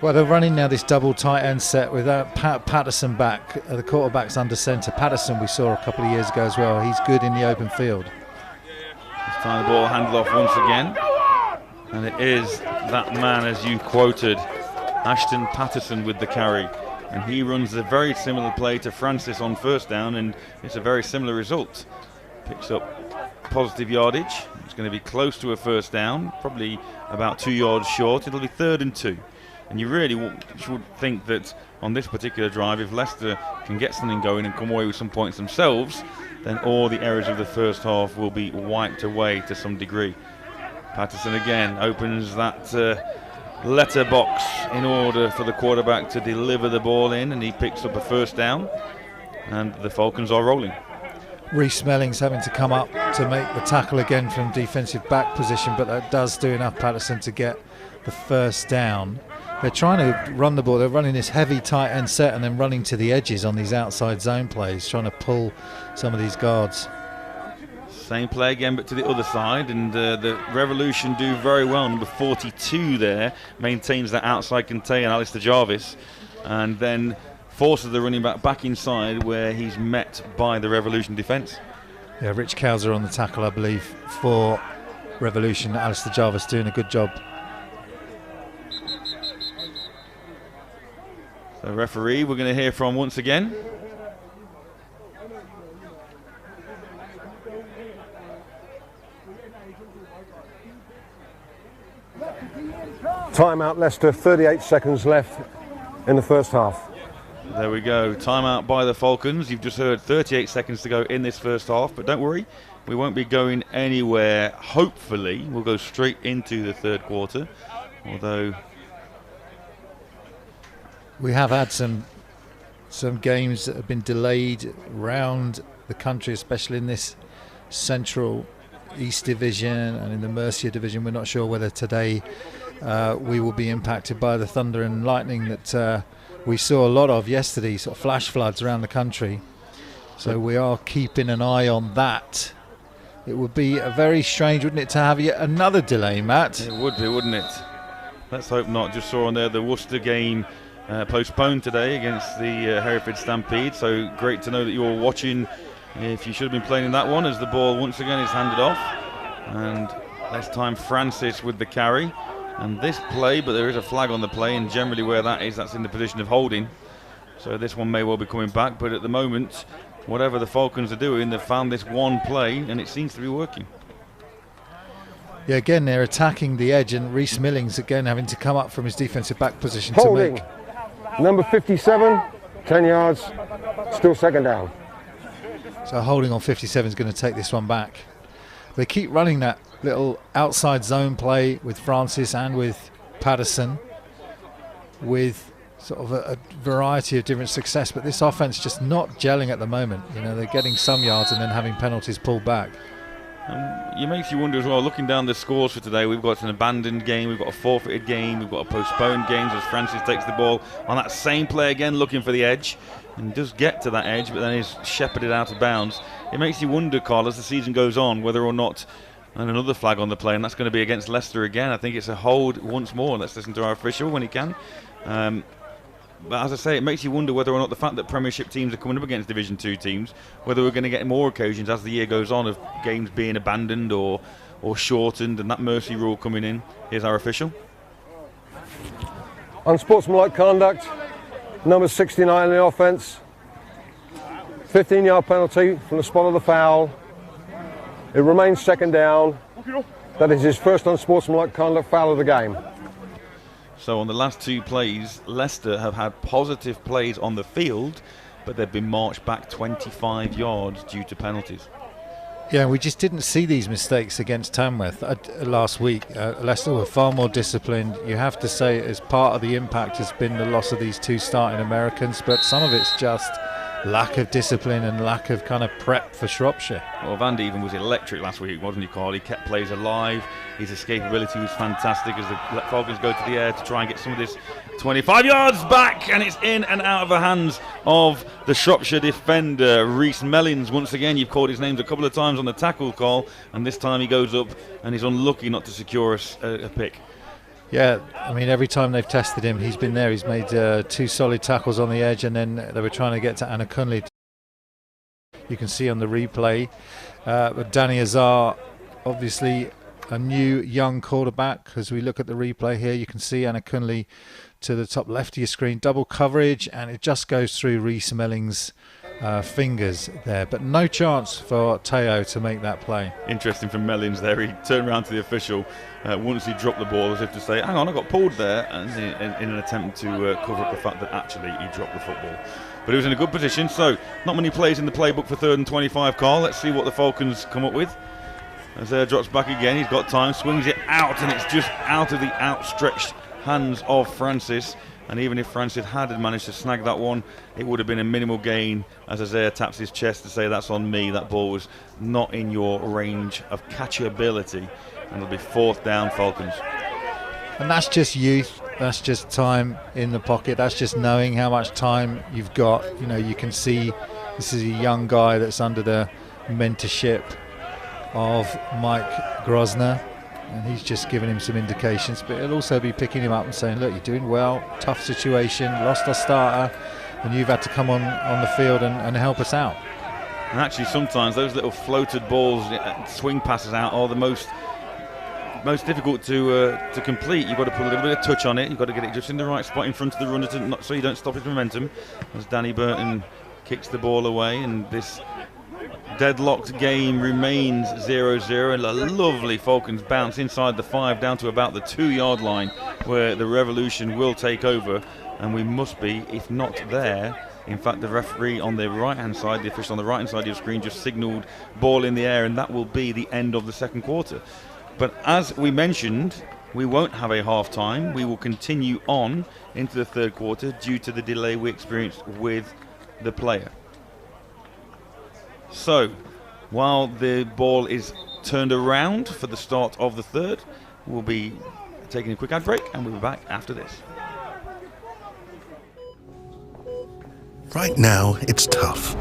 Well, they're running now this double tight end set with Patterson back. The quarterback's under centre. Patterson we saw a couple of years ago as well. He's good in the open field. This time the ball handed off once again. And it is that man, as you quoted, Ashton Patterson with the carry. And he runs a very similar play to Francis on first down, and it's a very similar result. Picks up positive yardage. It's going to be close to a first down, probably about 2 yards short. It'll be 3rd and 2. And you really should think that on this particular drive, if Leicester can get something going and come away with some points themselves, then all the errors of the first half will be wiped away to some degree. Patterson again opens that letterbox in order for the quarterback to deliver the ball in, and he picks up a first down, and the Falcons are rolling. Reece Mellings having to come up to make the tackle again from defensive back position, but that does do enough, Patterson, to get the first down. They're trying to run the ball. They're running this heavy tight end set and then running to the edges on these outside zone plays, trying to pull some of these guards. Same play again, but to the other side, and the Revolution do very well. Number 42 there maintains that outside contain, Alistair Jarvis, and then forces the running back inside, where he's met by the Revolution defence. Yeah, Rich Cowser on the tackle, I believe, for Revolution. Alistair Jarvis doing a good job. The referee we're going to hear from once again. Timeout Leicester, 38 seconds left in the first half. There we go, timeout by the Falcons. You've just heard 38 seconds to go in this first half, but don't worry, we won't be going anywhere. Hopefully, we'll go straight into the third quarter, although we have had some games that have been delayed around the country, especially in this Central East Division and in the Mercia Division. We're not sure whether today we will be impacted by the thunder and lightning that we saw a lot of yesterday, sort of flash floods around the country. So we are keeping an eye on that. It would be a very strange, wouldn't it, to have yet another delay, Matt? It would be, wouldn't it? Let's hope not. Just saw on there the Worcester game postponed today against the Hereford Stampede. So great to know that you're watching. If you should have been playing in that one, as the ball once again is handed off. And this time Francis with the carry. And this play, but there is a flag on the play, and generally where that is, that's in the position of holding. So this one may well be coming back, but at the moment, whatever the Falcons are doing, they've found this one play, and it seems to be working. Yeah, again, they're attacking the edge, and Reece Mellings again having to come up from his defensive back position Holding. to make. Number 57, 10 yards, still second down. So holding on 57 is going to take this one back. They keep running that little outside zone play with Francis and with Patterson, with sort of a variety of different success, but this offense just not gelling at the moment. You know, they're getting some yards and then having penalties pulled back. It makes you wonder as well, looking down the scores for today, we've got an abandoned game, we've got a forfeited game, we've got a postponed game as Francis takes the ball on that same play again, looking for the edge, and does get to that edge, but then is shepherded out of bounds. It makes you wonder, Carl, as the season goes on, whether or not, and another flag on the play, and that's going to be against Leicester again. I think it's a hold once more. Let's listen to our official when he can. But as I say, it makes you wonder whether or not the fact that Premiership teams are coming up against Division 2 teams, whether we're going to get more occasions as the year goes on of games being abandoned or shortened, and that mercy rule coming in. Here's our official. Unsportsmanlike conduct, number 69 in the offence. 15-yard penalty from the spot of the foul. It remains second down. That is his first unsportsmanlike conduct foul of the game. So on the last two plays, Leicester have had positive plays on the field, but they've been marched back 25 yards due to penalties. Yeah, we just didn't see these mistakes against Tamworth last week. Leicester were far more disciplined. You have to say, as part of the impact has been the loss of these two starting Americans, but some of it's just lack of discipline and lack of kind of prep for Shropshire. Well, Van de Even was electric last week, wasn't he, Carl? He kept plays alive. His escapability was fantastic as the Falcons go to the air to try and get some of this 25 yards back, and it's in and out of the hands of the Shropshire defender, Reece Mellings. Once again, you've called his names a couple of times on the tackle call, and this time he goes up and he's unlucky not to secure a pick. Yeah, I mean, every time they've tested him, he's been there. He's made two solid tackles on the edge, and then they were trying to get to Anna Cunley. You can see on the replay. But Danny Azar, obviously, a new young quarterback. As we look at the replay here, you can see Anna Kunle to the top left of your screen, double coverage, and it just goes through Reese Melling's fingers there, but no chance for Teo to make that play. Interesting from Mellings there. He turned around to the official once he dropped the ball as if to say, hang on, I got pulled there, and in an attempt to cover up the fact that actually he dropped the football. But he was in a good position, so not many plays in the playbook for 3rd and 25, Carl. Let's see what the Falcons come up with. As there drops back again, he's got time, swings it out, and it's just out of the outstretched hands of Francis. And even if Francis had managed to snag that one, it would have been a minimal gain, as Isaiah taps his chest to say, that's on me, that ball was not in your range of catchability. And it'll be 4th down, Falcons. And that's just youth, that's just time in the pocket, that's just knowing how much time you've got. You know, you can see this is a young guy that's under the mentorship of Mike Grosner, and he's just giving him some indications, but he'll also be picking him up and saying, look, you're doing well, tough situation, lost our starter, and you've had to come on the field and help us out. And actually sometimes those little floated balls, swing passes out, are the most difficult to complete. You've got to put a little bit of touch on it, you've got to get it just in the right spot in front of the runner so you don't stop his momentum, as Danny Burton kicks the ball away, and this deadlocked game remains 0-0, and a lovely Falcons bounce inside the 5 down to about the 2-yard line, where the Revolution will take over, and we must be, if not there. In fact, the referee on the right hand side, the official on the right hand side of your screen, just signalled ball in the air, and that will be the end of the 2nd quarter. But as we mentioned, we won't have a half time. We will continue on into the 3rd quarter due to the delay we experienced with the player. So, while the ball is turned around for the start of the 3rd, we'll be taking a quick ad break, and we'll be back after this. Right now, it's tough,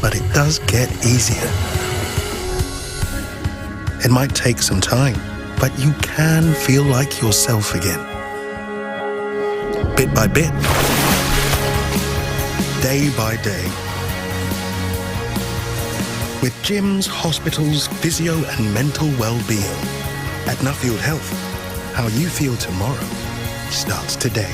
but it does get easier. It might take some time, but you can feel like yourself again. Bit by bit, day by day. With gyms, hospitals, physio and mental well-being. At Nuffield Health, how you feel tomorrow starts today.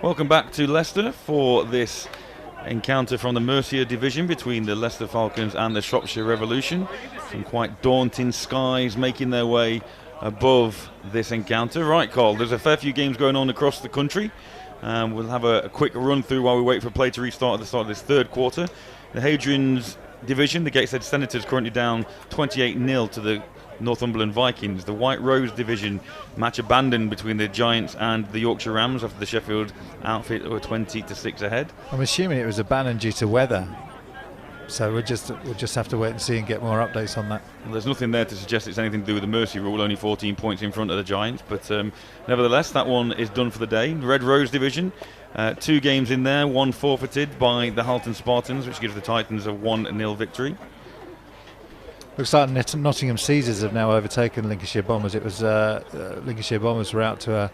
Welcome back to Leicester for this encounter from the Mercia division between the Leicester Falcons and the Shropshire Revolution. Some quite daunting skies making their way above this encounter. Right, Carl, there's a fair few games going on across the country. We'll have a quick run through while we wait for play to restart at the start of this 3rd quarter. The Hadrian's division, the Gateshead Senators currently down 28-0 to the Northumberland Vikings. The White Rose division, match abandoned between the Giants and the Yorkshire Rams after the Sheffield outfit were 20-6 ahead. I'm assuming it was abandoned due to weather, so we'll just have to wait and see and get more updates on that. Well, there's nothing there to suggest it's anything to do with the Mercy rule, only 14 points in front of the Giants, but nevertheless that one is done for the day. The Red Rose division, 2 games in there, 1 forfeited by the Halton Spartans, which gives the Titans a 1-0 victory. Looks like Nottingham Caesars have now overtaken Lincolnshire Bombers. It was Lincolnshire Bombers were out to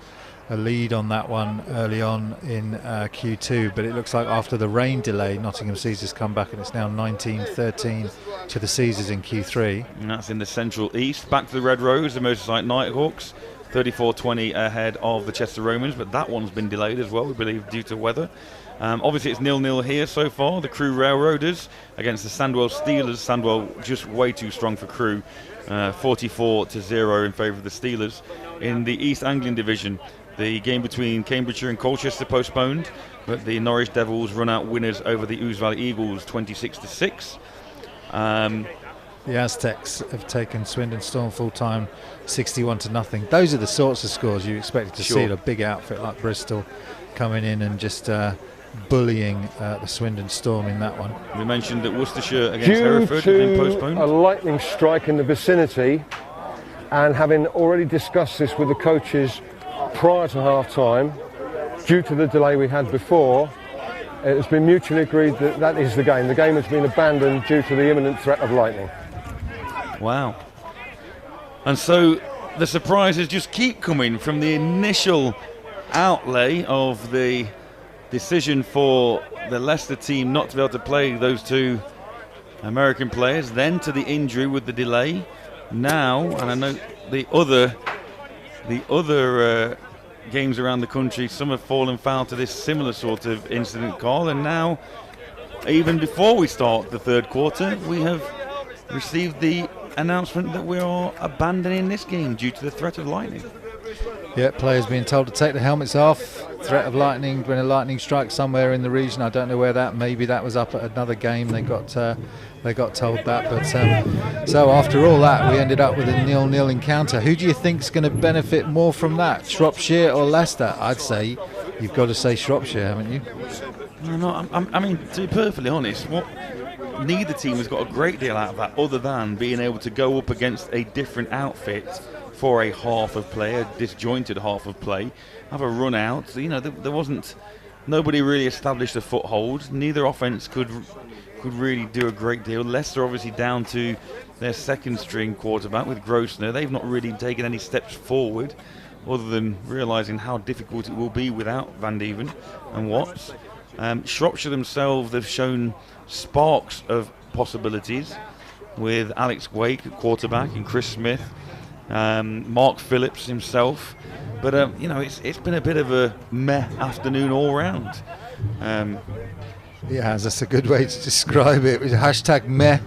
a lead on that one early on in Q2, but it looks like after the rain delay, Nottingham Caesars come back, and it's now 19-13 to the Caesars in Q3. And that's in the Central East. Back to the Red Rose, the Merseyside Nighthawks, 34-20 ahead of the Chester Romans, but that one's been delayed as well, we believe, due to weather. Obviously it's 0-0 here so far. The Crewe Railroaders against the Sandwell Steelers. Sandwell just way too strong for Crewe, 44-0 in favour of the Steelers. In the East Anglian division, the game between Cambridgeshire and Colchester postponed, but the Norwich Devils run out winners over the Ouse Valley Eagles 26-6. The Aztecs have taken Swindon Storm full-time 61-0. Those are the sorts of scores you expected to see. A big outfit like Bristol coming in and just bullying the Swindon Storm in that one. We mentioned that Worcestershire against Hereford has been postponed. A lightning strike in the vicinity and having already discussed this with the coaches prior to half-time, due to the delay we had before, it has been mutually agreed that that is the game. The game has been abandoned due to the imminent threat of lightning. Wow. And so the surprises just keep coming from the initial outlay of the decision for the Leicester team not to be able to play those two American players, then to the injury with the delay. Now, and I know the other games around the country, some have fallen foul to this similar sort of incident, Carl, and now, even before we start the third quarter, we have received the announcement that we are abandoning this game due to the threat of lightning. Yeah, players being told to take the helmets off. Threat of lightning when a lightning strikes somewhere in the region. I don't know where that. Maybe that was up at another game. They got told that. But so after all that, we ended up with a 0-0 encounter. Who do you think's going to benefit more from that, Shropshire or Leicester? I'd say you've got to say Shropshire, haven't you? No, I mean, to be perfectly honest, neither team has got a great deal out of that, other than being able to go up against a different outfit for a half of play, a disjointed half of play, have a run out. You know, there wasn't, nobody really established a foothold. Neither offense could really do a great deal. Leicester obviously down to their second string quarterback with Grosvenor. They've not really taken any steps forward, other than realising how difficult it will be without Van Dieven and Watts. Shropshire themselves have shown sparks of possibilities with Alex Wake at quarterback and Chris Smith, Mark Phillips himself, but you know, it's been a bit of a meh afternoon all round. It has. That's a good way to describe it. It was hashtag meh,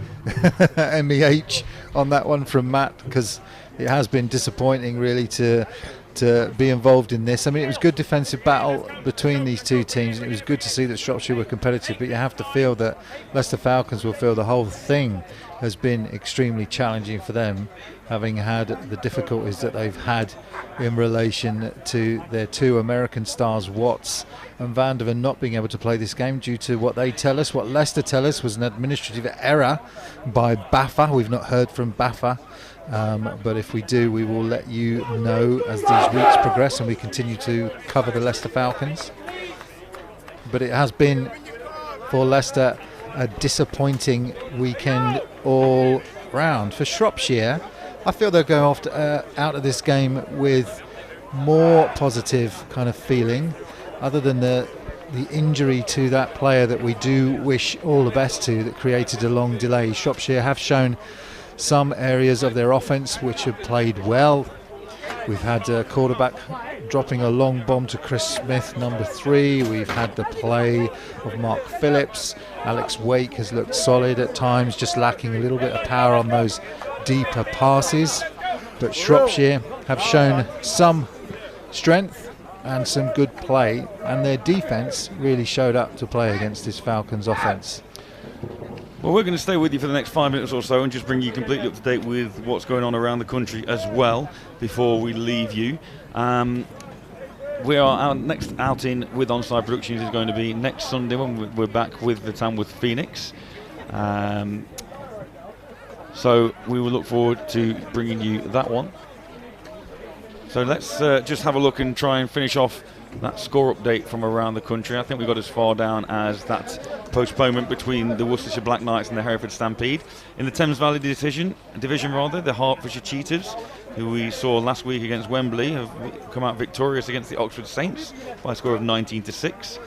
MEH on that one from Matt, because it has been disappointing really to be involved in this. I mean, it was good defensive battle between these two teams, and it was good to see that Shropshire were competitive, but you have to feel that Leicester Falcons will feel the whole thing has been extremely challenging for them, having had the difficulties that they've had in relation to their two American stars, Watts and Van der Ven, not being able to play this game due to what they tell us, what Leicester tell us was an administrative error by BAFA. We've not heard from BAFA, but if we do, we will let you know as these weeks progress and we continue to cover the Leicester Falcons. But it has been, for Leicester, a disappointing weekend all round. For Shropshire, I feel they'll go out of this game with more positive kind of feeling, other than the injury to that player that we do wish all the best to, that created a long delay. Shropshire have shown some areas of their offence which have played well. We've had a quarterback dropping a long bomb to Chris Smith, number 3. We've had the play of Mark Phillips. Alex Wake has looked solid at times, just lacking a little bit of power on those deeper passes. But Shropshire have shown some strength and some good play, and their defence really showed up to play against this Falcons offence. Well, we're going to stay with you for the next 5 minutes or so and just bring you completely up to date with what's going on around the country as well before we leave you. Our next outing with Onside Productions is going to be next Sunday when we're back with the Tamworth Phoenix. So we will look forward to bringing you that one. So let's just have a look and try and finish off that score update from around the country. I think we got as far down as that postponement between the Worcestershire Black Knights and the Hereford Stampede. In the Thames Valley division, the Hertfordshire Cheetahs, who we saw last week against Wembley, have come out victorious against the Oxford Saints by a score of 19-6.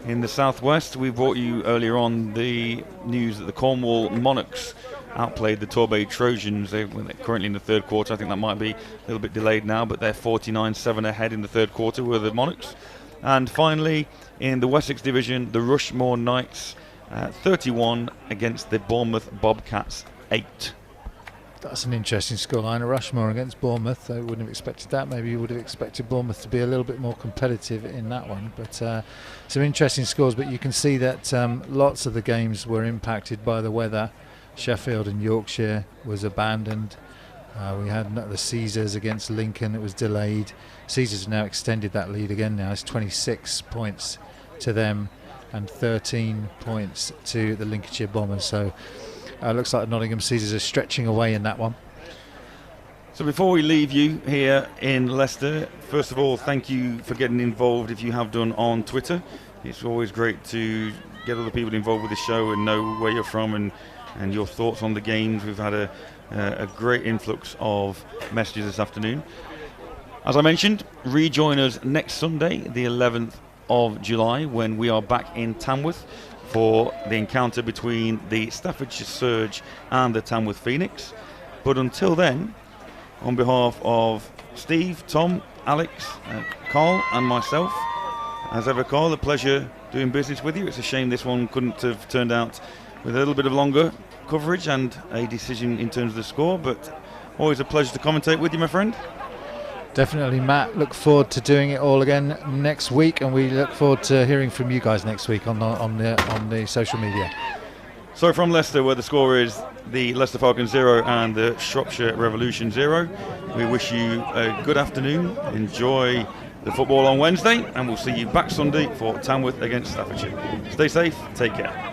In the Southwest, we brought you earlier on the news that the Cornwall Monarchs outplayed the Torbay Trojans. They're currently in the third quarter. I think that might be a little bit delayed now, but they're 49-7 ahead in the third quarter were the Monarchs. And finally, in the Wessex division, the Rushmore Knights 31 against the Bournemouth Bobcats 8. That's an interesting scoreline. A Rushmore against Bournemouth. I wouldn't have expected that. Maybe you would have expected Bournemouth to be a little bit more competitive in that one. But some interesting scores. But you can see that lots of the games were impacted by the weather. Sheffield and Yorkshire was abandoned. We had the Caesars against Lincoln. It was delayed. Caesars have now extended that lead again now. It's 26 points to them and 13 points to the Lincolnshire Bombers. So looks like Nottingham Caesars are stretching away in that one. So before we leave you here in Leicester, first of all, thank you for getting involved if you have done on Twitter. It's always great to get other people involved with the show and know where you're from and your thoughts on the games. We've had a great influx of messages this afternoon. As I mentioned, rejoin us next Sunday, the 11th of July, when we are back in Tamworth for the encounter between the Staffordshire Surge and the Tamworth Phoenix. But until then, on behalf of Steve, Tom, Alex, Carl and myself, as ever, Carl, a pleasure doing business with you. It's a shame this one couldn't have turned out with a little bit of longer coverage and a decision in terms of the score, but always a pleasure to commentate with you, my friend. Definitely, Matt. Look forward to doing it all again next week, and we look forward to hearing from you guys next week on the social media. So from Leicester, where the score is the Leicester Falcons 0 and the Shropshire Revolution 0, we wish you a good afternoon. Enjoy the football on Wednesday, and we'll see you back Sunday for Tamworth against Staffordshire. Stay safe, take care.